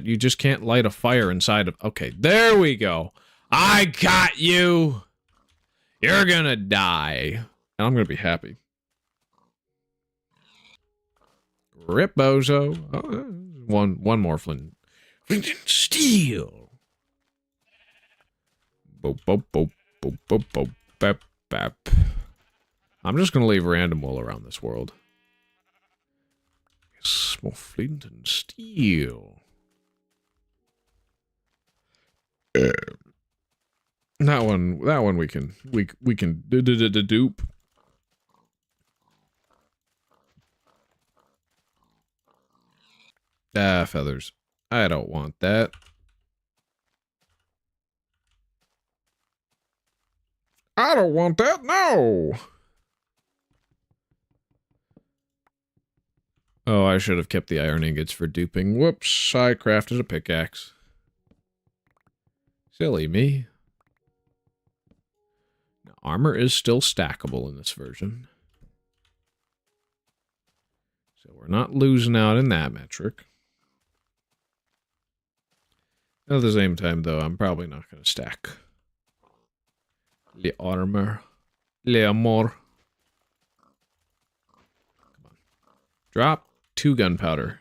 You just can't light a fire inside of... Okay, there we go. I got you. You're gonna die. And I'm gonna be happy. Rip, bozo. Oh, one more flint. Flint and steel. Boop, boop, boop, boop, boop, boop, bap, bap. I'm just gonna leave random wool around this world. Yes, more flint and steel. That one we can dupe. Ah, feathers. I don't want that. I don't want that, no! Oh, I should have kept the iron ingots for duping. Whoops, I crafted a pickaxe. Silly me. Now, armor is still stackable in this version. So we're not losing out in that metric. At the same time, though, I'm probably not going to stack the armor. Le amor. Come on. Drop 2 gunpowder.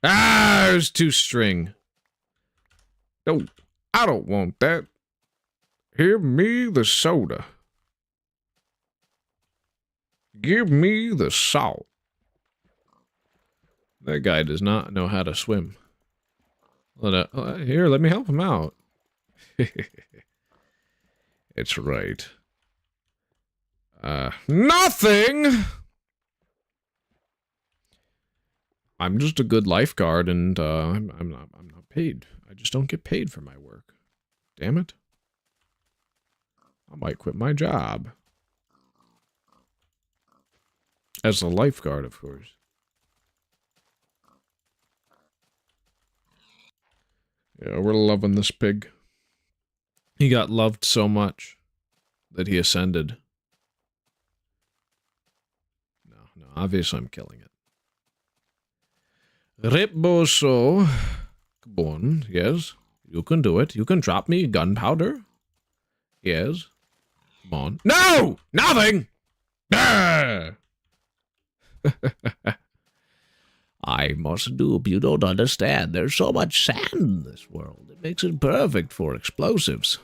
Ah, there's 2 string. No, I don't want that. Give me the soda. Give me the salt. That guy does not know how to swim. Here, let me help him out. It's right. Nothing! I'm just a good lifeguard, and I'm not paid. I just don't get paid for my work. Damn it. I might quit my job. As a lifeguard, of course. Yeah, we're loving this pig. He got loved so much that he ascended. No, obviously I'm killing it. Ripboso. Come on, yes. You can do it. You can drop me gunpowder. Yes. Come on. No! Nothing! Ah! I must dupe. You don't understand. There's so much sand in this world. It makes it perfect for explosives.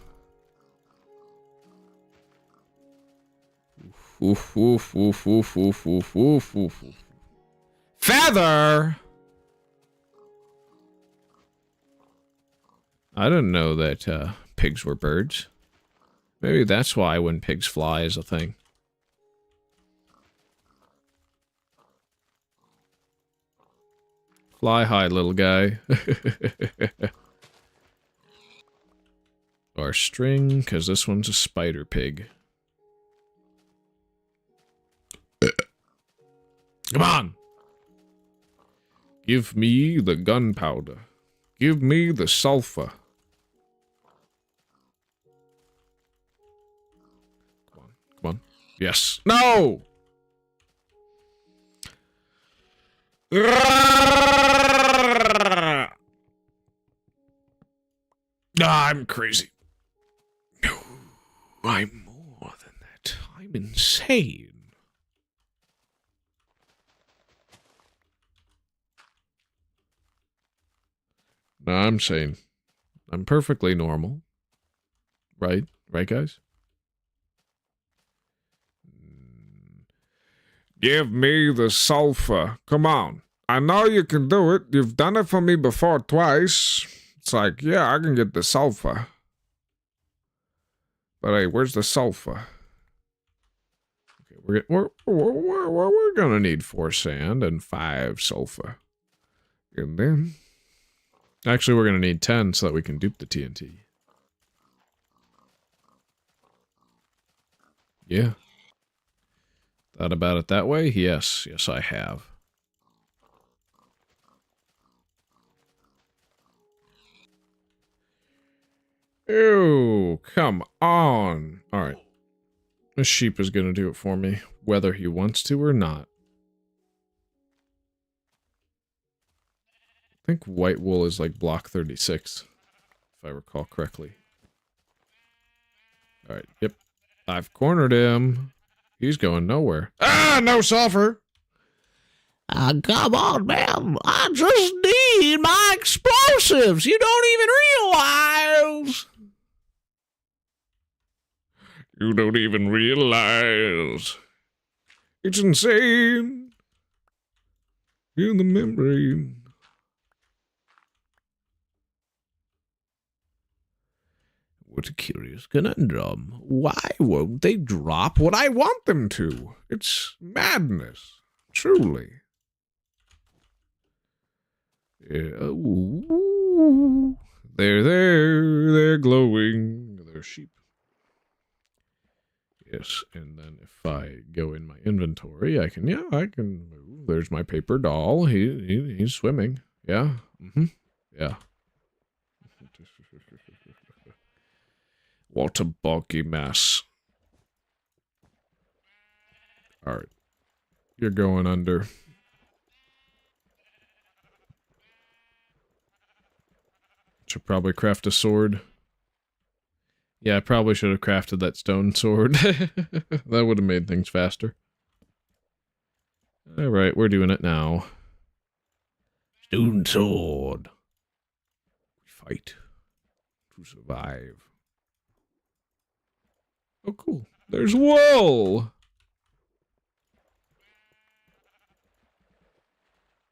Oof, oof, oof, oof, oof, oof, oof, oof. Feather! I didn't know that pigs were birds. Maybe that's why when pigs fly is a thing. Fly high, little guy. Or string, because this one's a spider pig. Come on! Give me the gunpowder. Give me the sulfur. Come on, come on. Yes. No! I'm crazy. No, I'm more than that. I'm insane. No, I'm sane. I'm perfectly normal. Right? Right, guys? Give me the sulfur. Come on. I know you can do it. You've done it for me before twice. It's like, yeah, I can get the sulfur. But hey, where's the sulfur? Okay, we're gonna need 4 sand and 5 sulfur. And then... Actually, we're gonna need 10 so that we can dupe the TNT. Yeah. Thought about it that way? Yes. Yes, I have. Ew, come on. Alright. This sheep is gonna do it for me, whether he wants to or not. I think white wool is like block 36, if I recall correctly. Alright, yep. I've cornered him. He's going nowhere. Ah, no sulfur! Come on, man. I just need my explosives. You don't even realize. You don't even realize. It's insane. In the membrane. What a curious conundrum. Why won't they drop what I want them to? It's madness. Truly. Yeah. Ooh. They're there. They're glowing. They're sheep. Yes, and then if I go in my inventory, I can move. There's my paper doll. He's swimming. Yeah. Yeah. What a bulky mess. Alright. You're going under. Should probably craft a sword. Yeah, I probably should have crafted that stone sword. That would have made things faster. Alright, we're doing it now. Stone sword. Fight. To survive. Oh, cool. There's wool!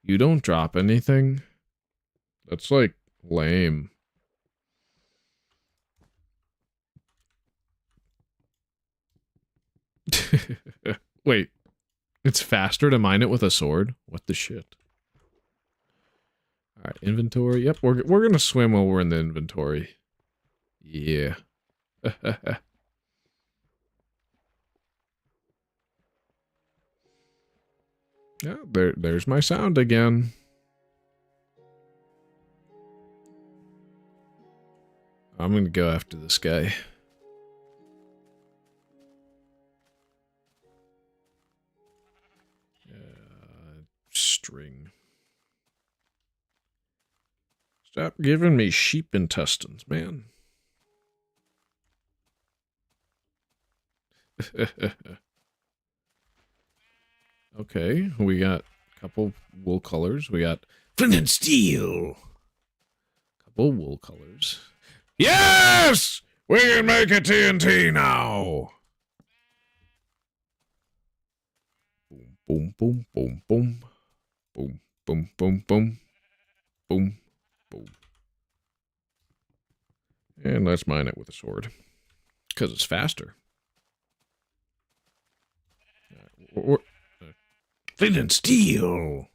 You don't drop anything? That's, like, lame. Wait. It's faster to mine it with a sword? What the shit? Alright, inventory. Yep, we're gonna swim while we're in the inventory. Yeah. Yeah, there's my sound again. I'm gonna go after this guy. String. Stop giving me sheep intestines, man. Okay, we got a couple wool colors. We got Flint and steel. couple wool colors. Yes! We can make a TNT now! Boom, boom, boom, boom, boom, boom, boom, boom, boom, boom. And let's mine it with a sword. Because it's faster. Flint and steel.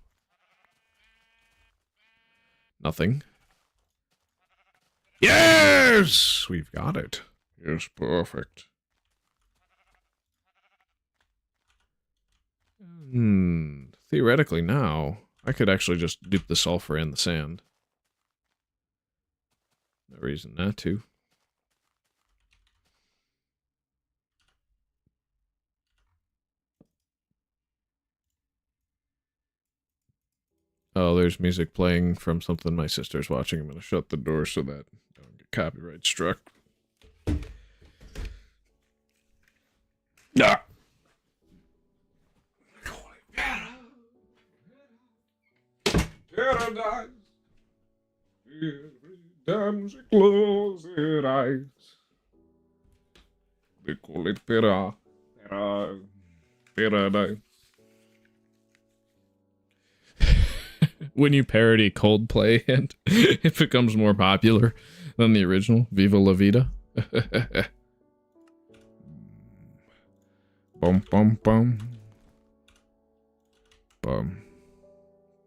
Nothing. Yes! We've got it. Yes, perfect. Theoretically now, I could actually just dupe the sulfur and the sand. No reason not to. Oh, there's music playing from something my sister's watching. I'm going to shut the door so that I don't get copyright struck. Ah! Paradise. Every time she closes her eyes. They call it paradise. when you parody Coldplay and it becomes more popular than the original. Viva la vida. Bum bum bum. Bum.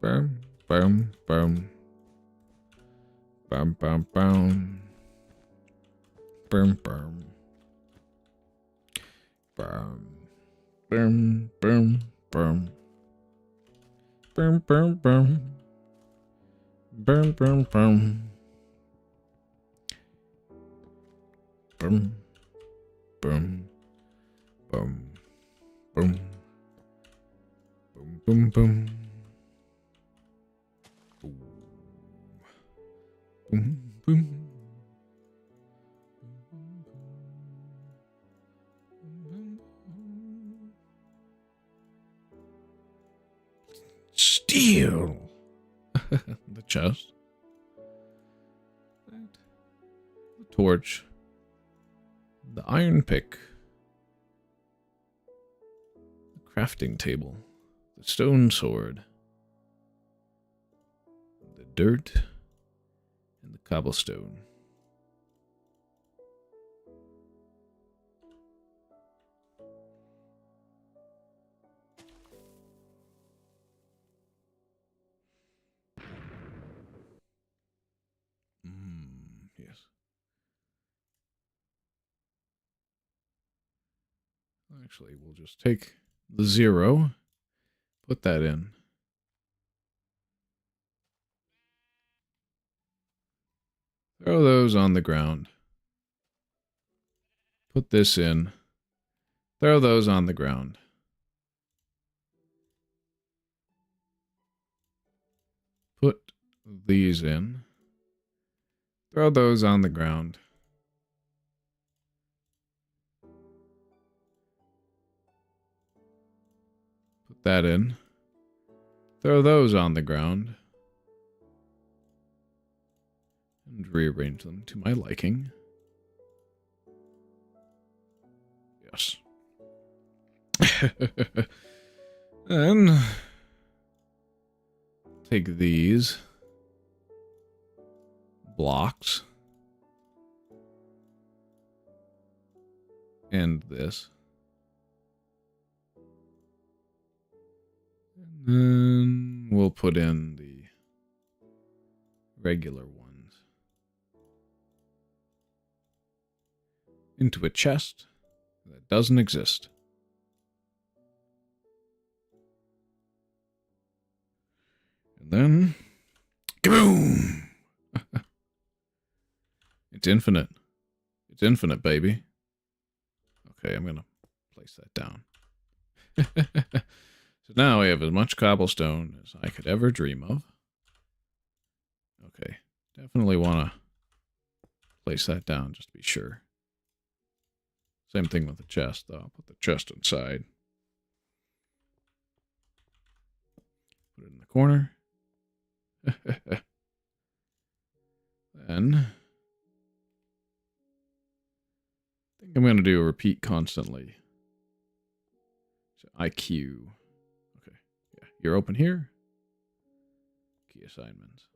Bum bum bum. Bum bum bum. Bum bum. Bum. Bum bum bum. Bum bum bum. Bum bum bum. Bum bum bum bum bum bum bum. Boom boom. Steel. The chest. The torch. The iron pick. The crafting table. The stone sword. The dirt. And the cobblestone. Yes. Actually, we'll just take the 0, put that in. Throw those on the ground. Put this in. Throw those on the ground. Put these in. Throw those on the ground. Put that in. Throw those on the ground. And rearrange them to my liking. Yes. And take these blocks and this. And then we'll put in the regular ones into a chest that doesn't exist. And then, kaboom! It's infinite. It's infinite, baby. Okay, I'm going to place that down. So now we have as much cobblestone as I could ever dream of. Okay, definitely want to place that down just to be sure. Same thing with the chest, though. I'll put the chest inside. Put it in the corner. Then I think I'm going to do a repeat constantly. So IQ. Okay. Yeah, you're open here. Key assignments.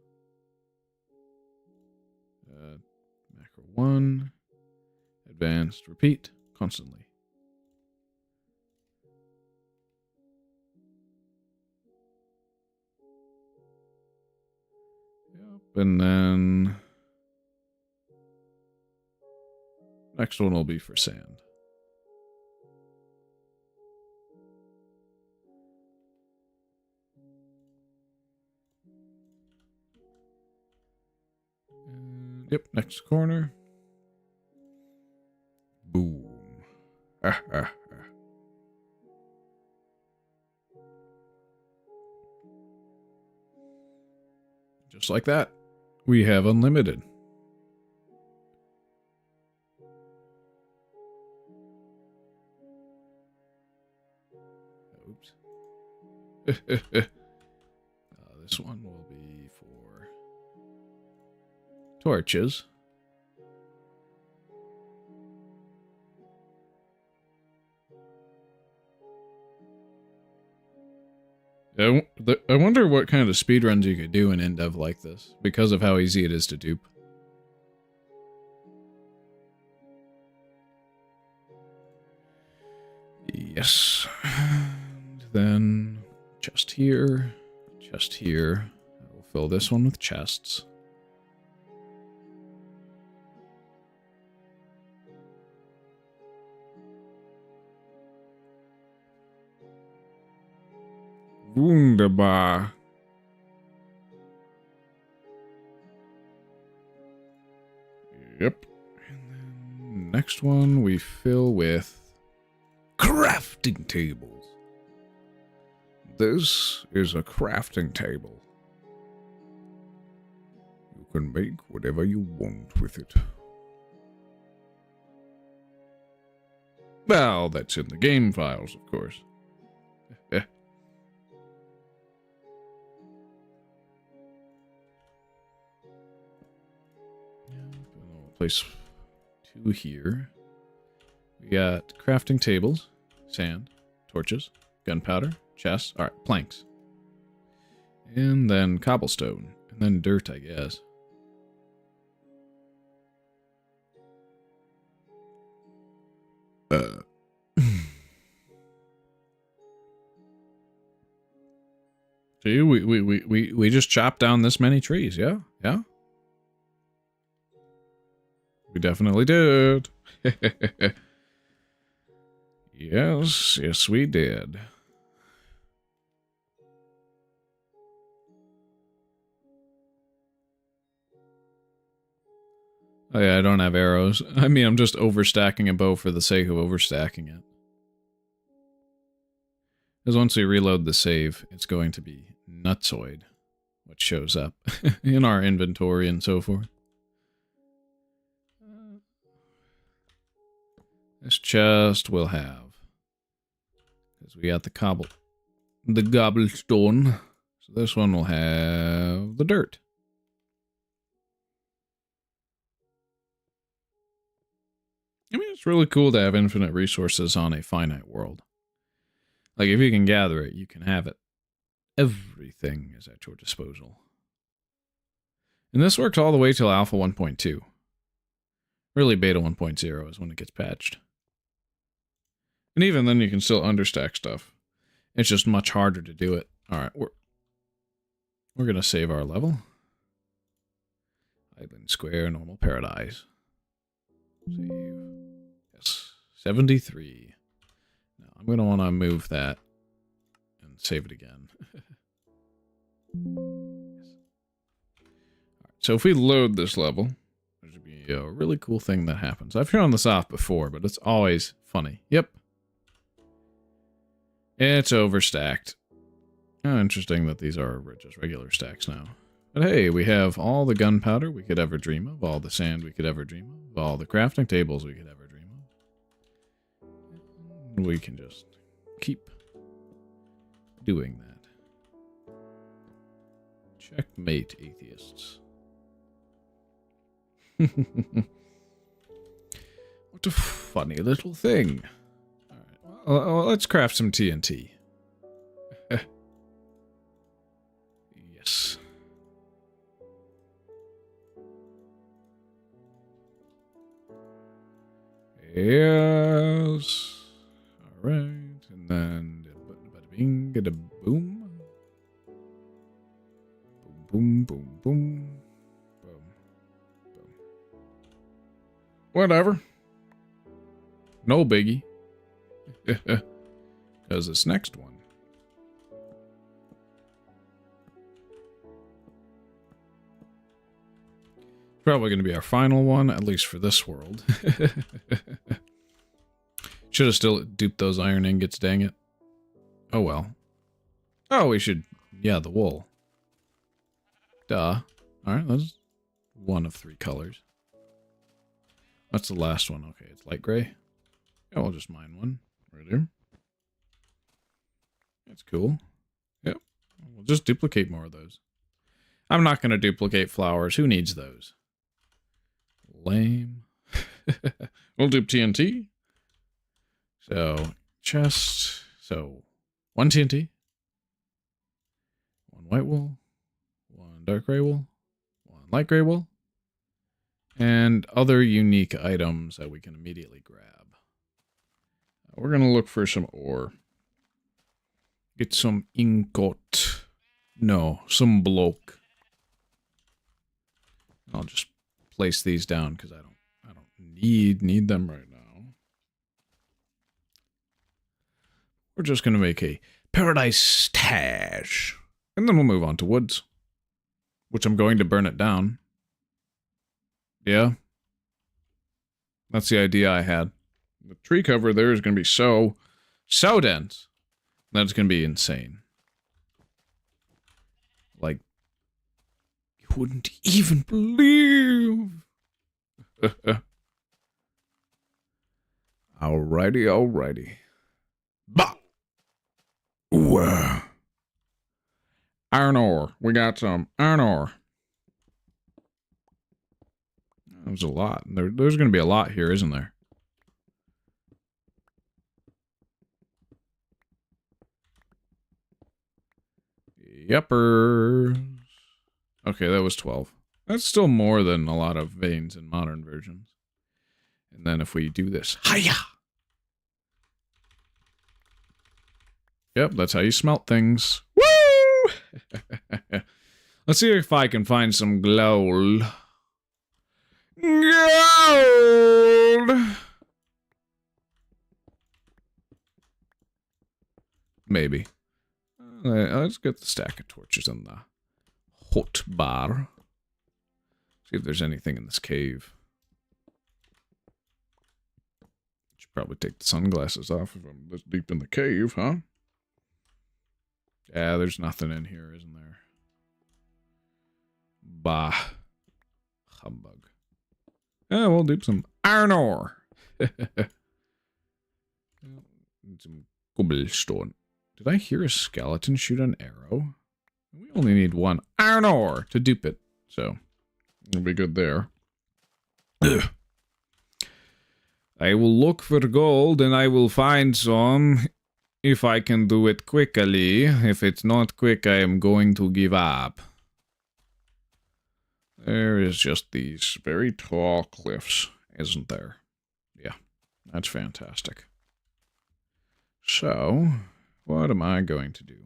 Macro 1. Advanced. Repeat constantly. Yep. And then next one will be for sand. And, yep, next corner. Boom. Just like that, we have unlimited. Oops. This one will be for torches. I wonder what kind of speedruns you could do in Indev like this, because of how easy it is to dupe. Yes. And then chest here, chest here. I will fill this one with chests. Wunderbar. Yep. And then next one we fill with crafting tables. This is a crafting table. You can make whatever you want with it. Well, that's in the game files, of course. Place 2 here. We got crafting tables, sand, torches, gunpowder, chests. All right, planks. And then cobblestone. And then dirt, I guess. See, we just chopped down this many trees, yeah? Yeah? We definitely did. Yes, we did. Oh yeah, I don't have arrows. I mean, I'm just overstacking a bow for the sake of overstacking it. Because once we reload the save, it's going to be nutsoid what shows up in our inventory and so forth. This chest will have, because we got the cobblestone. So this one will have the dirt. I mean, it's really cool to have infinite resources on a finite world. Like, if you can gather it, you can have it. Everything is at your disposal. And this works all the way till Alpha 1.2. Really, Beta 1.0 is when it gets patched. And even then, you can still understack stuff. It's just much harder to do it. All right, we're gonna save our level. Island Square, normal paradise. Save. Yes, 73. Now I'm gonna want to move that and save it again. Yes. All right, so if we load this level, there should be a really cool thing that happens. I've shown this off before, but it's always funny. Yep. It's overstacked. Oh, interesting that these are just regular stacks now. But hey, we have all the gunpowder we could ever dream of, all the sand we could ever dream of, all the crafting tables we could ever dream of. We can just keep doing that. Checkmate, atheists. What a funny little thing. Well, let's craft some TNT. Yes. Yes. All right. And then bada bing, bada boom. Boom, boom, boom, boom. Boom. Boom. Whatever. No biggie. Because this next one. Probably going to be our final one, at least for this world. Should have still duped those iron ingots, dang it. Oh well. Oh, we should... Yeah, the wool. Duh. Alright, that's one of 3 colors. What's the last one? Okay, it's light gray. Yeah, we'll just mine one. Right here. That's cool. Yep. We'll just duplicate more of those. I'm not going to duplicate flowers. Who needs those? Lame. We'll dupe TNT. So, chest. So, 1 TNT. white wool, 1 dark gray wool, 1 light gray wool, and other unique items that we can immediately grab. We're going to look for some ore. Get some ingot. No, some bloke. I'll just place these down because I don't need them right now. We're just going to make a paradise stash. And then we'll move on to woods. Which I'm going to burn it down. Yeah. That's the idea I had. The tree cover there is going to be so dense. That's going to be insane. Like, you wouldn't even believe. Alrighty. Bah! Ooh. Iron ore. We got some iron ore. There's a lot. There's going to be a lot here, isn't there? Yuppers. Okay, that was 12. That's still more than a lot of veins in modern versions. And then if we do this, hiya! Yep, that's how you smelt things. Woo! Let's see if I can find some gold. Gold! Maybe. Let's get the stack of torches in the hot bar. See if there's anything in this cave. Should probably take the sunglasses off if I'm this deep in the cave, huh? Yeah, there's nothing in here, isn't there? Bah. Humbug. Yeah, we'll do some iron ore. Some cobblestone. Did I hear a skeleton shoot an arrow? We only need 1 iron ore to dupe it, so it'll be good there. Ugh. I will look for gold and I will find some if I can do it quickly. If it's not quick, I am going to give up. There is just these very tall cliffs, isn't there? Yeah, that's fantastic. So, what am I going to do?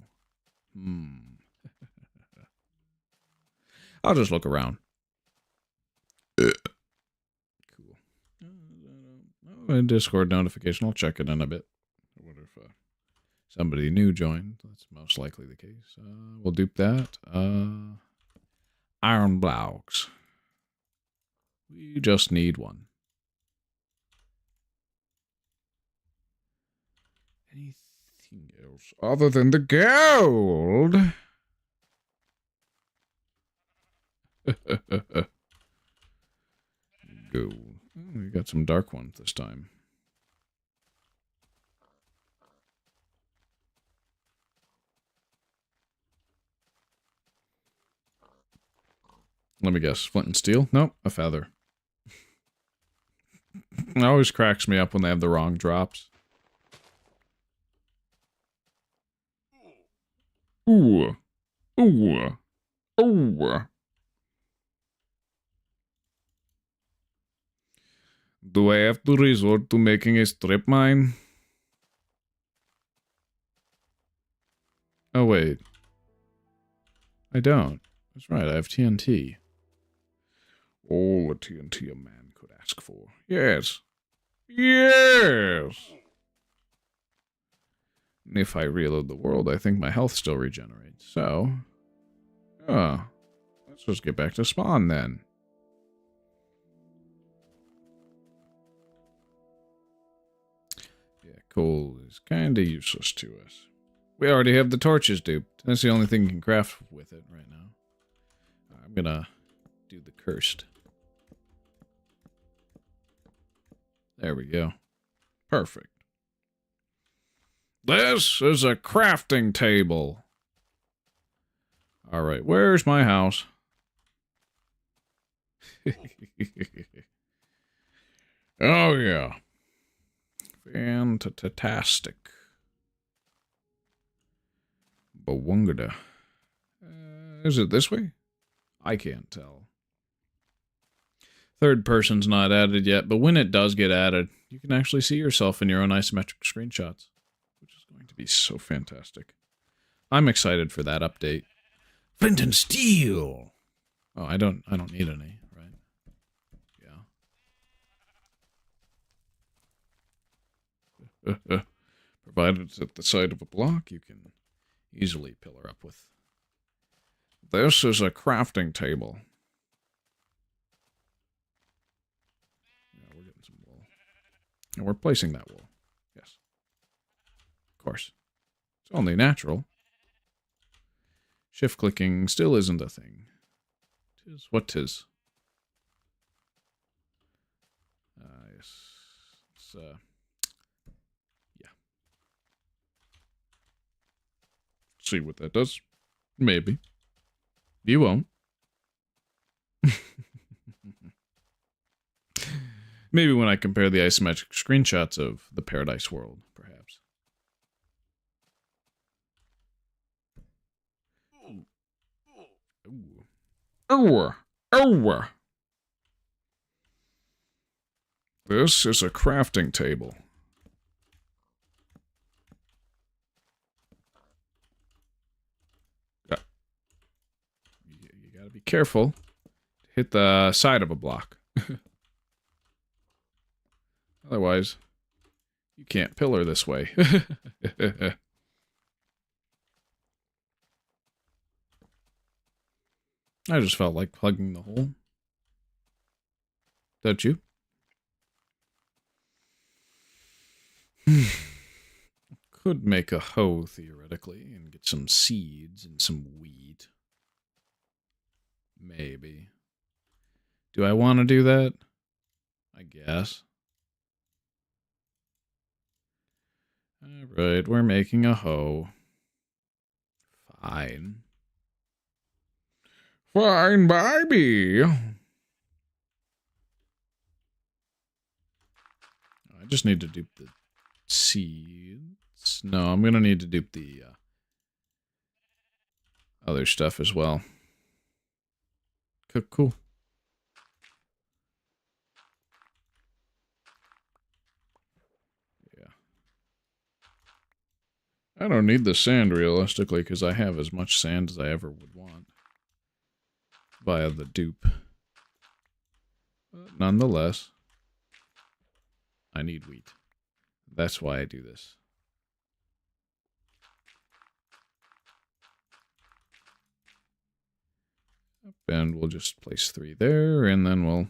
I'll just look around. Cool. A Discord notification. I'll check it in a bit. I wonder if somebody new joined. That's most likely the case. We'll dupe that. Iron blocks. We just need 1. Anything else other than the gold? Gold. Oh, we got some dark ones this time. Let me guess. Flint and steel? Nope. A feather. It always cracks me up when they have the wrong drops. Ooh. Ooh. Ooh. Do I have to resort to making a strip mine? Oh, wait. I don't. That's right, I have TNT. All the TNT a man could ask for. Yes. Yes! And if I reload the world, I think my health still regenerates. So, let's just get back to spawn then. Yeah, coal is kind of useless to us. We already have the torches duped. That's the only thing you can craft with it right now. I'm gonna do the cursed. There we go. Perfect. This is a crafting table. Alright, where's my house? Oh, yeah. Fantastic. Bawungada. Is it this way? I can't tell. Third person's not added yet, but when it does get added, you can actually see yourself in your own isometric screenshots, which is going to be so fantastic. I'm excited for that update. Flint and steel. Oh, I don't need any, right? Yeah. Provided it's at the side of a block, you can easily pillar up with. This is a crafting table. Yeah, we're getting some wool. And we're placing that wool. Yes. Of course. It's only natural. Shift clicking still isn't a thing. 'Tis what 'tis. Yes. It's, yeah. See what that does. Maybe. You won't. Maybe when I compare the isometric screenshots of the Paradise World, perhaps. Ooh. Oh, oh. This is a crafting table. You gotta be careful. Hit the side of a block. Otherwise, you can't pillar this way. I just felt like plugging the hole. Don't you? Could make a hoe, theoretically, and get some seeds and some wheat. Maybe. Do I want to do that? I guess. Alright, we're making a hoe. Fine. Fine by me. I just need to dupe the seeds. No, I'm going to need to dupe the other stuff as well. Cool. Yeah. I don't need the sand realistically because I have as much sand as I ever would want via the dupe. But nonetheless, I need wheat. That's why I do this. And we'll just place 3 there, and then we'll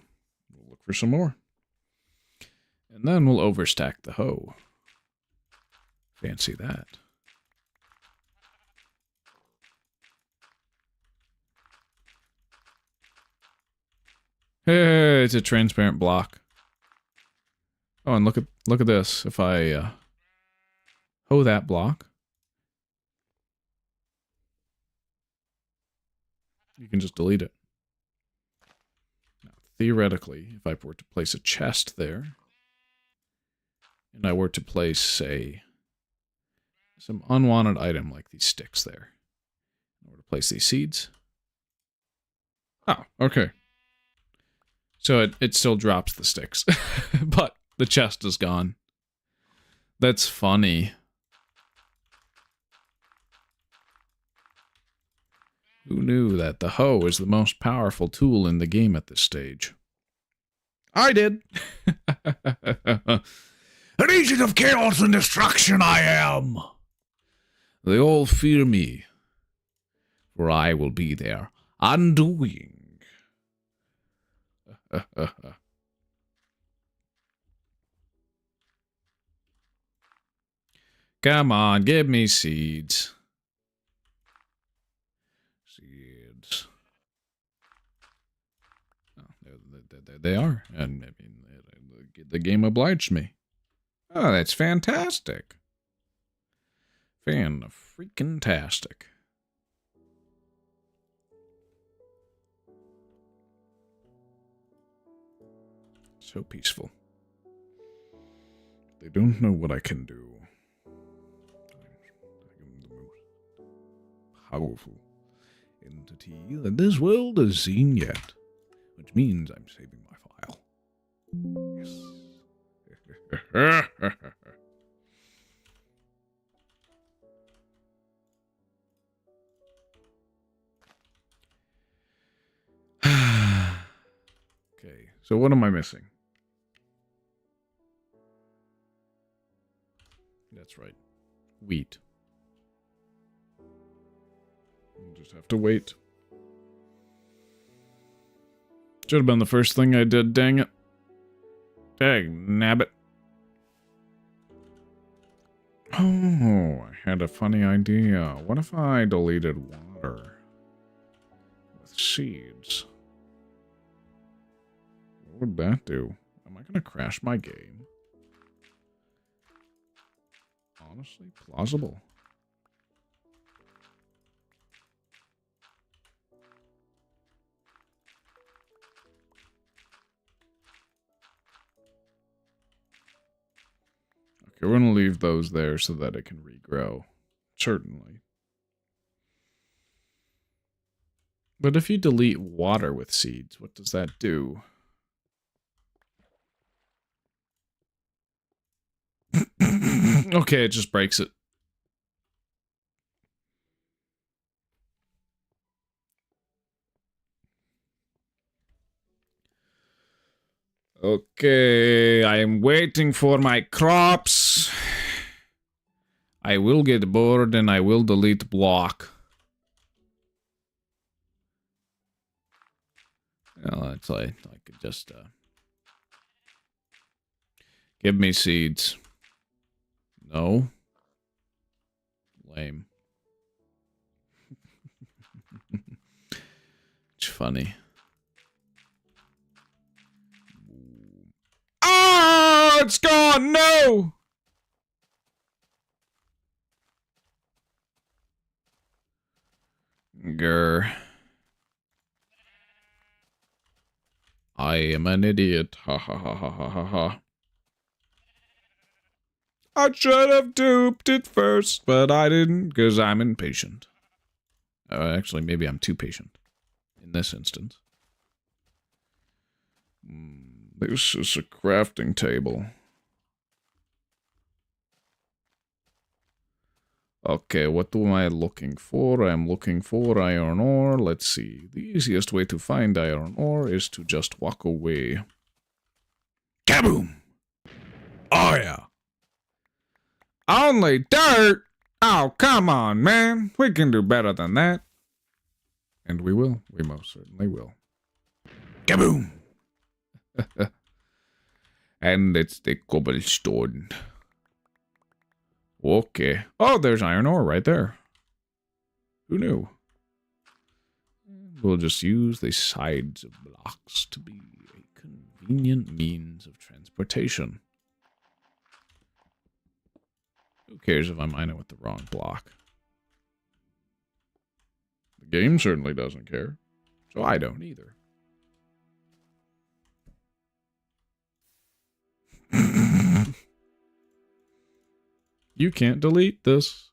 look for some more. And then we'll overstack the hoe. Fancy that. Hey, it's a transparent block. Oh, and look at this. If I hoe that block, you can just delete it. Now, theoretically, if I were to place a chest there, and I were to place, say, some unwanted item like these sticks there, I were to place these seeds. Oh, okay. So it still drops the sticks, but the chest is gone. That's funny. Who knew that the hoe is the most powerful tool in the game at this stage? I did. An agent of chaos and destruction I am. They all fear me, for I will be their undoing. Come on, give me seeds. Seeds. Oh, there they are. And I mean, the game obliged me. Oh, that's fantastic. Fan-freaking-tastic. So peaceful. They don't know what I can do. I am the most powerful entity that this world has seen yet. Which means I'm saving my file. Yes. Okay, so what am I missing? That's right. Wheat. We'll just have to wait. Should have been the first thing I did, dang it. Dang, nabbit. Oh, I had a funny idea. What if I deleted water with seeds? What would that do? Am I going to crash my game? Honestly, plausible. Okay, we're going to leave those there so that it can regrow. Certainly. But if you delete water with seeds, what does that do? Okay, it just breaks it. Okay, I am waiting for my crops. I will get bored and I will delete block. Well, that's like I could just give me seeds. No. Lame. It's funny. Oh, it's gone! No! Grr. I am an idiot. Ha ha ha ha ha ha ha. I should have duped it first, but I didn't, because I'm impatient. Actually, maybe I'm too patient. In this instance. This is a crafting table. Okay, what am I looking for? I'm looking for iron ore. Let's see. The easiest way to find iron ore is to just walk away. Kaboom! Oh, yeah. Only dirt? Oh, come on, man. We can do better than that. And we will. We most certainly will. Kaboom! And it's the cobblestone. Okay. Oh, there's iron ore right there. Who knew? We'll just use the sides of blocks to be a convenient means of transportation. Who cares if I mine it with the wrong block? The game certainly doesn't care. So I don't either. You can't delete this.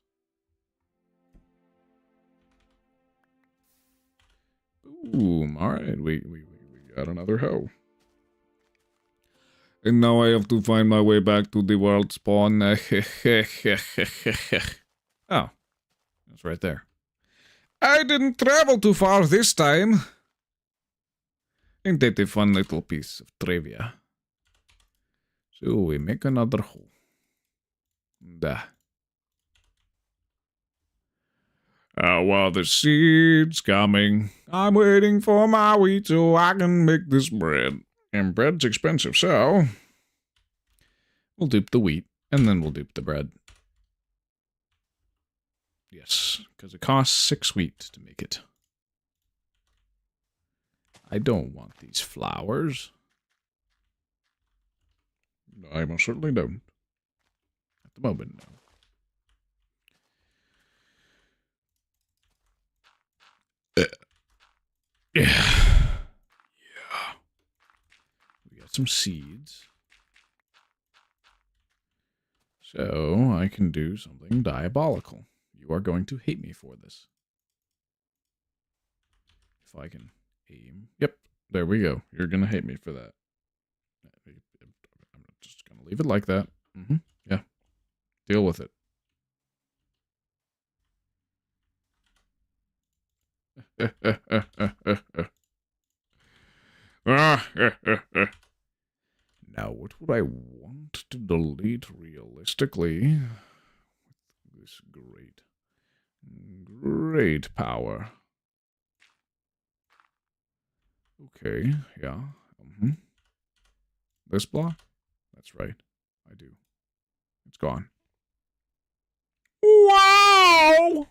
Boom. Alright, we got another hoe. And now I have to find my way back to the world spawn. Oh. It's right there. I didn't travel too far this time. Ain't that a fun little piece of trivia? So we make another hole. While the seed's coming, I'm waiting for my wheat so I can make this bread. And bread's expensive, so we'll dupe the wheat, and then we'll dupe the bread. Yes, because it costs 6 wheat to make it. I don't want these flowers. I most certainly don't. At the moment, no. Yeah. Yeah. We got some seeds. So I can do something diabolical. You are going to hate me for this. if I can aim. Yep, there we go. You're gonna hate me for that. I'm just gonna leave it like that. Yeah, deal with it. Now, what would I want to delete realistically with this great power? Okay, yeah. This block? That's right. I do. It's gone. Wow!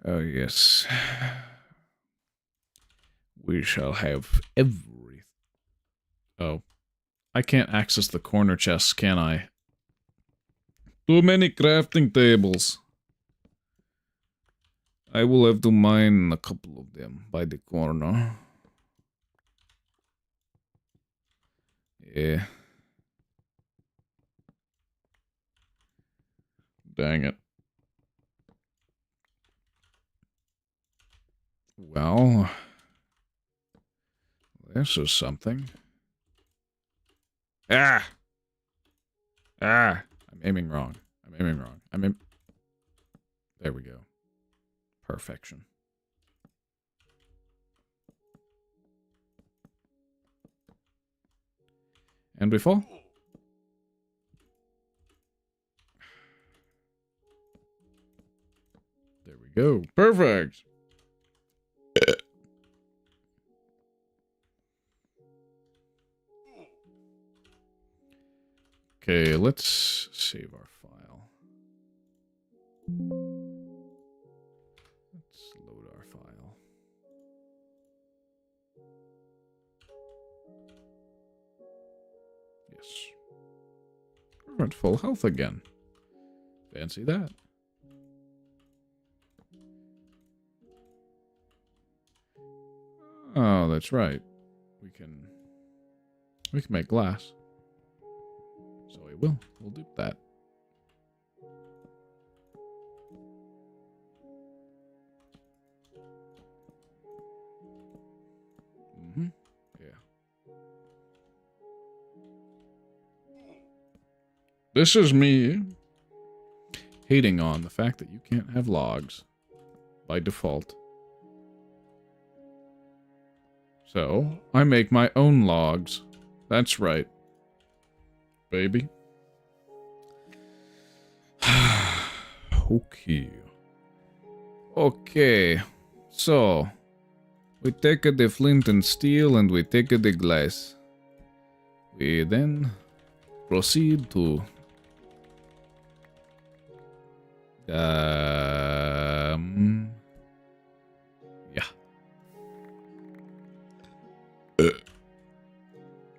Oh, yes. We shall have everything. Oh. I can't access the corner chests, can I? Too many crafting tables. I will have to mine a couple of them by the corner. Yeah. Dang it. Well, this is something. Ah! Ah! I'm aiming wrong. There we go. Perfection. And we fall. There we go. Perfect! Okay, let's save our file. Let's load our file. Yes. We're at full health again. Fancy that. Oh, that's right. We can make glass. So we will. We'll do that. Yeah. This is me hating on the fact that you can't have logs by default. So, I make my own logs. That's right. Baby. Okay. Okay. So, we take the flint and steel and we take the glass. We then proceed to yeah.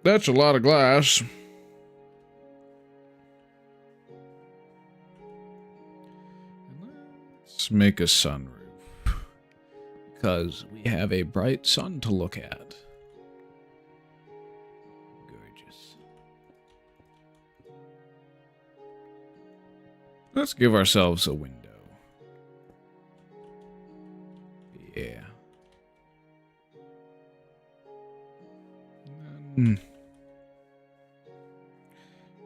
That's a lot of glass. Let's make a sunroof. Because we have a bright sun to look at. Gorgeous. Let's give ourselves a window. Yeah.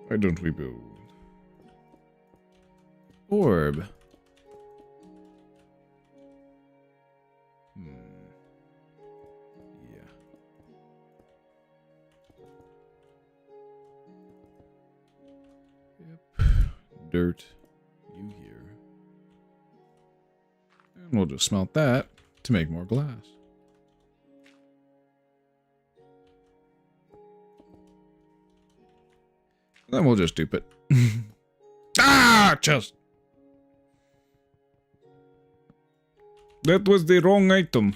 Why don't we build? Orb. Yeah. Yep. Dirt. You here. And we'll just smelt that to make more glass. Then we'll just dupe it. Ah! Chest! That was the wrong item.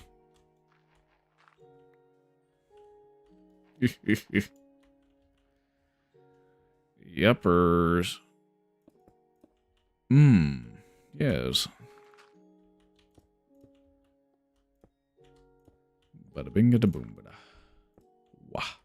Yuppers. Yes. Bada binga da boom bada. Wah.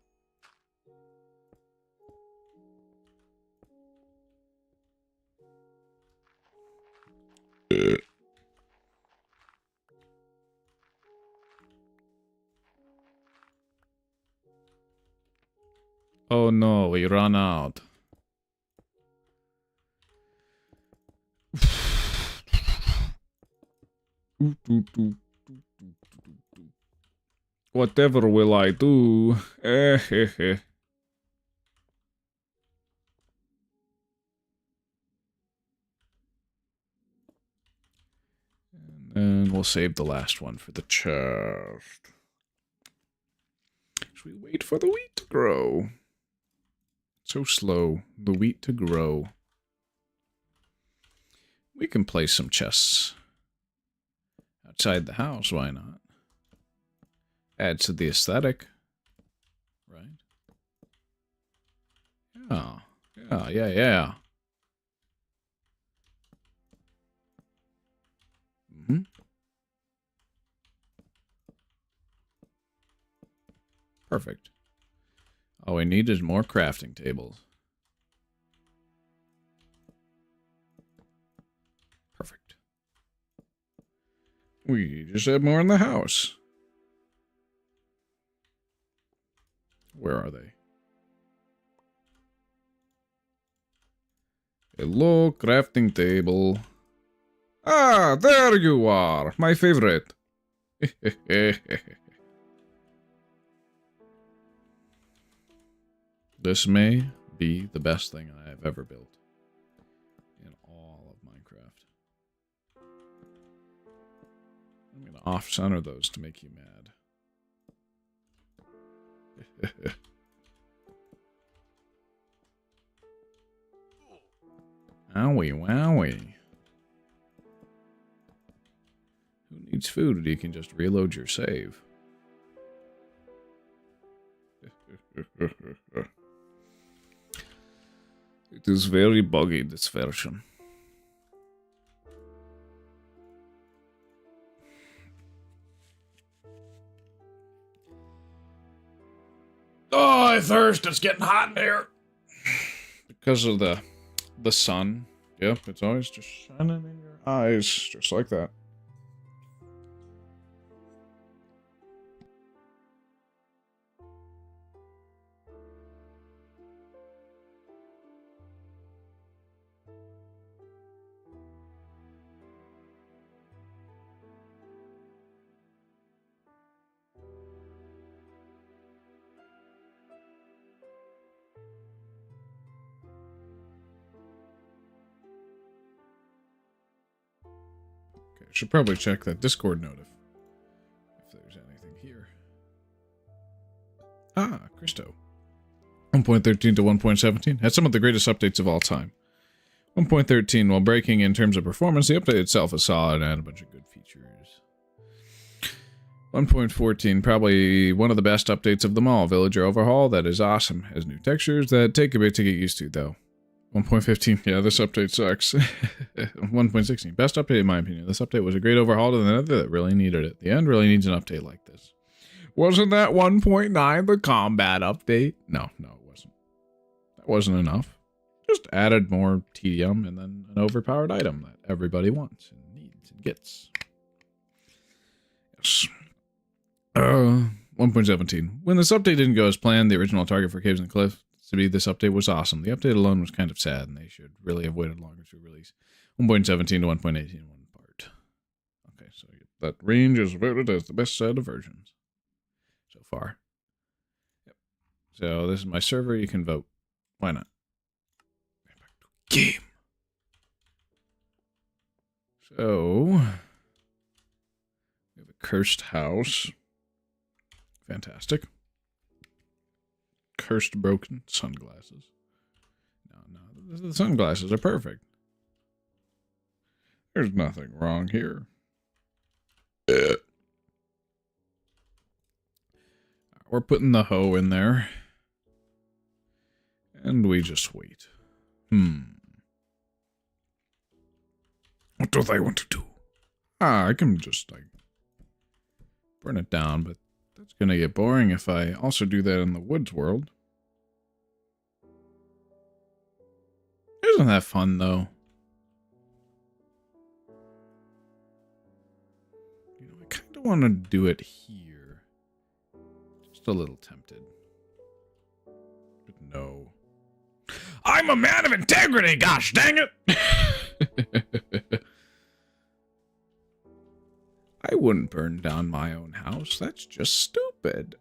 Oh no, we run out. Whatever will I do? And we'll save the last one for the chest. Should we wait for the wheat to grow? So slow, the wheat to grow. We can place some chests outside the house, why not? Adds to the aesthetic, right? Yeah. Mm-hmm. Perfect. All we need is more crafting tables. Perfect. We just have more in the house. Where are they? Hello, crafting table. Ah, there you are, my favorite. This may be the best thing I have ever built in all of Minecraft. I'm going to off-center those to make you mad. Owie, wowie. Who needs food? You can just reload your save. It is very buggy, this version. Oh, I thirst. It's getting hot in here. Because of the sun. Yep, it's always just shining in your eyes. Just like that. Should probably check that Discord note if there's anything here. Ah, Christo. 1.13 to 1.17 had some of the greatest updates of all time. 1.13, while breaking in terms of performance, the update itself is solid and had a bunch of good features. 1.14, probably one of the best updates of them all. Villager overhaul, that is awesome. Has new textures that take a bit to get used to, though. 1.15, yeah, this update sucks. 1.16, best update in my opinion. This update was a great overhaul to the nether that really needed it. The end really needs an update like this. Wasn't that 1.9 the combat update? No, it wasn't. That wasn't enough. Just added more tedium and then an overpowered item that everybody wants and needs and gets. Yes. 1.17. When this update didn't go as planned, the original target for Caves and Cliffs to be this update was awesome. The update alone was kind of sad, and they should really have waited longer to release. 1.17 to 1.18 in one part. Okay, so that range is voted as the best set of versions so far. Yep. So this is my server. You can vote. Why not? Game. So we have a cursed house. Fantastic. Cursed broken sunglasses. No, the sunglasses are perfect. There's nothing wrong here. We're putting the hoe in there. And we just wait. What do they want to do? I can just, burn it down, but that's gonna get boring if I also do that in the woods world. Isn't that fun, though? You know, I kind of want to do it here. Just a little tempted. No. I'm a man of integrity, gosh dang it! I wouldn't burn down my own house. That's just stupid.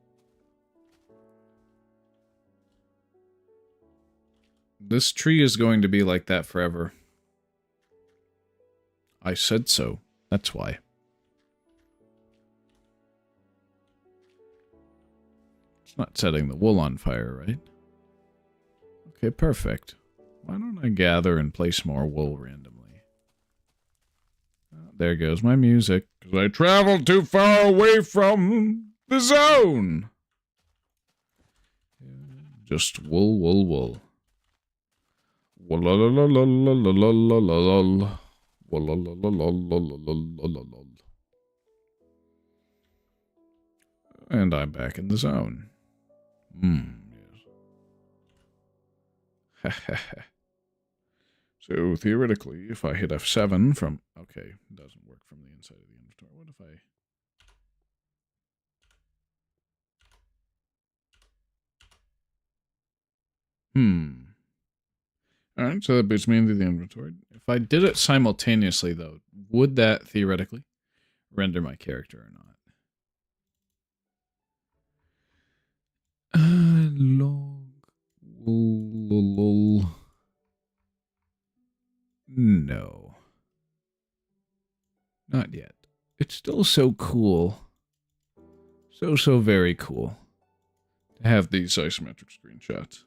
This tree is going to be like that forever. I said so. That's why. It's not setting the wool on fire, right? Okay, perfect. Why don't I gather and place more wool randomly? Oh, there goes my music. Because I traveled too far away from the zone. Just wool, wool, wool. Wool-la-la-la-la-la-la-la-la-la. Wool-la-la-la-la-la-la-la-la-la. And I'm back in the zone. Yes. So, theoretically, if I hit F7 from... Okay, it doesn't work from the inside of the inventory. What if I... Alright, so that boots me into the inventory. If I did it simultaneously, though, would that, theoretically, render my character or not? Lol. No. Not yet. It's still so cool. So very cool to have these isometric screenshots.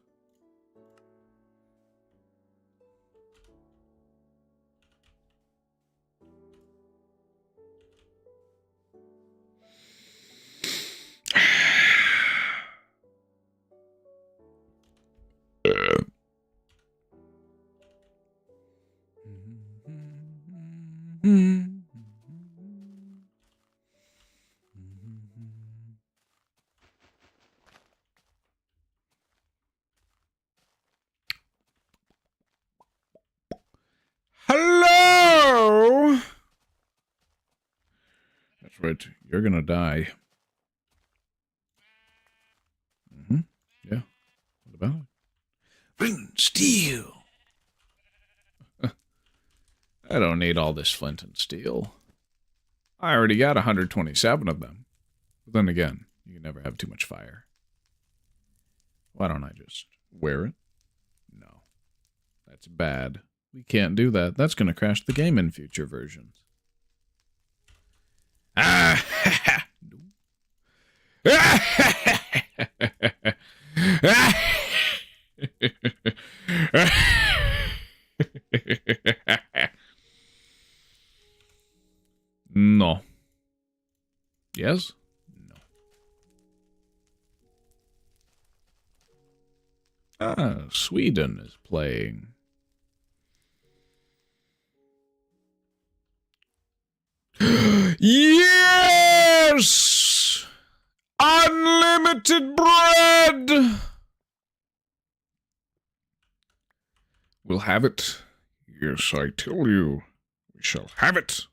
Hello? That's right. You're gonna die. Yeah. What about it? Flint steel. I don't need all this flint and steel. I already got 127 of them. But then again, you can never have too much fire. Why don't I just wear it? No. That's bad. We can't do that. That's going to crash the game in future versions. Ah! No. Yes? No. Ah, Sweden is playing. Yes! Unlimited bread! We'll have it. Yes, I tell you. We shall have it.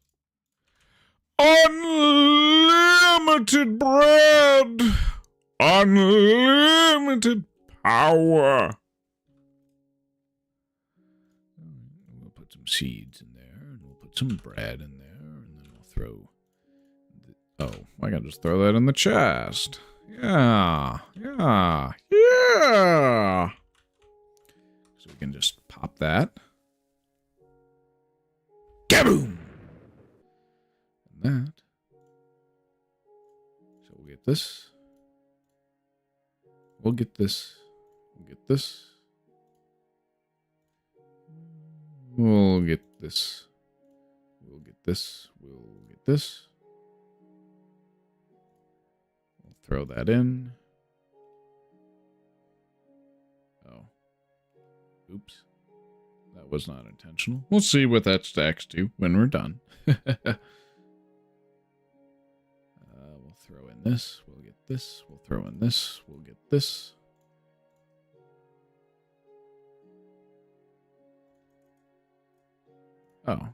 Unlimited bread! Unlimited power! We'll put some seeds in there, and we'll put some bread in there, and then we'll throw... Oh, I can just throw that in the chest. Yeah. So we can just pop that. Kaboom! And that. So we'll get this. We'll get this. We'll get this. We'll get this. We'll get this. We'll get this. We'll throw that in. Oh. Oops. That was not intentional. We'll see what that stacks to when we're done. We'll throw in this. We'll get this. We'll throw in this. We'll get this. Oh.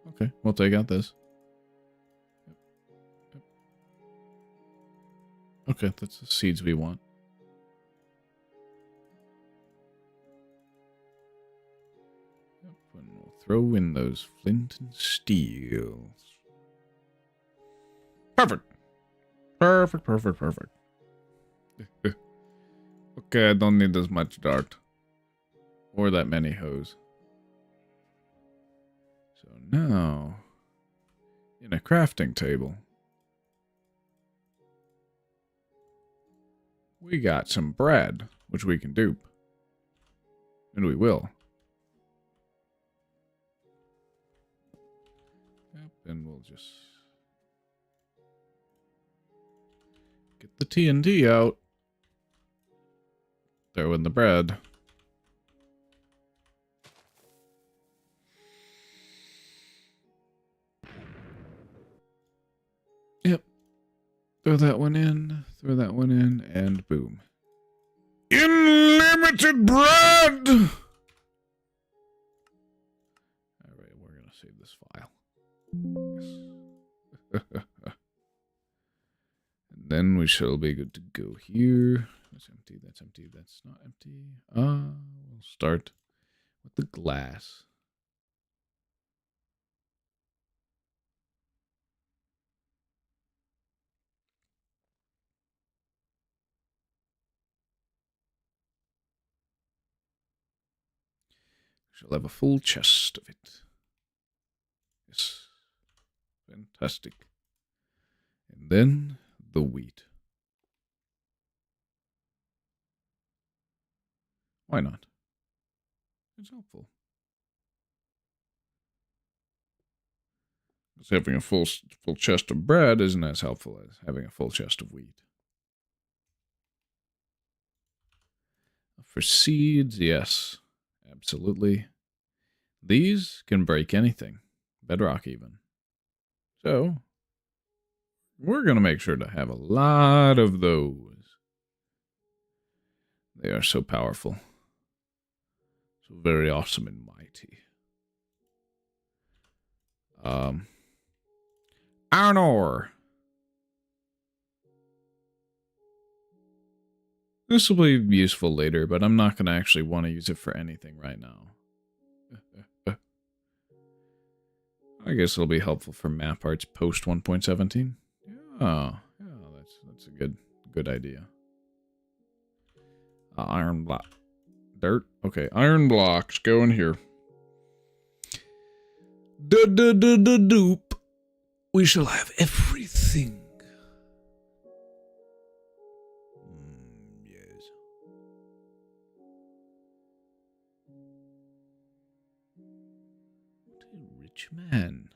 Okay, we'll take out this. Okay, that's the seeds we want. Yep, and we'll throw in those flint and steels. Perfect. Perfect. Okay, I don't need as much dart. Or that many hoes. So now, in a crafting table, we got some bread, which we can dupe. And we will. Yep, and we'll just get the TNT out. Throw in the bread. Yep. Throw that one in, and boom. Unlimited bread! Alright, we're going to save this file. Yes. And then we shall be good to go here. That's empty, that's not empty. We'll start with the glass. Shall have a full chest of it. Yes. Fantastic. And then the wheat. Why not? It's helpful. Because having a full chest of bread isn't as helpful as having a full chest of wheat. For seeds, yes. Absolutely. These can break anything. Bedrock even. So, we're going to make sure to have a lot of those. They are so powerful. So very awesome and mighty. Iron ore. This will be useful later, but I'm not going to actually want to use it for anything right now. I guess it'll be helpful for map arts post 1.17. Yeah, that's a good idea. Iron block. Dirt? Okay, iron blocks. Go in here. Doop. We shall have everything. Yes. What a rich man.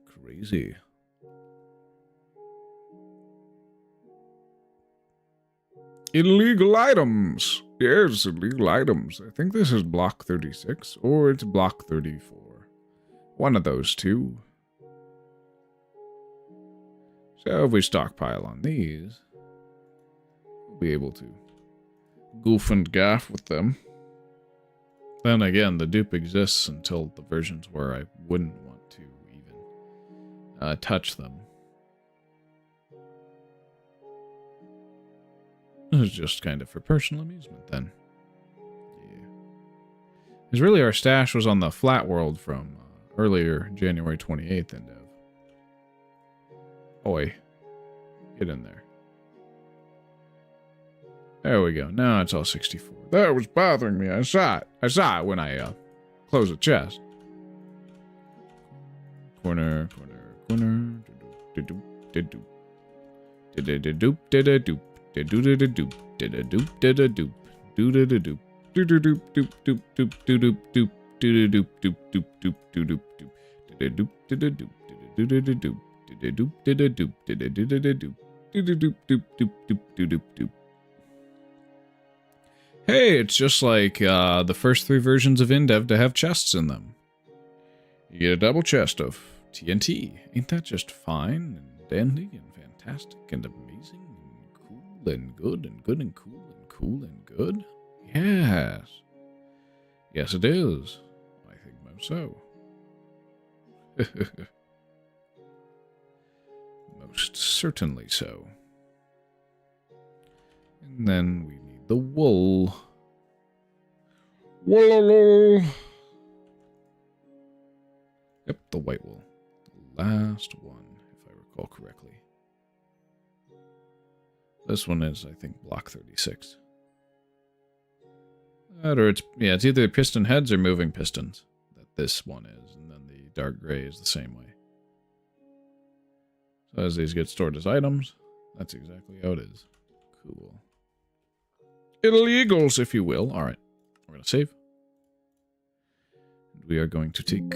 Crazy. Illegal items. Yes, illegal items. I think this is block 36, or it's block 34. One of those two. So if we stockpile on these, we'll be able to goof and gaff with them. Then again, the dupe exists until the versions where I wouldn't want to even touch them. It was just kind of for personal amusement then. Yeah. Because really our stash was on the flat world from earlier January 28th Indev. Oi. Get in there. There we go. Now it's all 64. That was bothering me. I saw it. I saw it when I closed the chest. Corner. Hey, it's just like the first 3 versions of Indev to have chests in them. You get a double chest of TNT. Ain't that just fine and dandy and fantastic and amazing and cool and good and good and cool and cool and good? Yes. Yes, it is. I think most so. Most certainly so. And then we need the wool. Wool. Yep, the white wool. The last one, if I recall correctly. This one is, I think, block 36. That or it's either piston heads or moving pistons that this one is, and then the dark gray is the same way. So as these get stored as items, that's exactly how it is. Cool. Illegals, if you will. Alright, we're going to save. We are going to take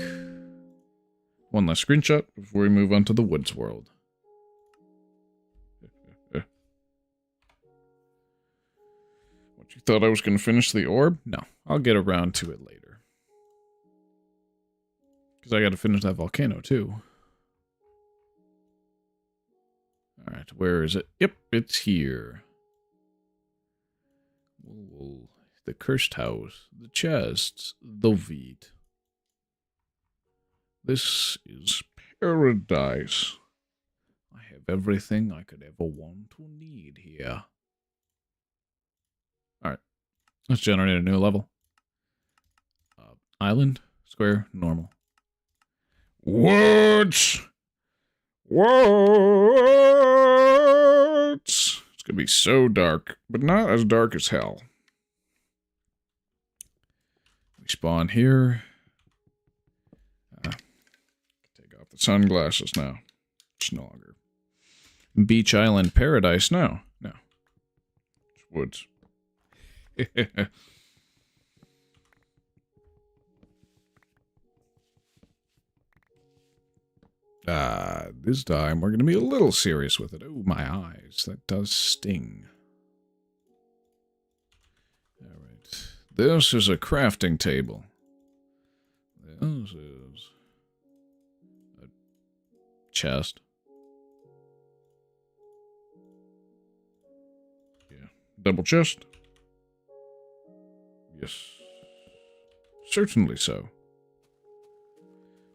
one last screenshot before we move on to the woods world. What, you thought I was going to finish the orb? No, I'll get around to it later. Because I got to finish that volcano, too. Alright, where is it? Yep, it's here. Whoa, the cursed house, the chests, the wheat. This is paradise. I have everything I could ever want or need here. Alright, let's generate a new level. Island, square, normal. What? It's gonna be so dark, but not as dark as hell. We spawn here. Take off the sunglasses now. It's no longer Beach Island Paradise. No. It's woods. This time we're going to be a little serious with it. Oh, my eyes. That does sting. Alright. This is a crafting table. This is a chest. Yeah. Double chest. Yes. Certainly so.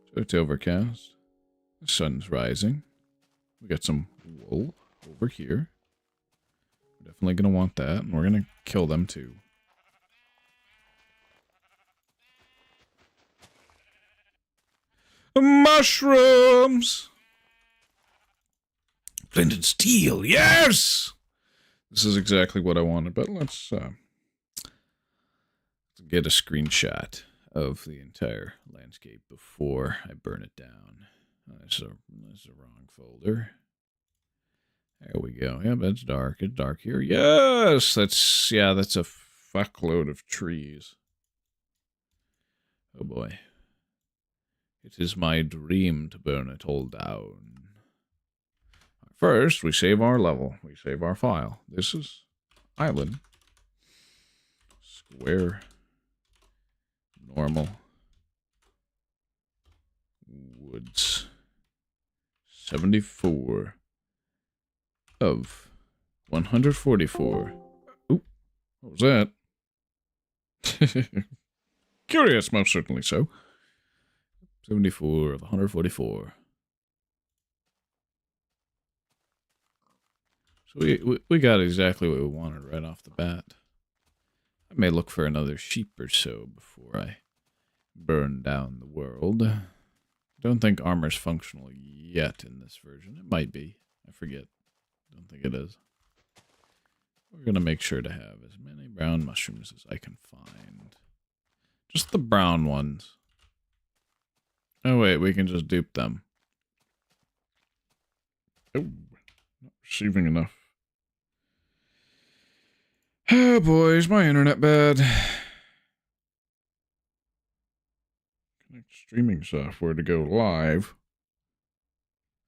So it's overcast. The sun's rising. We got some wool over here. We're definitely going to want that, and we're going to kill them too. Mushrooms! Flint steel, yes! This is exactly what I wanted, but let's get a screenshot of the entire landscape before I burn it down. That's a wrong folder. There we go. Yep, it's dark. It's dark here. Yes! That's a fuckload of trees. Oh boy. It is my dream to burn it all down. First, we save our level. We save our file. This is island. Square. Normal. Woods. 74 of 144. Oop. What was that? Curious, most certainly so. 74 of 144. So we got exactly what we wanted right off the bat. I may look for another sheep or so before I burn down the world. Don't think armor's functional yet in this version. It might be. I forget. Don't think it is. We're going to make sure to have as many brown mushrooms as I can find. Just the brown ones. Oh wait, we can just dupe them. Oh, not receiving enough. Oh boy, is my internet bad. Connect streaming software to go live.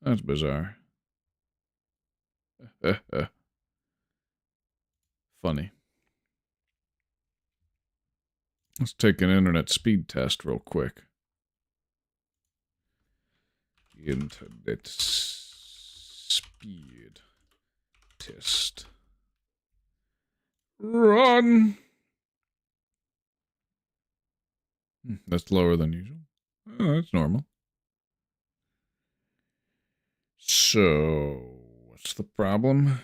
That's bizarre. Funny. Let's take an internet speed test real quick. Internet speed test. Run! That's lower than usual. Oh, that's normal. So, what's the problem?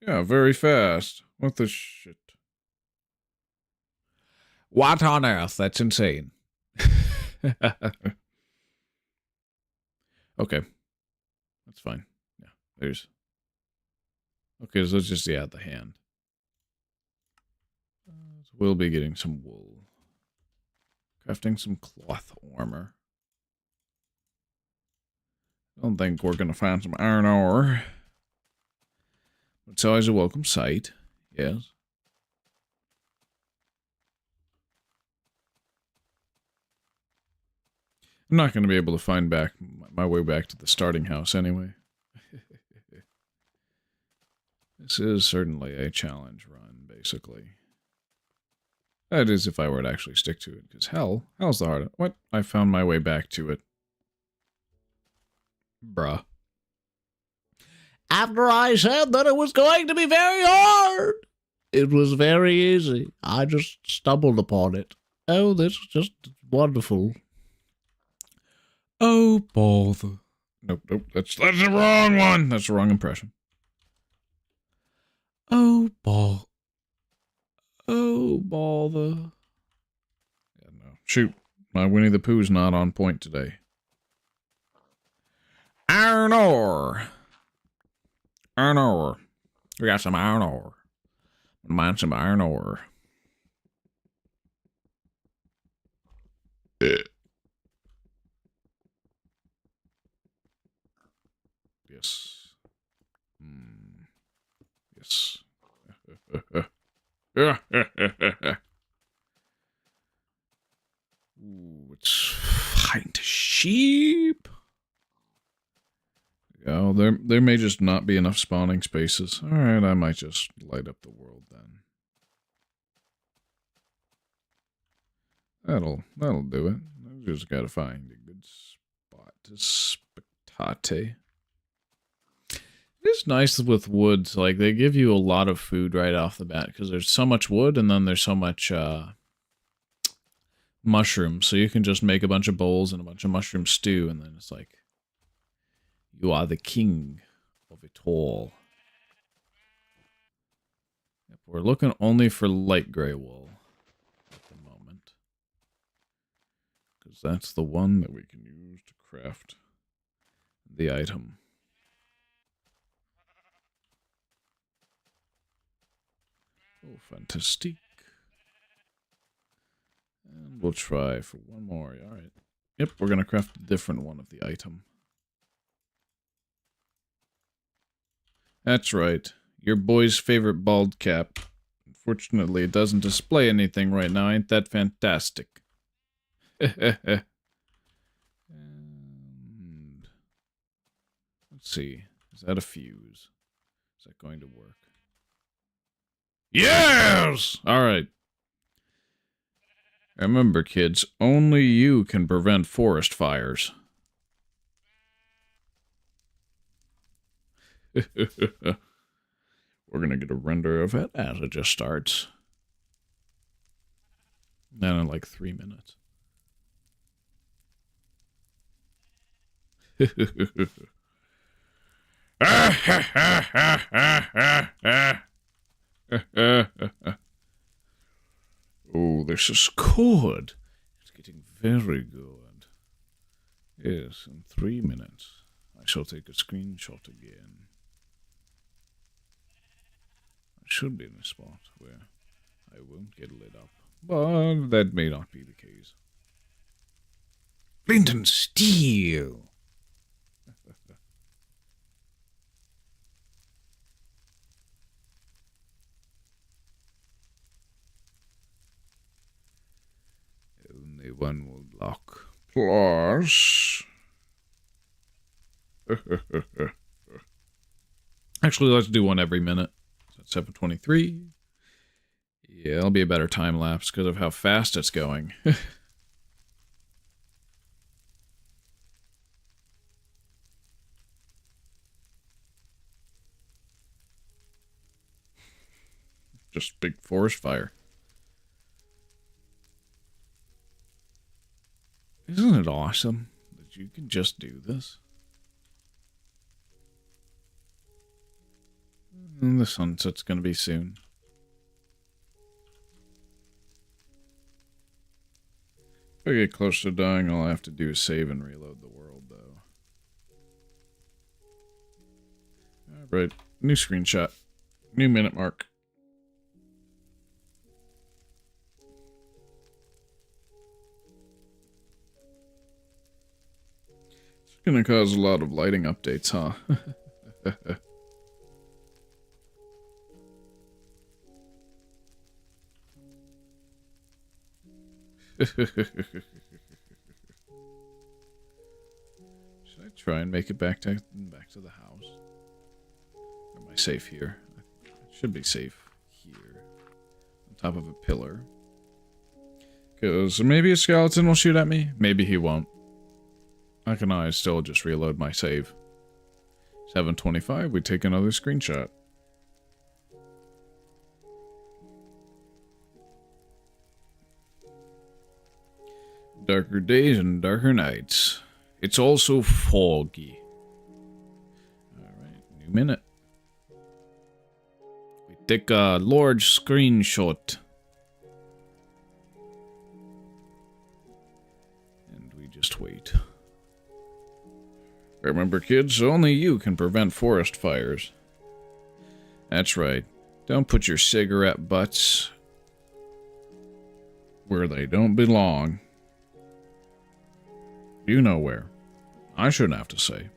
Yeah, very fast. What the shit? What on earth? That's insane. Okay. That's fine. Yeah, there's... Okay, so let's just see the hand. So we'll be getting some wool. Crafting some cloth armor. I don't think we're going to find some iron ore. It's always a welcome sight. Yes. I'm not going to be able to find back my way back to the starting house anyway. This is certainly a challenge run, basically. That is if I were to actually stick to it, because hell's the hardest. What? I found my way back to it. Bruh. After I said that it was going to be very hard, it was very easy. I just stumbled upon it. Oh, this is just wonderful. Oh, bother. Nope, that's the wrong one. That's the wrong impression. Oh, bother. Yeah, no. Shoot. My Winnie the Pooh's not on point today. Iron ore. Iron ore. We got some iron ore. Mine some iron ore. Yes. Yes. Ooh, let's find sheep. Oh, there may just not be enough spawning spaces. Alright, I might just light up the world then. That'll do it. I just gotta find a good spot to spectate. It's nice with woods, like they give you a lot of food right off the bat because there's so much wood and then there's so much mushrooms, so you can just make a bunch of bowls and a bunch of mushroom stew and then it's like you are the king of it all. Yep, we're looking only for light gray wool at the moment because that's the one that we can use to craft the item. Oh, fantastic. And we'll try for one more. Alright. Yep, we're going to craft a different one of the item. That's right. Your boy's favorite bald cap. Unfortunately, it doesn't display anything right now. Ain't that fantastic? And let's see. Is that a fuse? Is that going to work? Yes! Alright. Remember, kids, only you can prevent forest fires. We're gonna get a render of it as it just starts. And in like 3 minutes. Oh, this is good. It's getting very good. Yes, in 3 minutes. I shall take a screenshot again. I should be in a spot where I won't get lit up. But that may not be the case. Flint and steel! Only one will block. Plus... Actually, let's do one every minute. So that's 7:23. Yeah, it'll be a better time lapse because of how fast it's going. Just big forest fire. Isn't it awesome that You can just do this. The sunset's gonna be soon. If I get close to dying, all I have to do is save and reload the world, though. Alright, new screenshot. New minute mark. It's gonna cause a lot of lighting updates, huh? Should I try and make it back to the house? Or am I safe here? I should be safe here. On top of a pillar. Because maybe a skeleton will shoot at me. Maybe he won't. I can always still just reload my save. 7:25, we take another screenshot. Darker days and darker nights. It's also foggy. Alright, new minute. We take a large screenshot. And we just wait. Remember, kids, only you can prevent forest fires. That's right. Don't put your cigarette butts where they don't belong. You know where. I shouldn't have to say.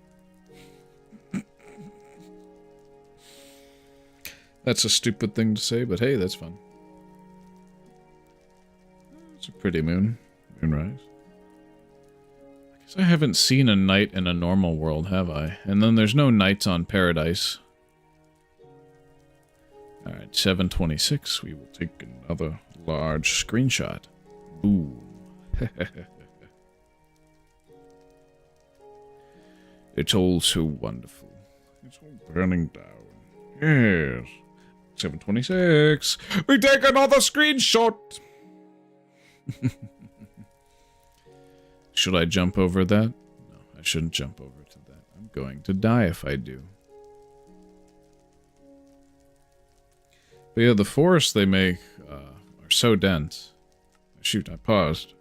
That's a stupid thing to say, but hey, that's fun. It's a pretty moonrise. I guess I haven't seen a night in a normal world, have I? And then there's no nights on Paradise. Alright, 7:26. We will take another large screenshot. Boom. It's all so wonderful. It's all burning down. Yes. 7:26. We take another screenshot. Should I jump over that? No, I shouldn't jump over to that. I'm going to die if I do. But yeah, the forests they make are so dense. Shoot, I paused.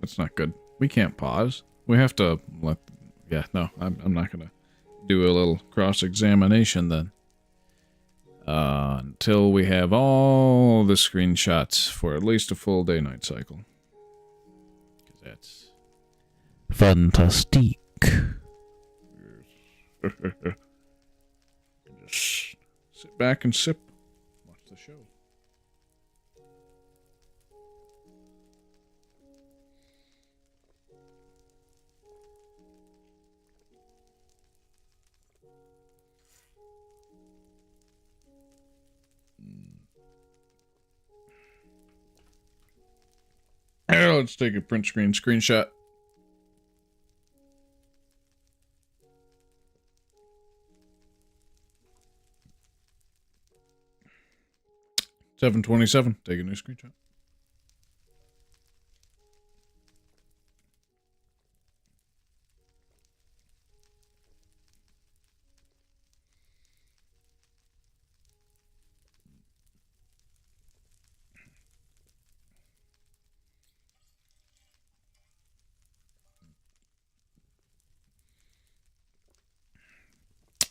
That's not good. We can't pause. We have to let... Yeah, no, I'm not gonna do a little cross-examination then. Until we have all the screenshots for at least a full day-night cycle. Because that's... fantastic. Just sit back and sip. Watch the show. Let's take a print screen screenshot. $7:27. Take a new screenshot.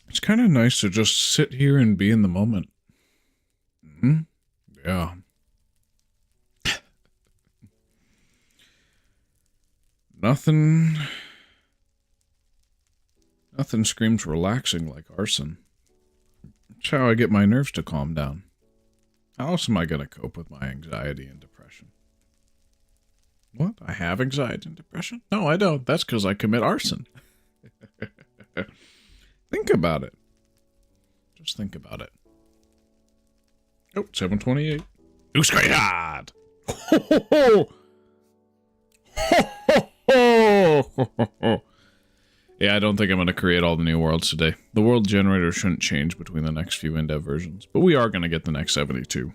It's kind of nice to just sit here and be in the moment. Mm-hmm. Yeah. Nothing screams relaxing like arson. It's how I get my nerves to calm down. How else am I going to cope with my anxiety and depression? What? I have anxiety and depression? No, I don't. That's because I commit arson. Think about it. Just think about it. Oh, 7:28. New screenshot! Ho, ho, ho! Ho, ho, ho! Ho, ho. Yeah, I don't think I'm going to create all the new worlds today. The world generator shouldn't change between the next few Indev versions, but we are going to get the next 72.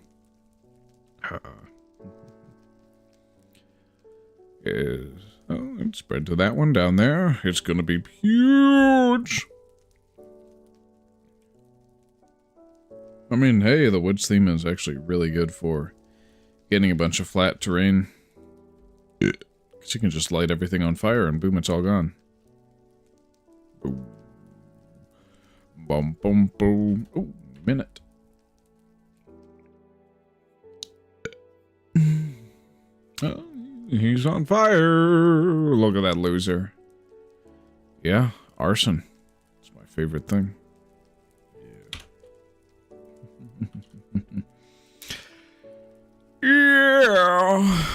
Oh, and spread to that one down there. It's gonna be huge. I mean, hey, the woods theme is actually really good for getting a bunch of flat terrain. Because you can just light everything on fire and boom, it's all gone. Boom. Boom, boom, boom. Oh, minute. Oh, he's on fire. Look at that loser. Yeah, arson. It's my favorite thing. Yeah.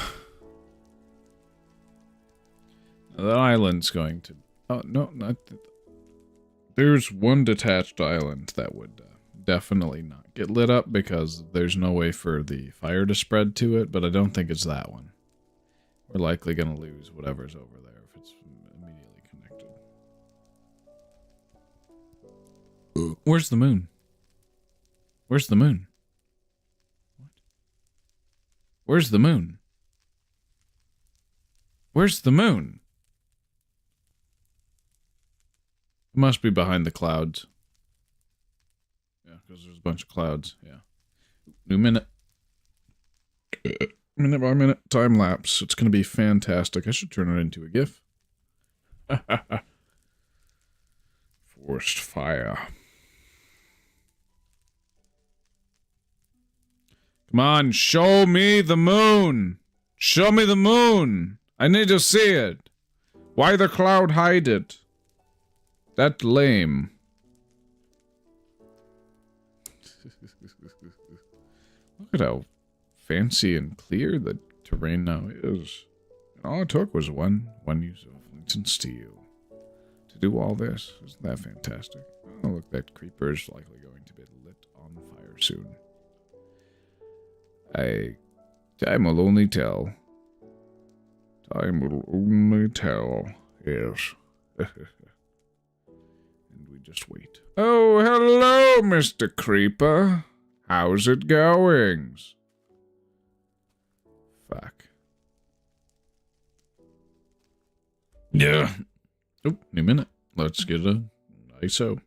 That island's going to... Oh, no, not... There's one detached island that would definitely not get lit up because there's no way for the fire to spread to it, but I don't think it's that one. We're likely going to lose whatever's over there if it's immediately connected. Where's the moon? Where's the moon? What? Where's the moon? Where's the moon? It must be behind the clouds. Yeah, because there's a bunch of clouds. Yeah. New minute. Minute by minute time lapse. It's going to be fantastic. I should turn it into a GIF. Forced fire. Come on, show me the moon. Show me the moon. I need to see it. Why the cloud hide it? That lame. Look at how fancy and clear the terrain now is. All it took was one use of flint steel to do all this. Isn't that fantastic? Oh, look, that creeper is likely going to be lit on fire soon. Time will only tell. Time will only tell. Yes. And we just wait. Oh, hello, Mr. Creeper. How's it going? Fuck. Yeah. Oh, new minute. Let's get a ISO.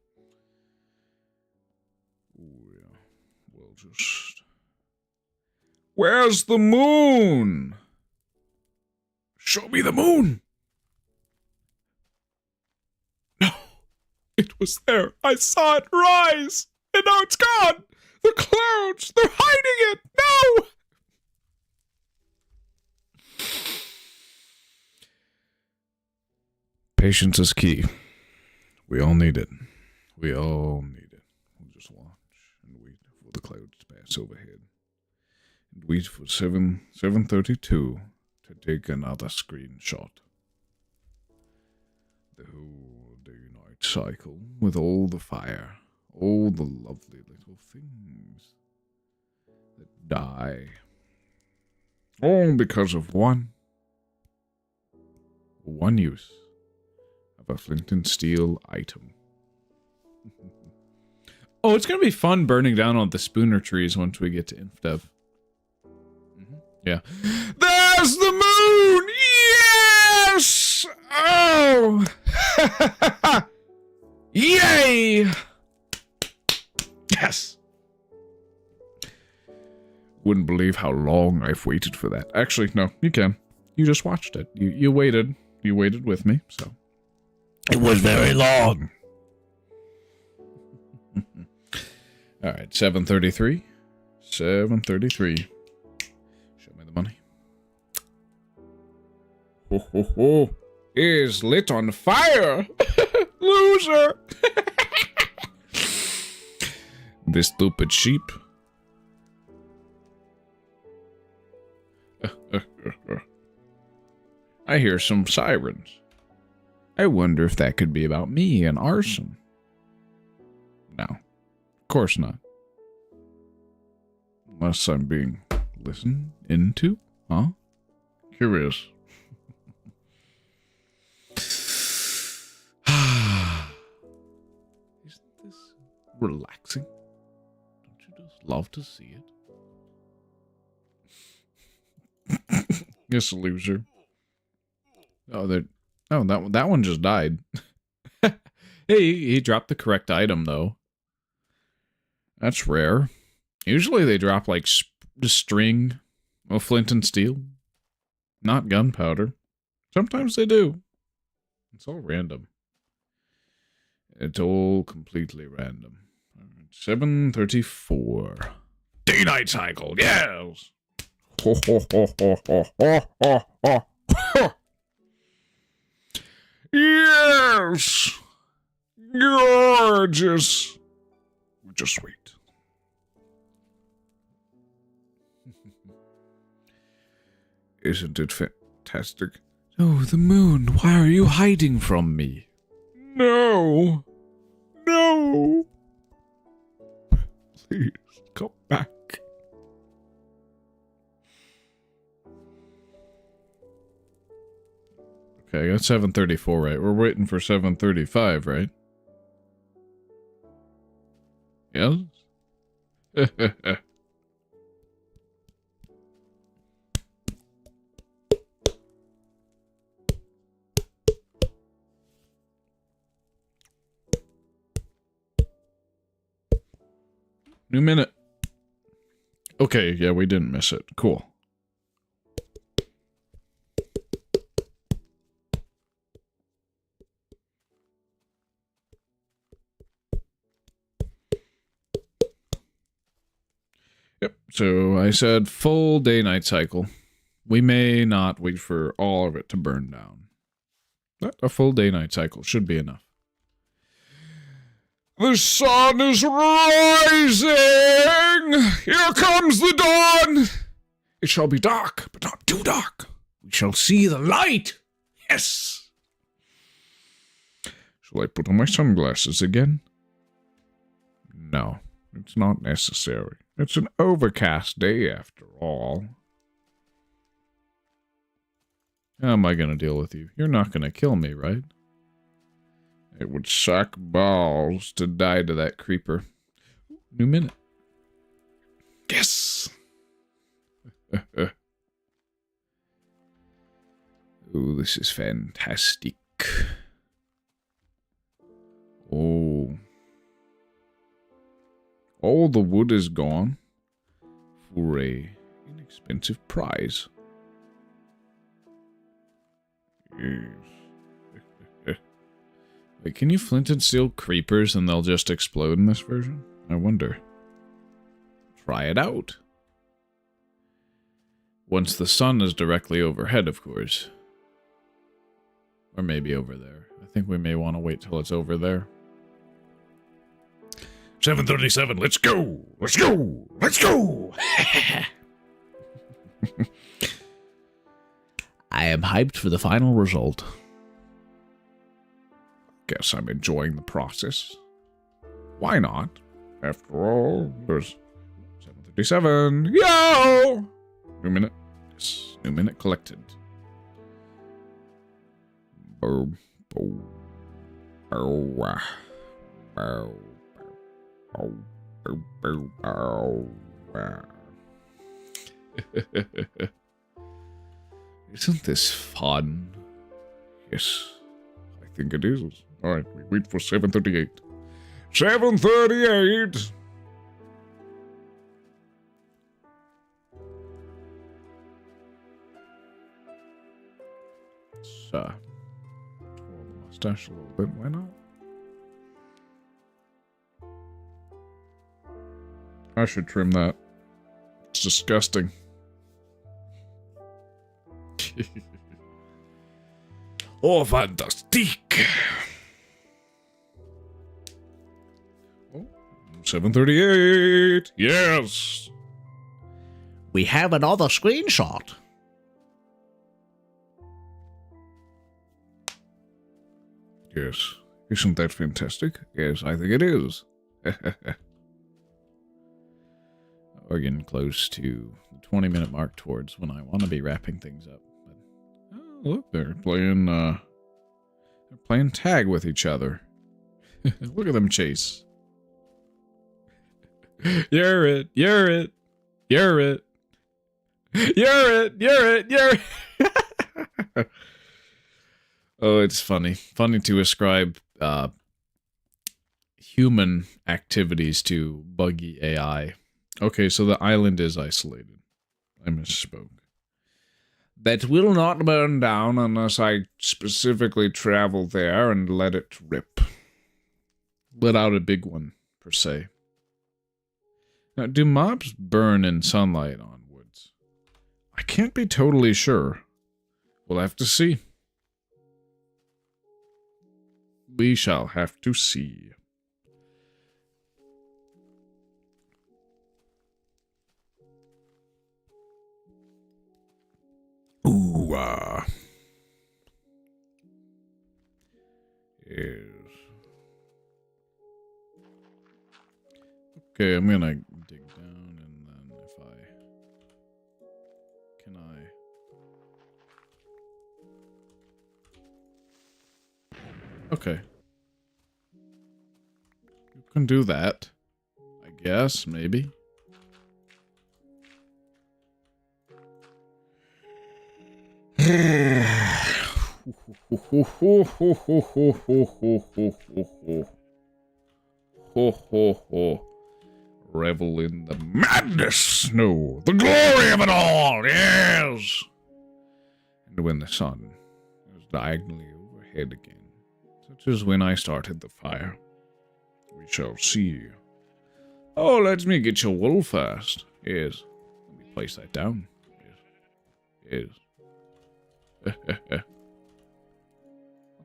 Oh, yeah. We'll just... Where's the moon? Show me the moon. No. It was there. I saw it rise. And now it's gone. The clouds. They're hiding it. No. Patience is key. We all need it. We all need it. We'll just watch and wait for the clouds to pass overhead. And wait for 7:32 to take another screenshot. The whole day-night cycle with all the fire, all the lovely little things that die. All because of one use of a flint and steel item. Oh, it's going to be fun burning down all the spooner trees once we get to InfDev. Yeah. There's the moon! Yes! Oh! Yay! Yes! Wouldn't believe how long I've waited for that. Actually, no, you can. You just watched it. You waited. You waited with me, so. It was very long. All right, 7:33. 7:33. Show me the money. Ho, ho, ho. Is lit on fire. Loser. This stupid sheep. I hear some sirens. I wonder if that could be about me and arson. No, of course not. Unless I'm being listened into, huh? Curious. Isn't this relaxing? Don't you just love to see it? Yes, loser. Oh, that one just died. Hey, he dropped the correct item, though. That's rare. Usually they drop, like, string, flint and steel. Not gunpowder. Sometimes they do. It's all random. It's all completely random. 734. Day-night cycle, yes! Ho, ho, ho, ho, ho, ho, ho, ho, ho. Yes! Gorgeous! Just wait. Isn't it fantastic? Oh, the moon, why are you hiding from me? No! No! Please, come back. Okay, I got 734 right. We're waiting for 735, right? Yes? New minute. Okay, yeah, we didn't miss it. Cool. Yep, so I said full day-night cycle. We may not wait for all of it to burn down. But a full day-night cycle should be enough. The sun is rising! Here comes the dawn! It shall be dark, but not too dark. We shall see the light! Yes! Shall I put on my sunglasses again? No, it's not necessary. It's an overcast day after all. How am I going to deal with you? You're not going to kill me, right? It would suck balls to die to that creeper. New minute. Yes! Oh, this is fantastic. Oh. All the wood is gone for a inexpensive prize. Yes. Wait, can you flint and steel creepers and they'll just explode in this version? I wonder. Try it out. Once the sun is directly overhead, of course. Or maybe over there. I think we may want to wait till it's over there. 737, let's go! Let's go! Let's go! I am hyped for the final result. Guess I'm enjoying the process. Why not? After all, there's 737. Yo! New minute. Yes, new minute collected. Boom, boom. Oh, oh, oh, oh, oh, oh. Isn't this fun? Yes, I think it is. All right, we wait for 738. 738! Let's twirl the mustache a little bit. Why not? I should trim that. It's disgusting. Oh, fantastic! Oh, 738! Yes! We have another screenshot. Yes. Isn't that fantastic? Yes, I think it is. We're getting close to the 20-minute mark towards when I want to be wrapping things up. But, oh, look, they're playing tag with each other. Look at them chase. You're it. You're it. You're it. You're it. You're it. You're it. Oh, it's funny. Funny to ascribe human activities to buggy AI. Okay, so the island is isolated. I misspoke. That will not burn down unless I specifically travel there and let it rip. Let out a big one, per se. Now, do mobs burn in sunlight on woods? I can't be totally sure. We'll have to see. We shall have to see. Ooh, yes. Okay, I'm gonna dig down and then if I... Can I... Okay. You can do that. I guess, maybe. Revel in the madness, no, the glory of it all, yes! And when the sun is diagonally overhead again, such as when I started the fire, we shall see. Oh, let me get your wool first. Yes. Let me place that down. Yes. Yes. I'll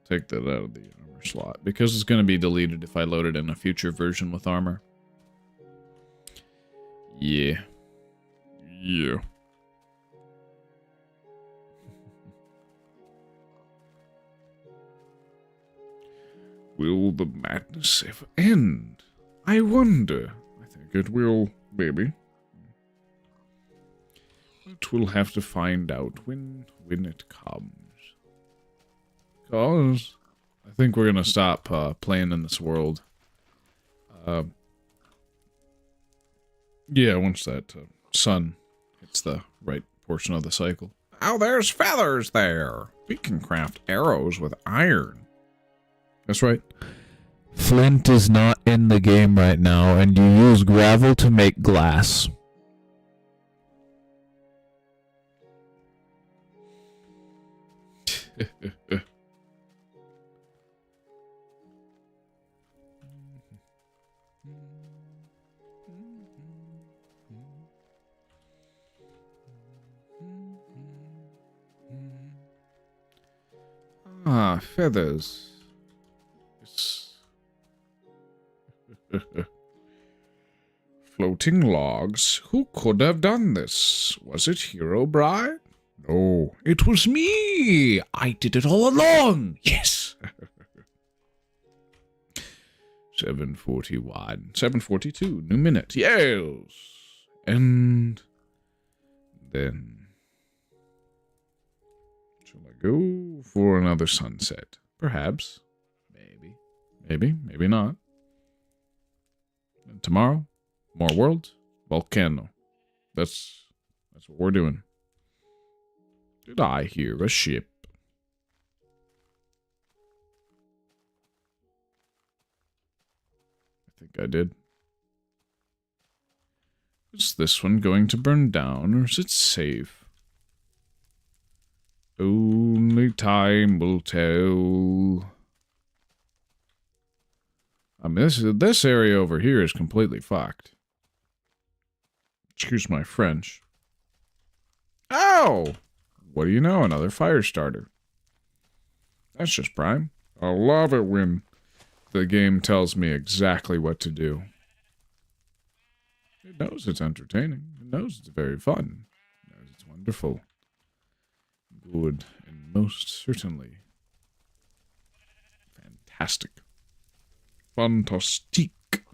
take that out of the armor slot, because it's going to be deleted if I load it in a future version with armor. Yeah. Yeah. Will the madness ever end? I wonder. I think it will, maybe. But we'll have to find out when it comes. Because I think we're going to stop playing in this world. Yeah, once that sun hits the right portion of the cycle. Oh, there's feathers there. We can craft arrows with iron. That's right. Flint is not in the game right now, and you use gravel to make glass. Ah, feathers. Yes. Floating logs. Who could have done this? Was it Hero Bride? No, it was me. I did it all along. Yes. 7:41. 7:42. New minute. Yes. And then... Shall I go for another sunset? Perhaps. Maybe. Maybe. Maybe not. And tomorrow, more worlds. Volcano. That's what we're doing. Did I hear a ship? I think I did. Is this one going to burn down, or is it safe? Only time will tell. I mean, this area over here is completely fucked. Excuse my French. Oh! What do you know? Another fire starter. That's just prime. I love it when the game tells me exactly what to do. It knows it's entertaining. It knows it's very fun. It knows it's wonderful. Good, and most certainly fantastic. Fantastique.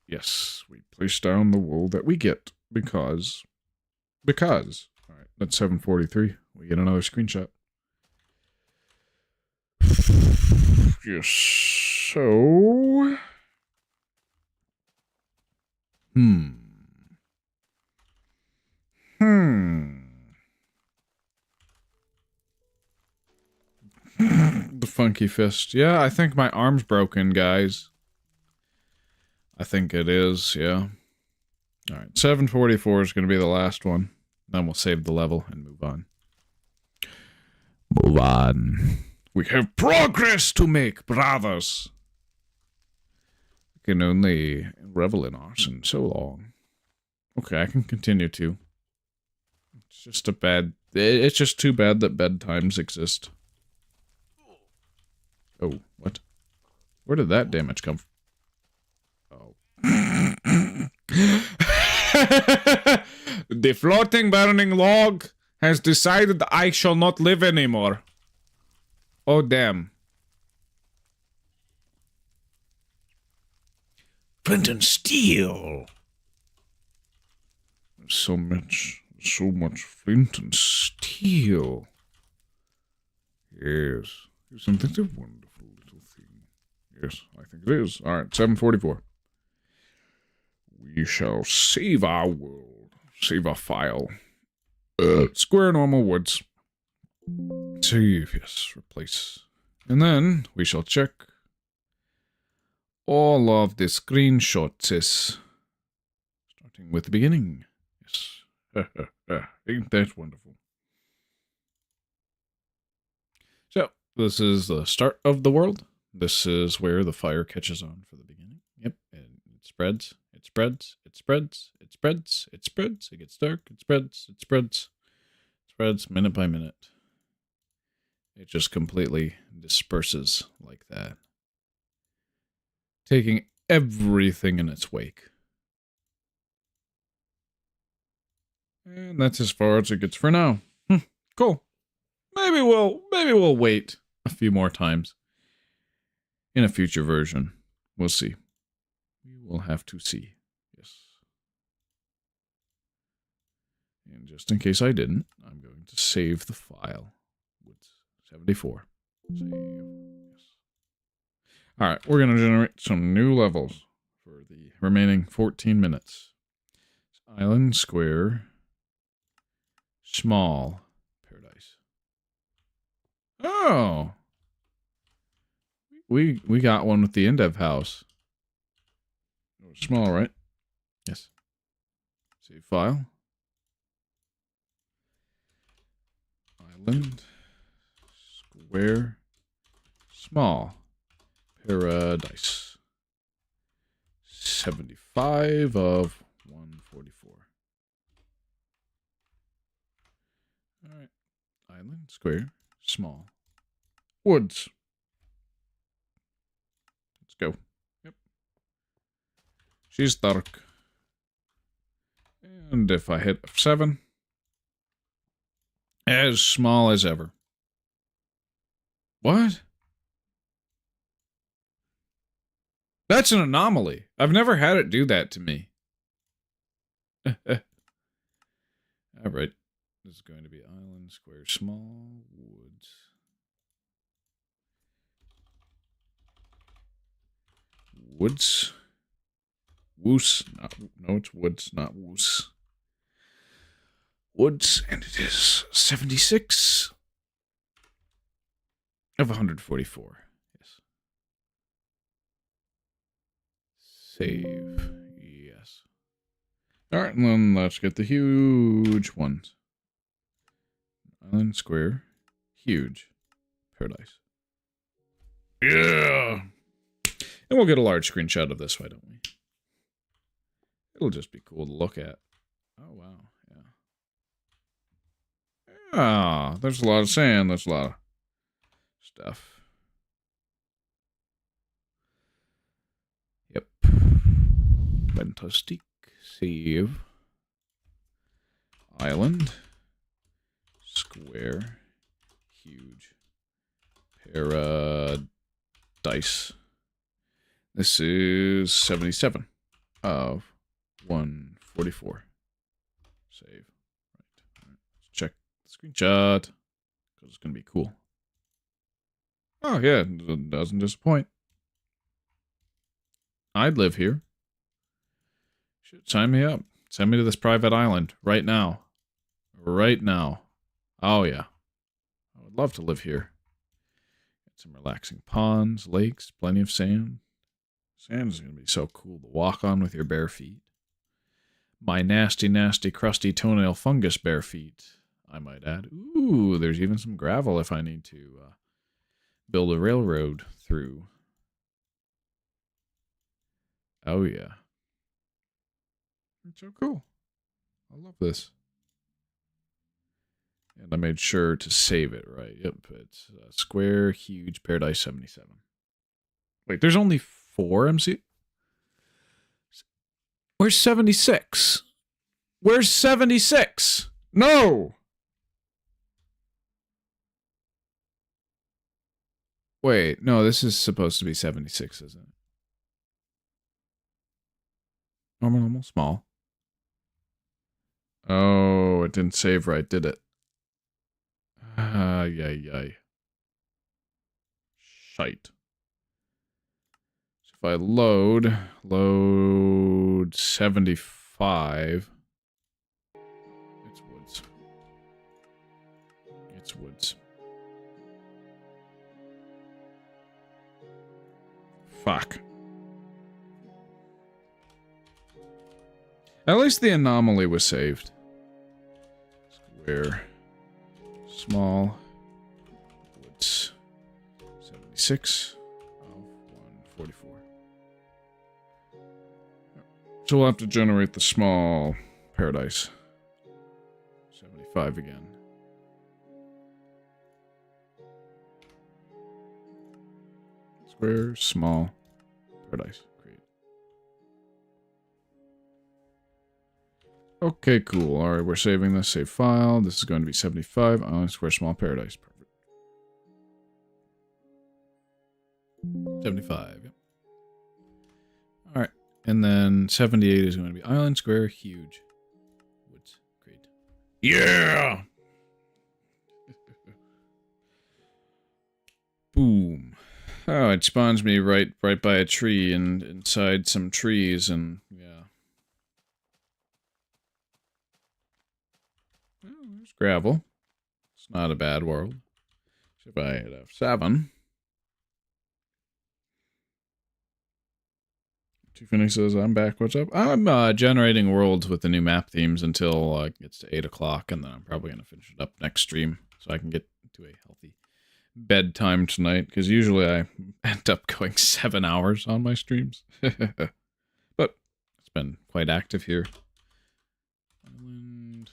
Yes, we place down the wool that we get because. All right, that's 7:43. We get another screenshot. Yes, so... funky fist. Yeah, I think my arm's broken, guys. I think it is, yeah. Alright, 744 is going to be the last one. Then we'll save the level and move on. Move on. We have progress to make, brothers. We can only revel in arson so long. Okay, I can continue to. It's just too bad that bedtimes exist. Oh, what? Where did that damage come from? Oh. The floating burning log has decided I shall not live anymore. Oh, damn. Flint and steel. So much flint and steel. Yes. Isn't that a wonderful little thing? Yes, I think it is. Alright, 744. We shall save our world. Save our file. Square normal woods. Save, yes, replace. And then we shall check all of the screenshots. Starting with the beginning. Yes. Ain't that wonderful? So, this is the start of the world. This is where the fire catches on for the beginning. Yep, and it spreads. It spreads. It spreads. It spreads. It spreads. It gets dark. It spreads. It spreads. It spreads minute by minute. It just completely disperses like that. Taking everything in its wake. And that's as far as it gets for now. Cool. Maybe we'll wait a few more times. In a future version. We'll see. We will have to see. Yes. And just in case I didn't, I'm going to save the file. 74. Save. Yes. Alright, we're going to generate some new levels for the remaining 14 minutes. Island, square, small, paradise. Oh! We got one with the Indev house. It was small, right? Yes. Save file. Island. Square. Small. Paradise. 75 of 144. Alright. Island. Square. Small. Woods. Let's go. Yep. She's dark. And if I hit F7, as small as ever. What? That's an anomaly. I've never had it do that to me. Alright. This is going to be island, square, small, woods. Woods. Woos. No, it's woods, not woos. Woods, and it is 76 of 144. Yes. Save. Yes. Alright, and then let's get the huge ones. Island, square, huge, paradise. Yeah! And we'll get a large screenshot of this, why don't we? It'll just be cool to look at. Oh, wow. Ah, there's a lot of sand. There's a lot of stuff. Yep. Fantastic. Save. Island. Square. Huge. Paradise. This is 77 of 144. Save. Right. Let's check. Screenshot, because it's going to be cool. Oh, yeah, it doesn't disappoint. I'd live here. Should sign me up. Send me to this private island right now. Right now. Oh, yeah. I would love to live here. some relaxing ponds, lakes, plenty of sand. Sand is going to be so cool to walk on with your bare feet. My nasty, nasty, crusty toenail fungus bare feet, I might add. Ooh, there's even some gravel if I need to build a railroad through. Oh, yeah. It's so cool. I love this. And I made sure to save it right. Yep, it's Square Huge Paradise 77. Wait, there's only 4 MC? Where's 76? Where's 76? No! Wait, no, this is supposed to be 76, isn't it? Normal, normal, small. Oh, it didn't save right, did it? Yay. Shite. So if I load 75. It's woods. Fuck. At least the anomaly was saved. Square. Small. Woods. 76 of 144. So we'll have to generate the small paradise. 75 again. Square, small, paradise. Great. Okay, cool. Alright, we're saving this. Save file. This is going to be 75. Square, small, paradise. Perfect. 75, yep. Alright. And then 78 is going to be island, square, huge. Woods. Great. Yeah! Boom. Oh, it spawns me right by a tree and inside some trees and yeah. Well, there's gravel. It's not a bad world. So if I hit F7. Tiffany says, I'm back. What's up? I'm generating worlds with the new map themes until it gets to 8 o'clock, and then I'm probably going to finish it up next stream so I can get to a healthy bedtime tonight, because usually I end up going 7 hours on my streams. But it's been quite active here. Island,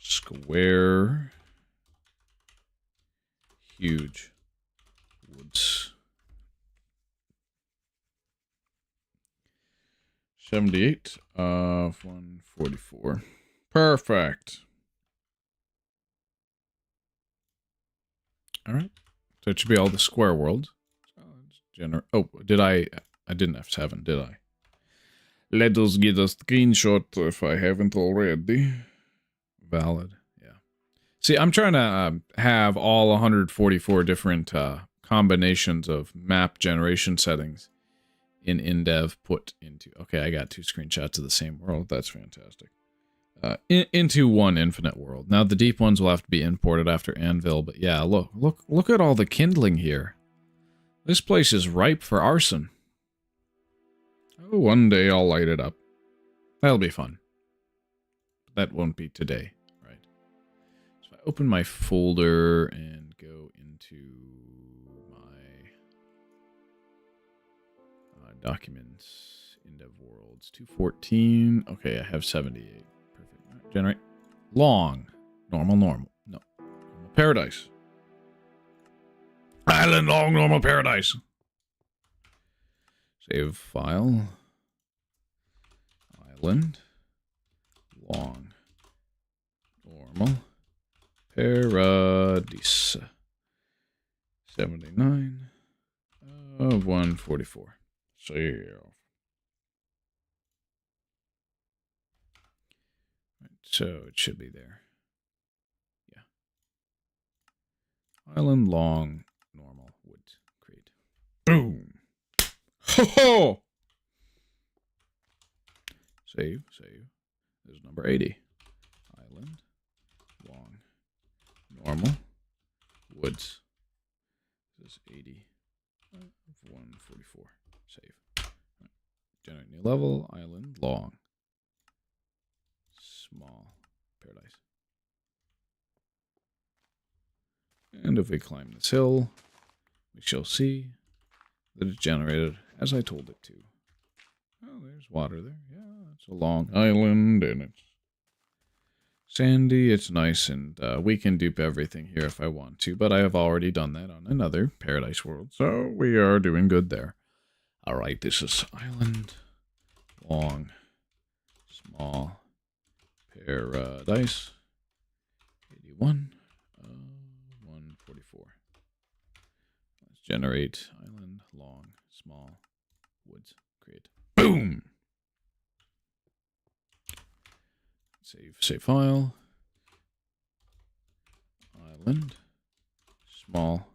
square, huge, woods. 78 of 144. Perfect. All right. So it should be all the square worlds. Oh, did I didn't F7, did I? Let us get a screenshot if I haven't already. Valid. Yeah. See, I'm trying to have all 144 different combinations of map generation settings in Indev put into... Okay, I got 2 screenshots of the same world. That's fantastic. Into one infinite world. Now, the deep ones will have to be imported after Anvil, but yeah, look at all the kindling here. This place is ripe for arson. Oh, one day I'll light it up. That'll be fun. That won't be today, right? So I open my folder and go into my documents, Indev worlds, 214. Okay, I have 78. Perfect. Right, generate. Long. Normal. No. Normal paradise. Island long normal paradise. Save file. Island. Long. Normal. Paradise. 79 of 144. Save. Right, so it should be there. Yeah. Island long. Normal. Woods. Create. Boom. Ho ho! Save. This is number 80. Island. Long. Normal. Woods. This is 80. 144. Save. Right. Generate new level. Island. Long. Small. Paradise. And if we climb this hill, we shall see that it generated as I told it to. Oh, there's water there. Yeah, it's a long island, and it's sandy. It's nice, and we can dupe everything here if I want to, but I have already done that on another Paradise World, so we are doing good there. All right, this is island, long, small, paradise, 81, 144. Let's generate island, long, small, woods, create. Boom! Save file. Island. Small.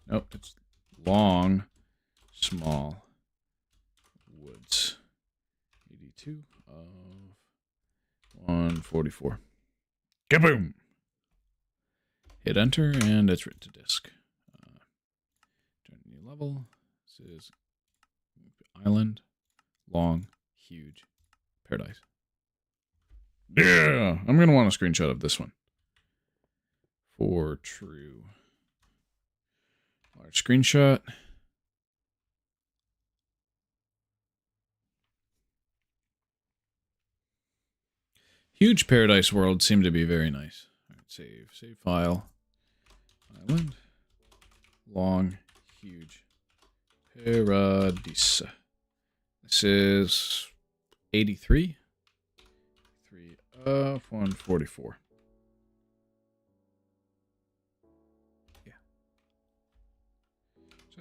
Nope, it's long, small, woods. 82 of 144. Kaboom! Hit enter, and it's written to disk. Turn new level. This is island, long, huge, paradise. Yeah, I'm going to want a screenshot of this one. For true. Large screenshot. Huge paradise world seem to be very nice. All right, save file. Island. Long, huge. Paradise. This is 83. 3 of 144. Yeah.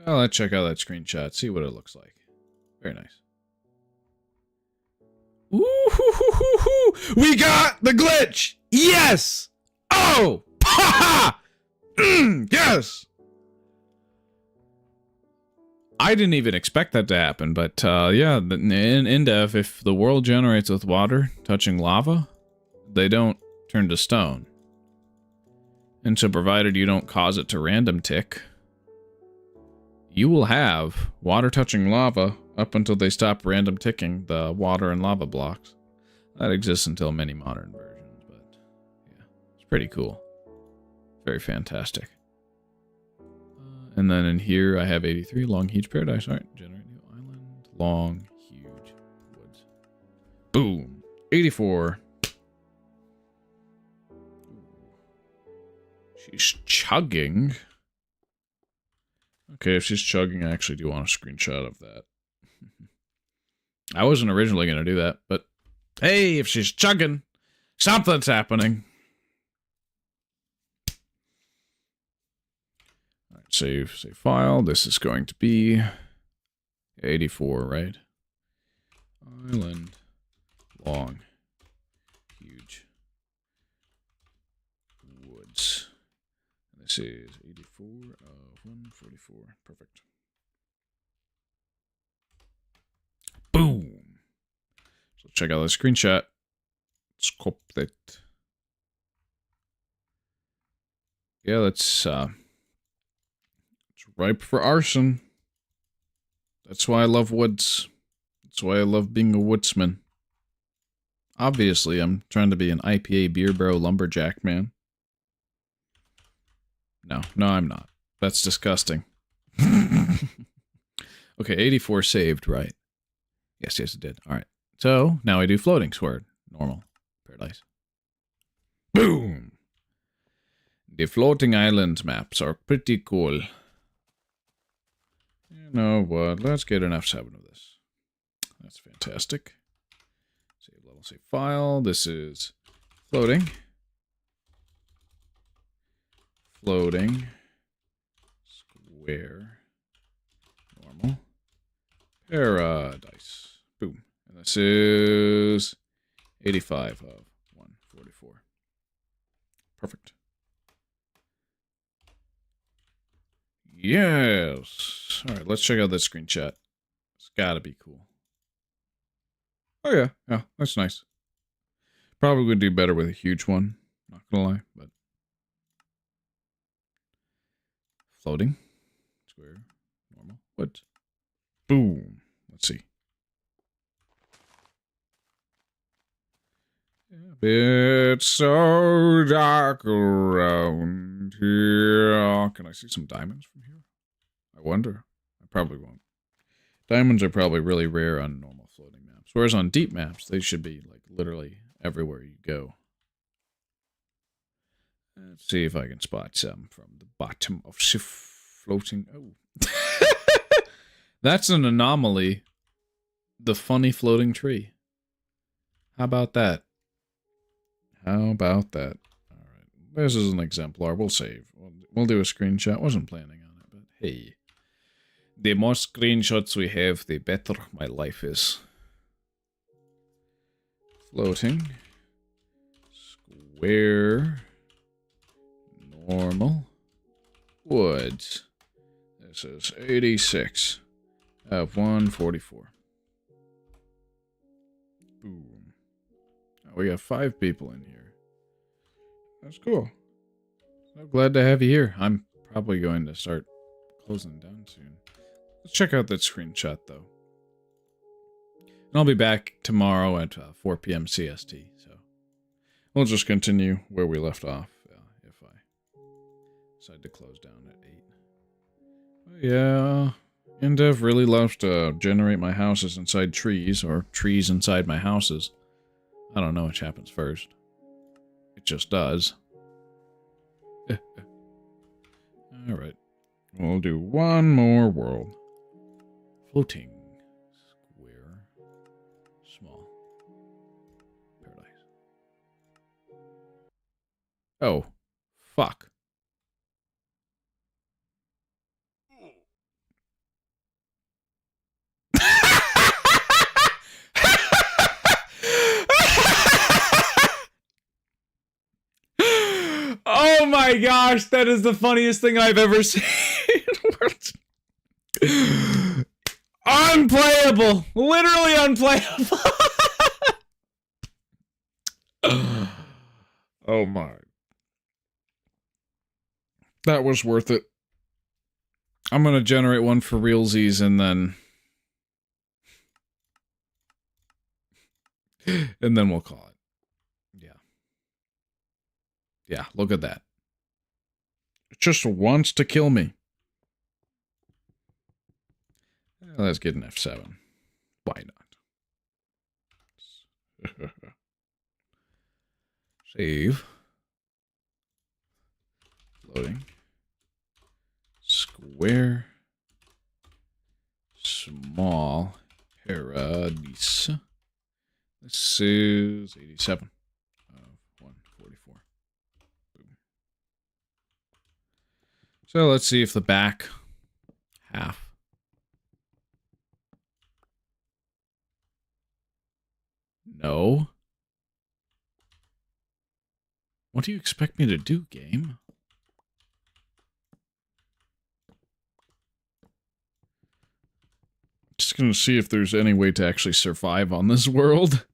So let's check out that screenshot, see what it looks like. Very nice. Ooh, we got the glitch! Yes! Oh! Ha ha! Yes! I didn't even expect that to happen, but yeah, in Indev, if the world generates with water touching lava, they don't turn to stone. And so provided you don't cause it to random tick, you will have water touching lava up until they stop random ticking the water and lava blocks. That exists until many modern versions, but yeah, it's pretty cool. Very fantastic. And then in here I have 83, long, huge paradise. All right, generate new island, long, huge woods. Boom. 84. She's chugging. Okay, if she's chugging, I actually do want a screenshot of that. I wasn't originally going to do that, but hey, if she's chugging, something's happening. All right, save file. This is going to be 84, right? Island, long, huge, woods. This is 84 of 144. Perfect. Boom. So check out the screenshot. Scope that. Yeah, it's ripe for arson. That's why I love woods. That's why I love being a woodsman. Obviously, I'm trying to be an IPA beer bro lumberjack man. No, I'm not. That's disgusting. Okay, 84 saved, right? Yes, it did. All right. So, now I do floating sword. Normal. Paradise. Boom! The floating island maps are pretty cool. You know what? Let's get an F7 of this. That's fantastic. Save level, save file. This is floating. Floating. Square. Normal. Paradise. Boom. And this is 85 of 144. Perfect. Yes. All right, let's check out this screenshot. It's gotta be cool. Oh yeah, that's nice. Probably would do better with a huge one. Not gonna lie, but Floating. Square. Normal. What? Boom. Let's see. It's so dark around here. Can I see some diamonds from here? I wonder. I probably won't. Diamonds are probably really rare on normal floating maps. Whereas on deep maps, they should be like literally everywhere you go. Let's see if I can spot some from the bottom of floating. Oh. That's an anomaly. The funny floating tree. How about that? How about that? All right. This is an exemplar. We'll save. We'll do a screenshot. Wasn't planning on it, but hey. The more screenshots we have, the better my life is. Floating. Square. Normal. Woods. This is 86 of 144. Boom. Oh, we got 5 people in here. That's cool. I'm glad to have you here. I'm probably going to start closing down soon. Let's check out that screenshot, though. And I'll be back tomorrow at 4 p.m. CST, so we'll just continue where we left off if I decide to close down at 8. Yeah, Indev really loves to generate my houses inside trees, or trees inside my houses. I don't know which happens first. It just does. Alright. We'll do one more world. Floating. Square. Small. Paradise. Oh. Fuck. Oh my gosh, that is the funniest thing I've ever seen. Unplayable! Literally unplayable! Oh my. That was worth it. I'm gonna generate one for realsies and then... and then we'll call it. Yeah. Yeah, look at that. It just wants to kill me. Let's get an F7. Why not? Save. Loading. Square. Small. Paradise. This is 87 of 144. Boom. So let's see if the back half. No. What do you expect me to do, game? Just gonna see if there's any way to actually survive on this world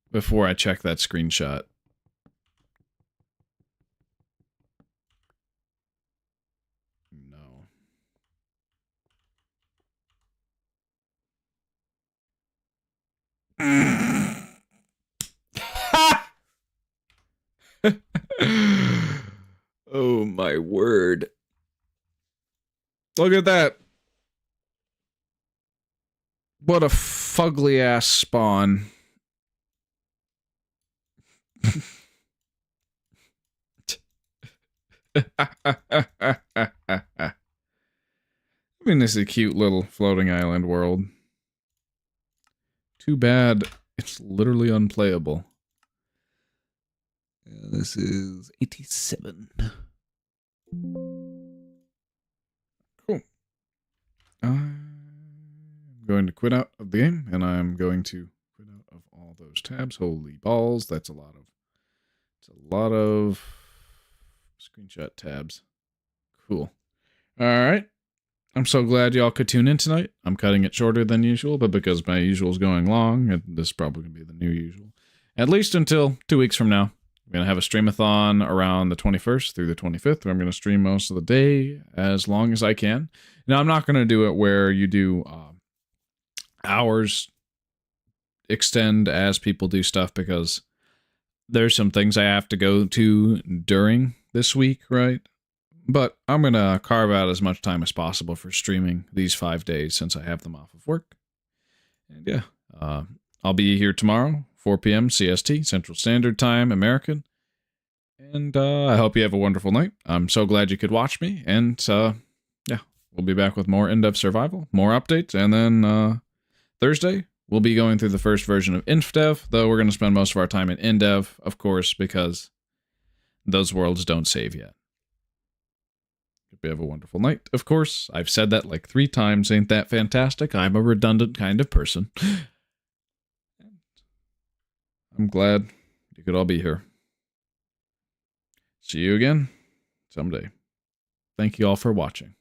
before I check that screenshot. No. Oh my word. Look at that. What a fugly ass spawn. I mean, this is a cute little floating island world. Too bad it's literally unplayable. Yeah, this is 87. Cool. I'm going to quit out of the game, and I'm going to quit out of all those tabs. Holy balls, that's a lot of screenshot tabs. Cool. All right. I'm so glad y'all could tune in tonight. I'm cutting it shorter than usual, but because my usual is going long, this is probably going to be the new usual. At least until 2 weeks from now. I'm going to have a streamathon around the 21st through the 25th, where I'm going to stream most of the day as long as I can. Now, I'm not going to do it where you do hours extend as people do stuff, because there's some things I have to go to during this week, right? But I'm going to carve out as much time as possible for streaming these 5 days since I have them off of work. And yeah, I'll be here tomorrow, 4 p.m. CST, Central Standard Time, American. And I hope you have a wonderful night. I'm so glad you could watch me. And yeah, we'll be back with more Indev Survival, more updates. And then Thursday, we'll be going through the first version of InfDev, though we're going to spend most of our time in InDev, of course, because those worlds don't save yet. Hope you have a wonderful night. Of course, I've said that like 3 times. Ain't that fantastic? I'm a redundant kind of person. I'm glad you could all be here. See you again someday. Thank you all for watching.